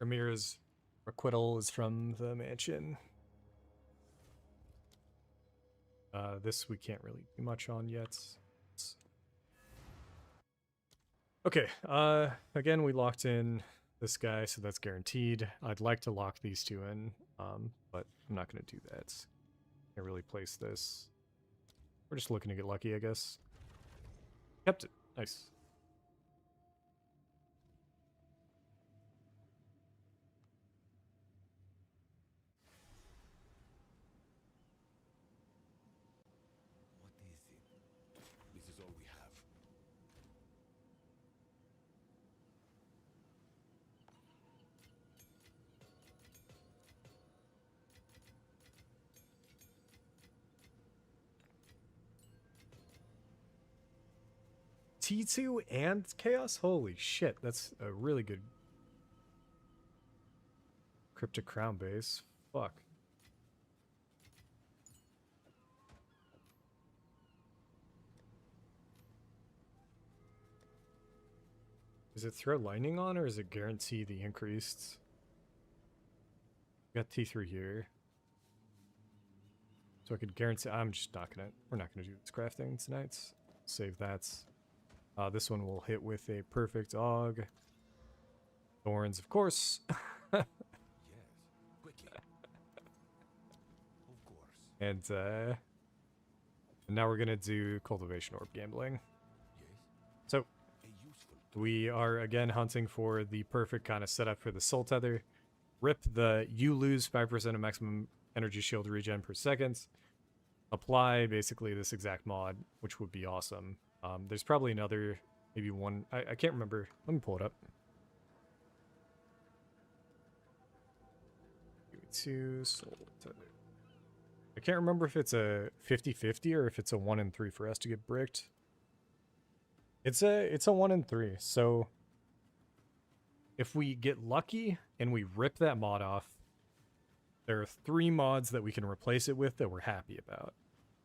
Ramir's requital is from the mansion. This we can't really do much on yet. Okay, again, we locked in this guy, so that's guaranteed. I'd like to lock these two in, but I'm not going to do that. Can't really place this. We're just looking to get lucky, I guess. Kept it. Nice. What is it? This is all we have. T2 and Chaos? Holy shit, that's a really good Cryptic Crown base. Fuck. Does it throw lightning on, or is it guarantee the increased? Got T3 here. So I could guarantee... I'm just not gonna... We're not gonna do this crafting tonight. Save that. This one will hit with a perfect AUG. Thorns, of course. Yes. Quickly. Of course. And now we're gonna do Cultivation Orb Gambling. Yes. So, A useful we are again hunting for the perfect kind of setup for the Soul Tether. Rip the you lose 5% of maximum energy shield regen per second. Apply basically this exact mod, which would be awesome. There's probably another, maybe one, I can't remember. Let me pull it up. Two Soul Tether. I can't remember if it's a 50-50 or if it's a 1 in 3 for us to get bricked. It's a 1 in 3, so if we get lucky and we rip that mod off, there are 3 mods that we can replace it with that we're happy about.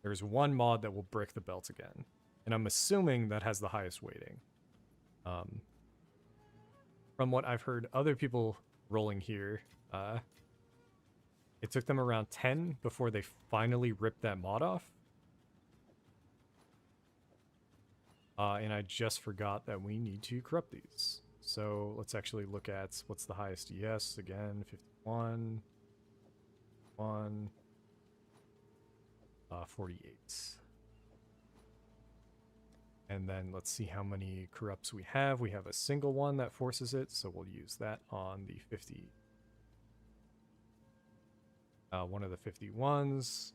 There's 1 mod that will brick the belt again, and I'm assuming that has the highest weighting. From what I've heard other people rolling here, it took them around 10 before they finally ripped that mod off. And I just forgot that we need to corrupt these. So let's actually look at what's the highest ES again. 51, 48. And then let's see how many corrupts we have. We have a single one that forces it, so we'll use that on the 50. One of the 51s.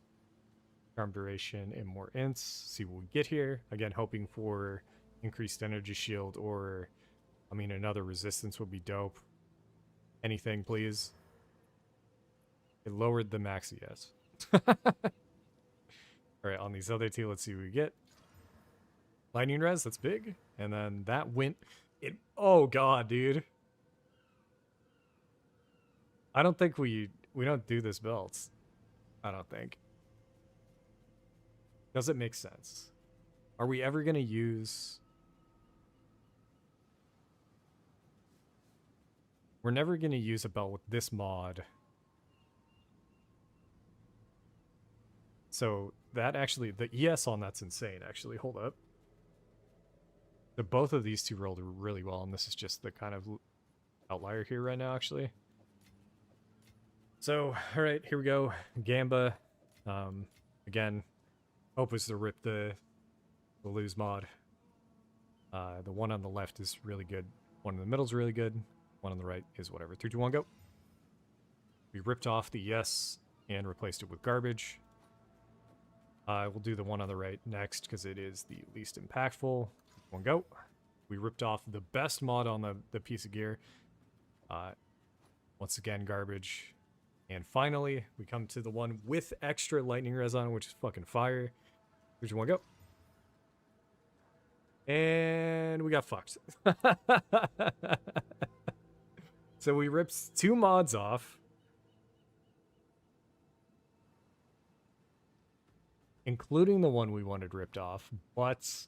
Charm duration and more ints. See what we get here. Again, hoping for increased energy shield, or, I mean, another resistance would be dope. Anything, please. It lowered the max ES. Alright, on these other two, let's see what we get. Lightning res, that's big. And then that went... Oh god, dude. I don't think we don't do this belt. I don't think. Does it make sense? Are we ever going to use... We're never going to use a belt with this mod. So that actually, the ES on that's insane, actually. Hold up. Both of these two rolled really well, and this is just the kind of outlier here right now, actually. So, alright, here we go. Gamba. Again, hope is to rip the lose mod. The one on the left is really good. One in the middle is really good. One on the right is whatever. 3, 2, 1, go. We ripped off the yes and replaced it with garbage. We'll do the one on the right next because it is the least impactful. 1, go. We ripped off the best mod on the piece of gear. Once again, garbage. And finally, we come to the one with extra lightning res on, which is fucking fire. 3, 2, 1, go. And we got fucked. So we ripped 2 mods off, including the one we wanted ripped off, but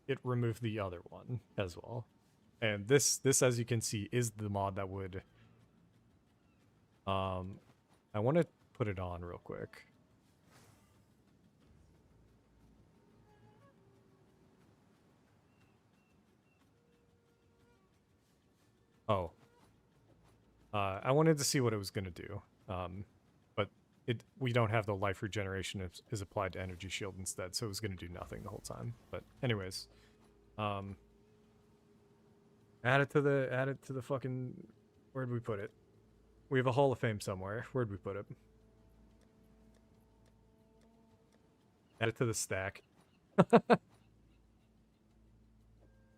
it removed the other one as well. And this, as you can see, is the mod that would... I want to put it on real quick. Oh. I wanted to see what it was going to do. But we don't have the life regeneration is applied to energy shield instead, so it was going to do nothing the whole time. But anyways, add it to the fucking, where'd we put it? We have a Hall of Fame somewhere. Where'd we put it? Add it to the stack.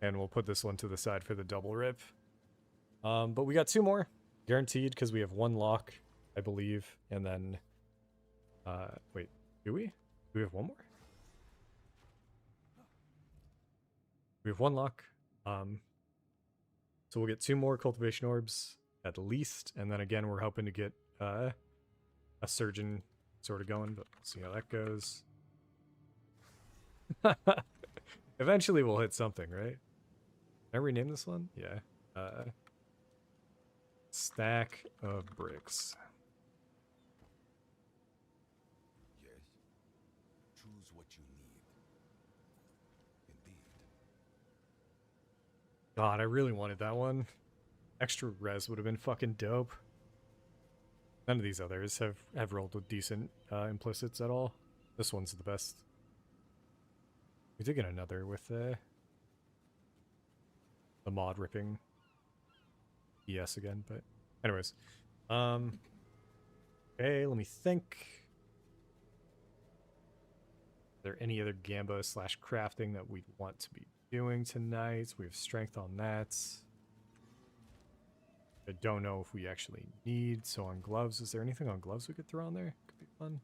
And we'll put this one to the side for the double rip. But we got 2 more. Guaranteed, because we have 1 lock, I believe. And then... wait, do we? Do we have 1 more? We have 1 lock. So we'll get 2 more cultivation orbs at least, and then again we're hoping to get a surgeon sort of going, but we'll see how that goes. Eventually we'll hit something, right? Can I rename this one? Yeah. Stack of bricks. Yes. Choose what you need. Indeed. God, I really wanted that one. Extra res would have been fucking dope. None of these others have rolled with decent implicits at all. This one's the best. We did get another with the mod ripping ES again, but anyways. Okay, let me think. Is there any other Gamba / crafting that we'd want to be doing tonight? We have strength on that. I don't know if we actually need. So on gloves, is there anything on gloves we could throw on there? Could be fun.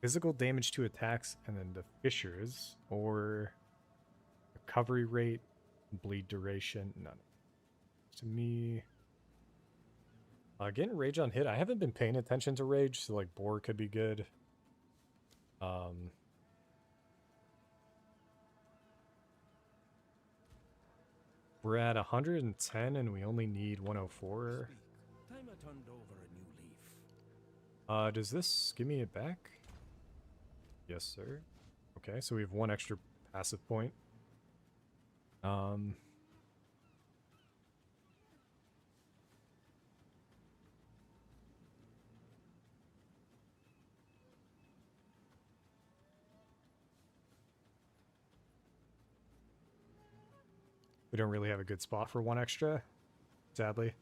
Physical damage to attacks and then the fissures, or recovery rate, bleed duration, none. To me, getting rage on hit. I haven't been paying attention to rage, so like boar could be good. We're at 110 and we only need 104. Time I turned over a new leaf. Does this give me it back? Yes, sir. Okay, so we have 1 extra passive point. We don't really have a good spot for 1 extra, sadly.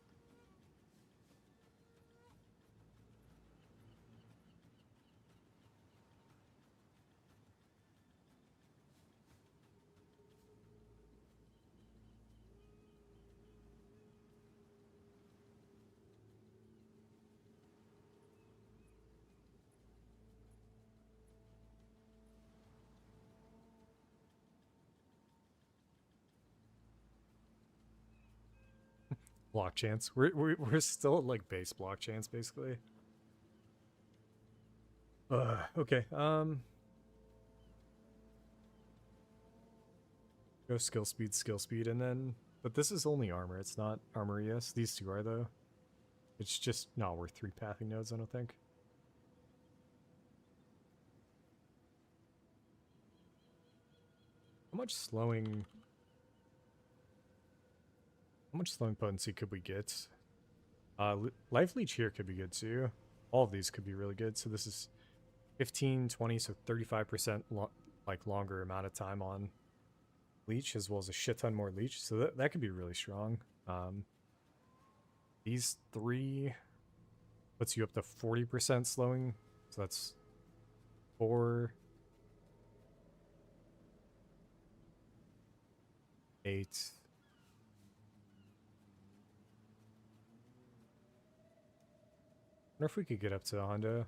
Block chance. We're still at like base block chance basically. Okay. Go skill speed, and then. But this is only armor. It's not armor ES. These 2 are though. It's just not worth 3 pathing nodes, I don't think. How much slowing potency could we get? Life leech here could be good too. All of these could be really good. So this is 15, 20, so 35% longer amount of time on leech, as well as a shit ton more leech. So that could be really strong. These 3 puts you up to 40% slowing. So that's 4, 8. Wonder if we could get up to Honda.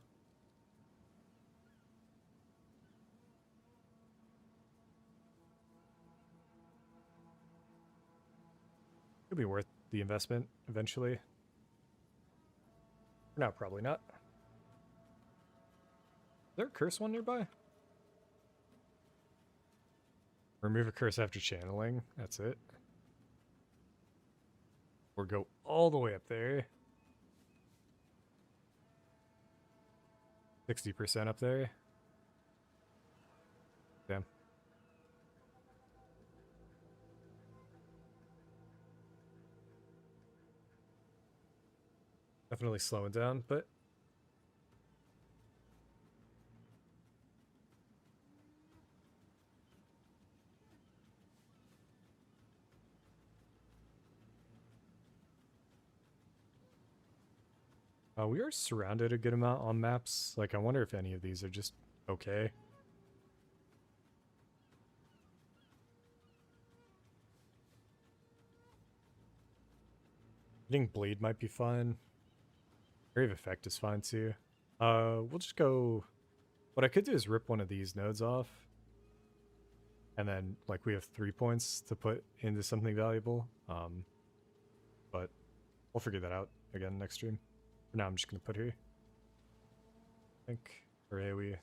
Could be worth the investment eventually. For now, probably not. Is there a curse one nearby? Remove a curse after channeling. That's it. Or go all the way up there. 60% up there. Damn. Definitely slowing down, but we are surrounded a good amount on maps. Like, I wonder if any of these are just okay. Getting bleed might be fun. Grave effect is fine too. We'll just go. What I could do is rip one of these nodes off. And then, like, we have 3 points to put into something valuable. But we'll figure that out again next stream. For now, I'm just going to put here. I think. Or AoE.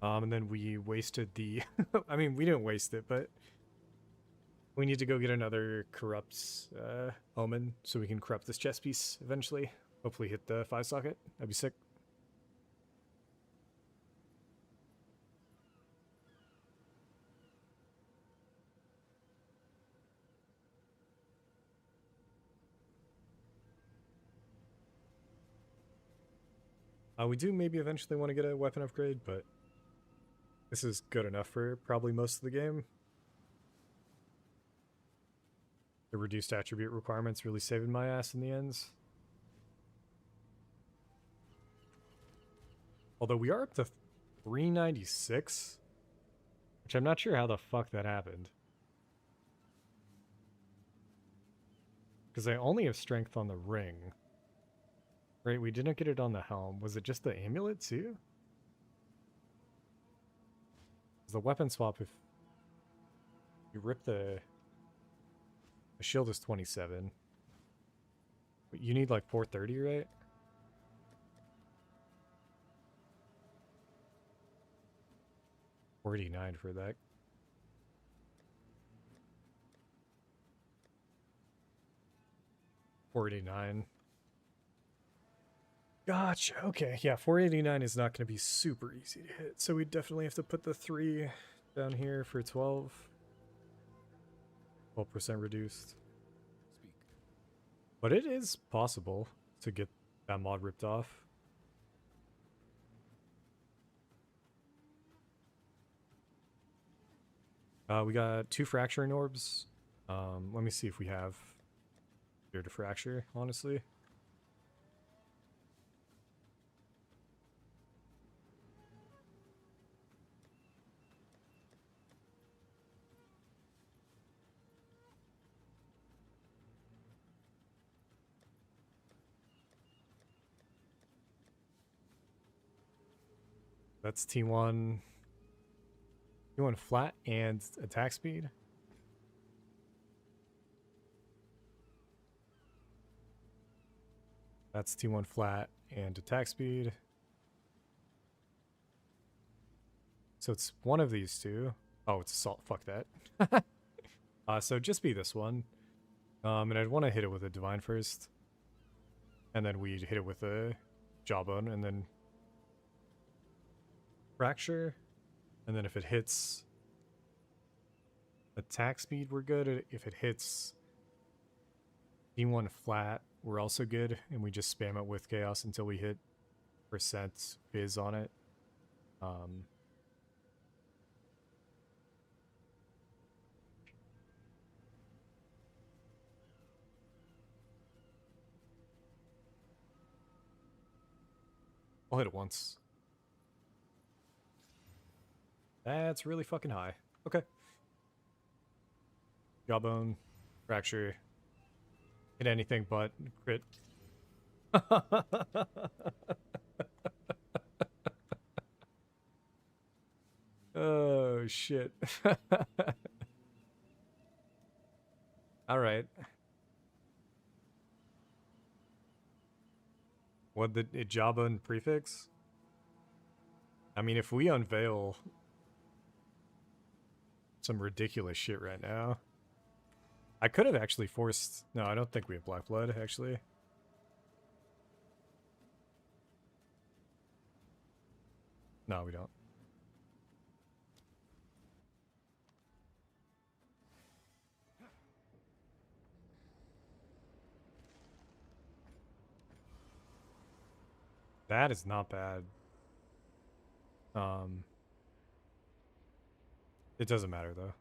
And then we wasted the... I mean, we didn't waste it, but... We need to go get another corrupt omen so we can corrupt this chess piece eventually. Hopefully hit the 5 socket. That'd be sick. We do maybe eventually want to get a weapon upgrade, but this is good enough for probably most of the game. The reduced attribute requirements really saving my ass in the ends. Although we are up to 396, which I'm not sure how the fuck that happened. Because I only have strength on the ring. Right, we didn't get it on the helm. Was it just the amulet too? The weapon swap, if you rip the shield is 27. But you need like 430, right? $489 for that. $489. Gotcha. Okay. Yeah, 489 is not going to be super easy to hit. So we definitely have to put the 3 down here for 12. 12% reduced. Speak. But it is possible to get that mod ripped off. We got 2 fracturing orbs. Let me see if we have here to fracture, honestly. That's T1 flat and attack speed. That's T1 flat and attack speed. So it's one of these two. Oh, it's assault. Fuck that. So just be this one. And I'd want to hit it with a divine first. And then we'd hit it with a jawbone and then fracture. And then if it hits attack speed, we're good. If it hits D1 flat, we're also good. And we just spam it with chaos until we hit % biz on it. Um, I'll hit it once. That's really fucking high. Okay. Jawbone, fracture. Hit anything but crit. Oh, shit. All right. What the Jawbone prefix? I mean, if we unveil some ridiculous shit right now, I could have actually forced... No, I don't think we have Black Blood, actually. No, we don't. That is not bad. It doesn't matter, though.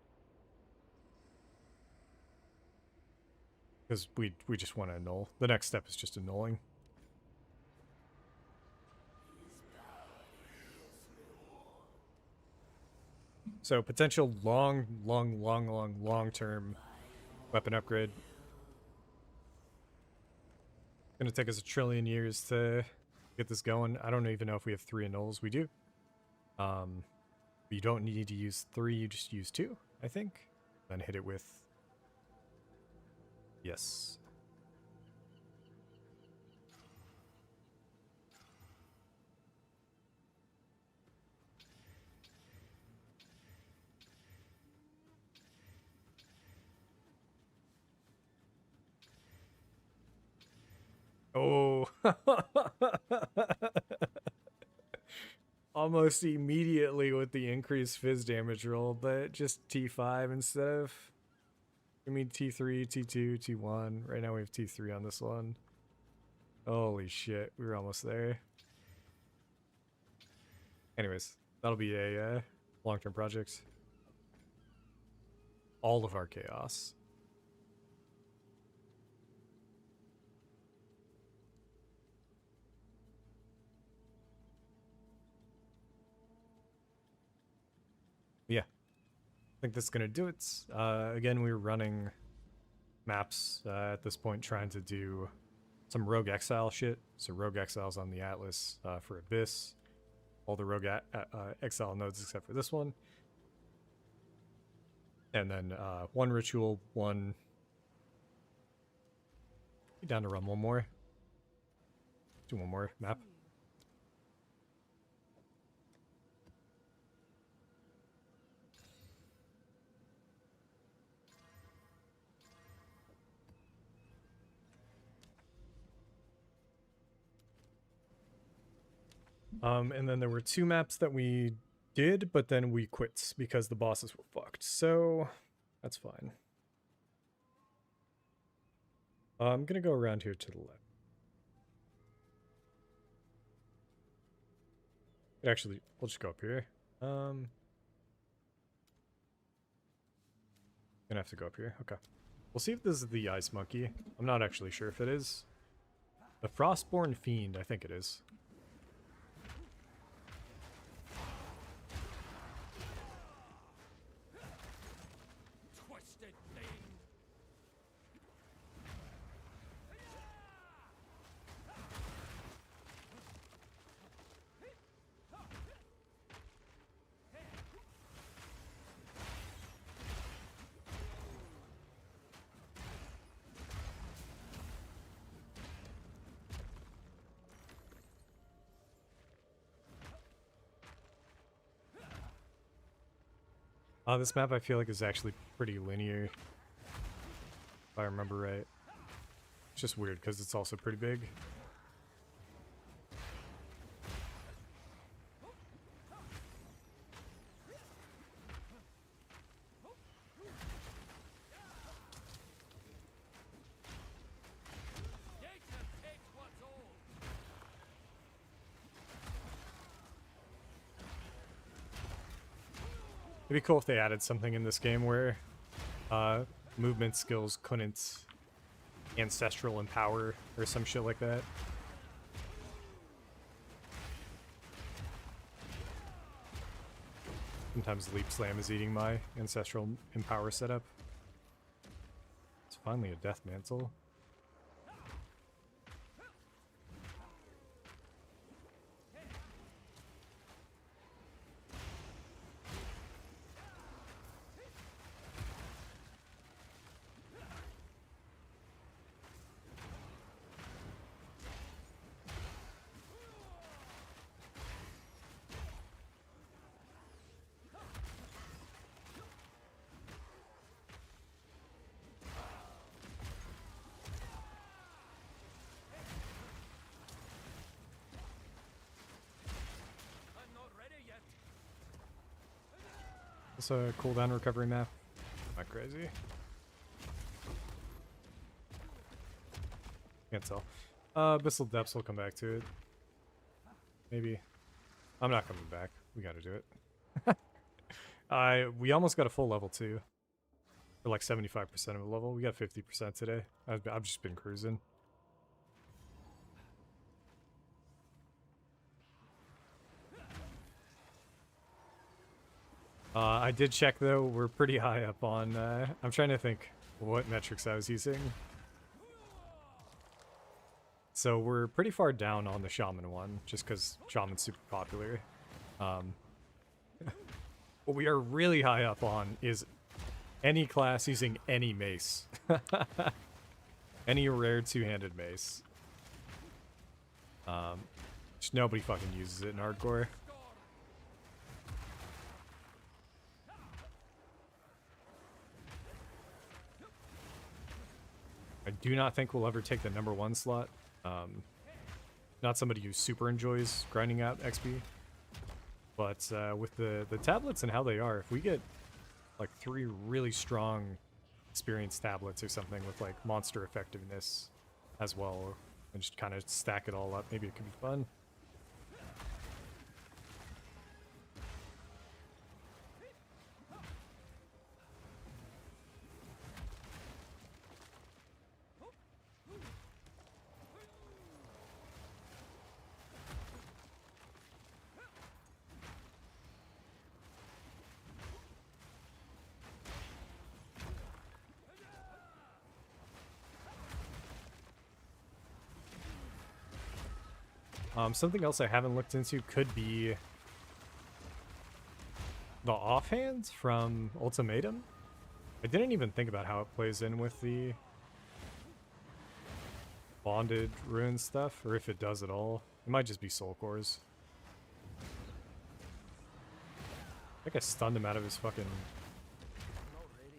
Because we just want to annul. The next step is just annulling. So potential long-term weapon upgrade. Gonna take us 1 trillion years to get this going. I don't even know if we have 3 annuls. We do. You don't need to use 3, you just use 2, I think. Then hit it with... Yes. Oh. Almost immediately with the increased fizz damage roll, but just T5 instead of... I mean T3, T2, T1. Right now we have T3 on this one. Holy shit, we were almost there. Anyways, that'll be a long-term project. All of our chaos. Yeah, I think that's gonna do it. Again, we were running maps at this point, trying to do some Rogue Exile shit. So Rogue Exile's on the Atlas for Abyss. All the Rogue Exile nodes except for this one. And then 1 ritual, 1... Down to run one more. Do one more map. And then there were 2 maps that we did, but then we quit because the bosses were fucked. So that's fine. I'm gonna go around here to the left. Actually, we'll just go up here. Gonna have to go up here. Okay. We'll see if this is the Ice Monkey. I'm not actually sure if it is. The Frostborn Fiend, I think it is. Twisted thing. This map I feel like is actually pretty linear, if I remember right. It's just weird because it's also pretty big. Jacob takes what's old. It'd be cool if they added something in this game where movement skills couldn't ancestral empower or some shit like that. Sometimes Leap Slam is eating my ancestral empower setup. It's finally a Death Mantle. I'm not ready yet. It's a cooldown recovery map. Not crazy. Can't tell. Abyssal Depths will come back to it. Maybe. I'm not coming back. We gotta do it. We almost got a full level 2. For like 75% of a level. We got 50% today. I've just been cruising. I did check though, we're pretty high up on, I'm trying to think what metrics I was using. So we're pretty far down on the Shaman one, just because Shaman's super popular. What we are really high up on is any class using any mace. Any rare two-handed mace. Just nobody fucking uses it in hardcore. I do not think we'll ever take the #1 slot. Not somebody who super enjoys grinding out XP. But with the tablets and how they are, if we get like 3 really strong experience tablets or something with like monster effectiveness as well, and just kind of stack it all up, maybe it could be fun. Something else I haven't looked into could be the offhand from Ultimatum. I didn't even think about how it plays in with the bonded ruin stuff, or if it does at all. It might just be soul cores. I think I stunned him out of his fucking...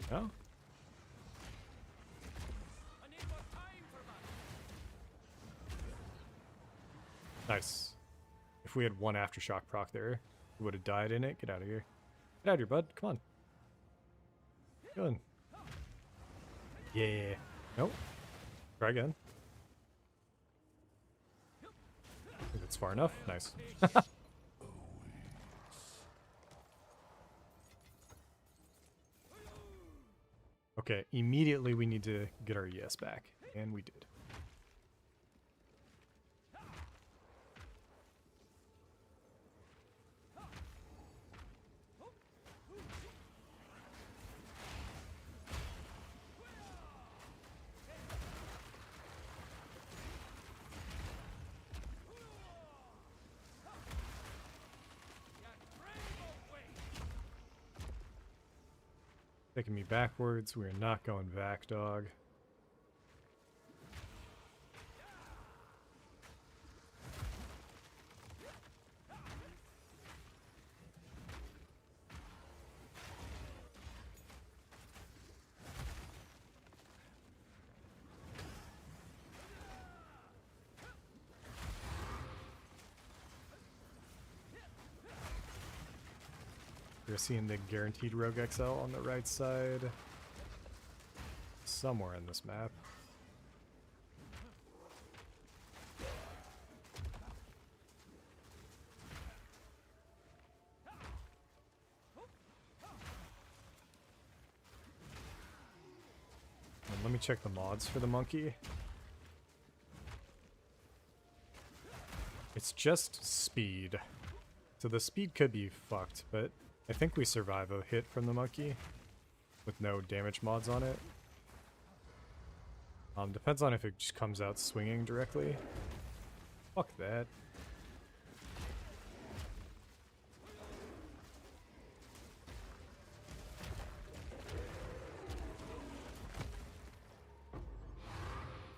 No? Nice. If we had 1 aftershock proc there, we would have died in it. Get out of here. Get out of here, bud. Come on. Good. Yeah. Nope. Try again. I think that's far enough. Nice. Okay, immediately we need to get our ES back. And we did. Taking me backwards. We're not going back, dog. We're seeing the guaranteed rogue Exile on the right side. Somewhere in this map. me check the mods for the monkey. It's just speed. So the speed could be fucked, but I think we survive a hit from the monkey with no damage mods on it. Depends on if it just comes out swinging directly. Fuck that.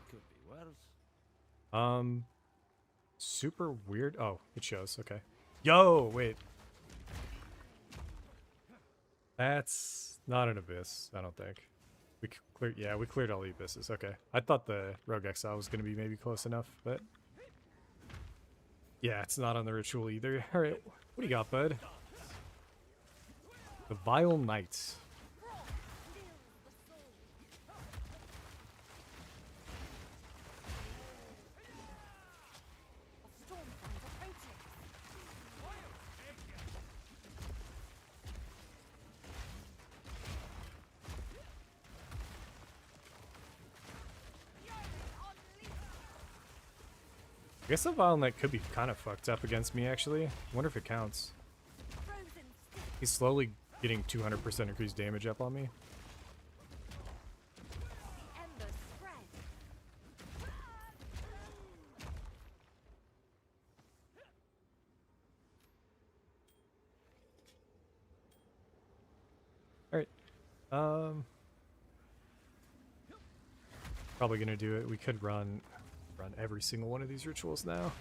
Could be worse. Super weird. Oh, it shows. Okay. Yo, wait. That's not an abyss, I don't think. We cleared, yeah, we cleared all the abysses. Okay. I thought the Rogue Exile was going to be maybe close enough, but yeah, it's not on the ritual either. All right. What do you got, bud? The Vile Knights. I guess the Vile Knight could be kind of fucked up against me, actually. I wonder if it counts. He's slowly getting 200% increased damage up on me. Alright. Probably gonna do it. We could run every single one of these rituals now.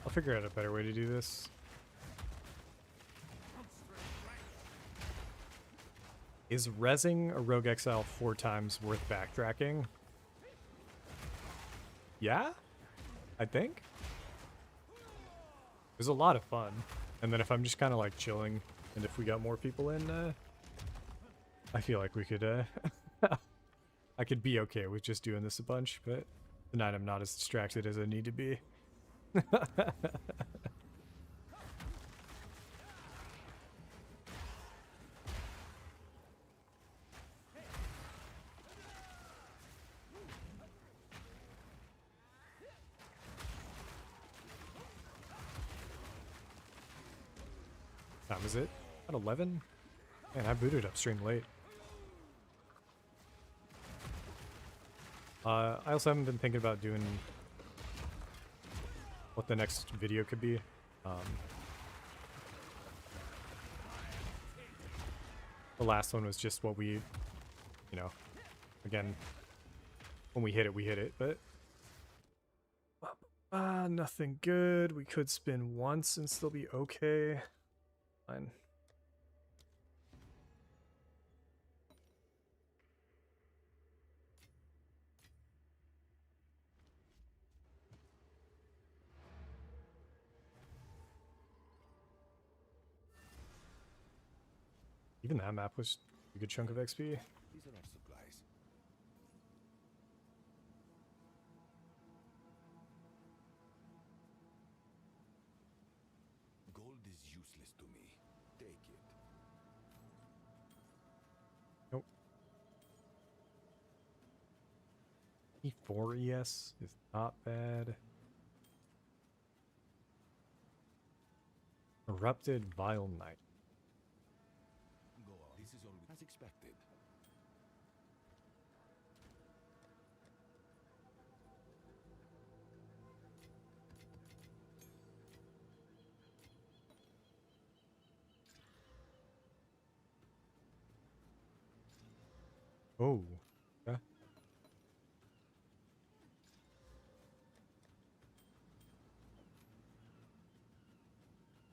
I'll figure out a better way to do this. Is rezzing a Rogue Exile 4 times worth backtracking? Yeah? I think. It was a lot of fun. And then if I'm just kind of like chilling, and if we got more people in, I feel like we could, I could be okay with just doing this a bunch, but tonight I'm not as distracted as I need to be. Time is it? At 11? Man, I booted upstream late. I also haven't been thinking about doing what the next video could be. The last one was just what we, you know, again, when we hit it, but nothing good. We could spin once and still be okay. Fine. Even that map was a good chunk of XP. These are our supplies. Gold is useless to me. Take it. Nope. E4 ES is not bad. Erupted Vile Knight. Go on. This is all as expected. Oh. Yeah.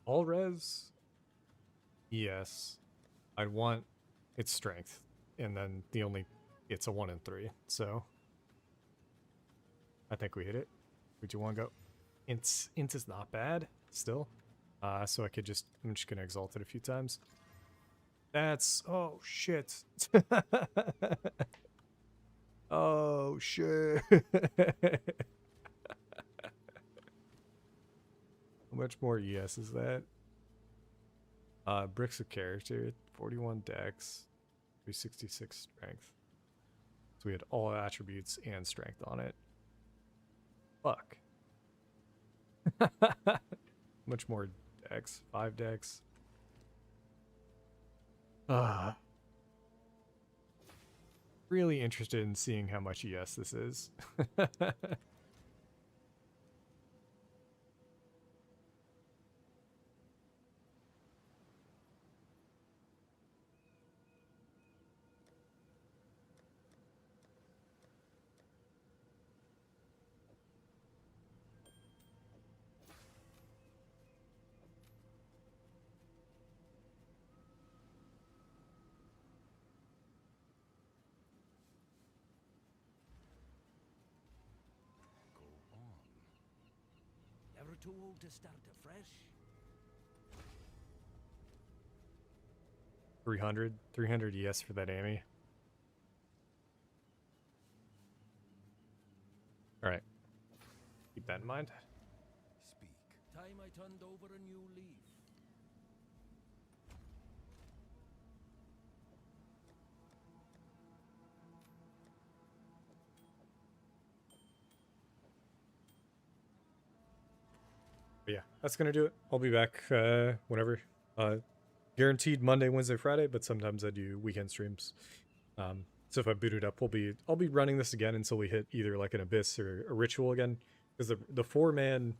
All res? Yes. I'd want its strength. And then it's a 1 in 3. So I think we hit it. 3, 2, 1, go. Int is not bad still. So I'm just gonna exalt it a few times. That's oh shit. Oh shit. How much more ES is that? Bricks of character, 41 dex, 366 strength. So we had all attributes and strength on it. Fuck. Much more dex, 5 dex. Really interested in seeing how much ES this is. Go on. Never too old to start afresh. 300 ES for that Amy. All right, keep that in mind. Speak. Time I turned over a new leaf. But yeah, that's gonna do it. I'll be back whenever. Guaranteed Monday, Wednesday, Friday, but sometimes I do weekend streams. So if I boot it up, I'll be running this again until we hit either like an abyss or a ritual again. Because the 4-man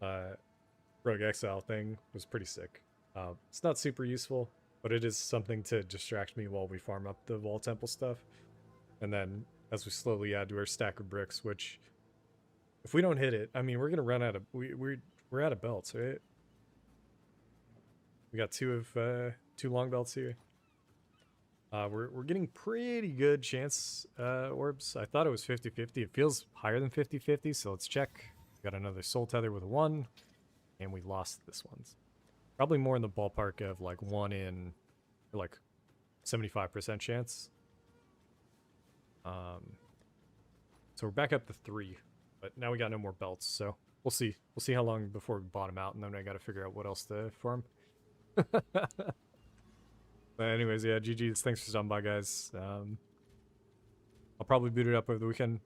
Rogue Exile thing was pretty sick. It's not super useful, but it is something to distract me while we farm up the Vaal Temple stuff. And then as we slowly add to our stack of bricks, which if we don't hit it, I mean, we're gonna run out of we're out of belts, right? We got two long belts here. We're getting pretty good chance orbs. I thought it was 50-50. It feels higher than 50-50, so let's check. Got another soul tether with a 1, and we lost this one. Probably more in the ballpark of like 1 in, or like 75% chance. So we're back up to 3, but now we got no more belts, so we'll see. We'll see how long before we bottom out, and then I got to figure out what else to farm. But anyways, yeah, GG's. Thanks for stopping by, guys. I'll probably boot it up over the weekend.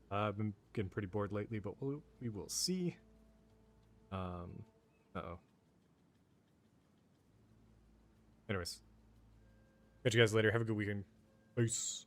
I've been getting pretty bored lately, but we will see. Uh-oh. Anyways. Catch you guys later. Have a good weekend. Peace.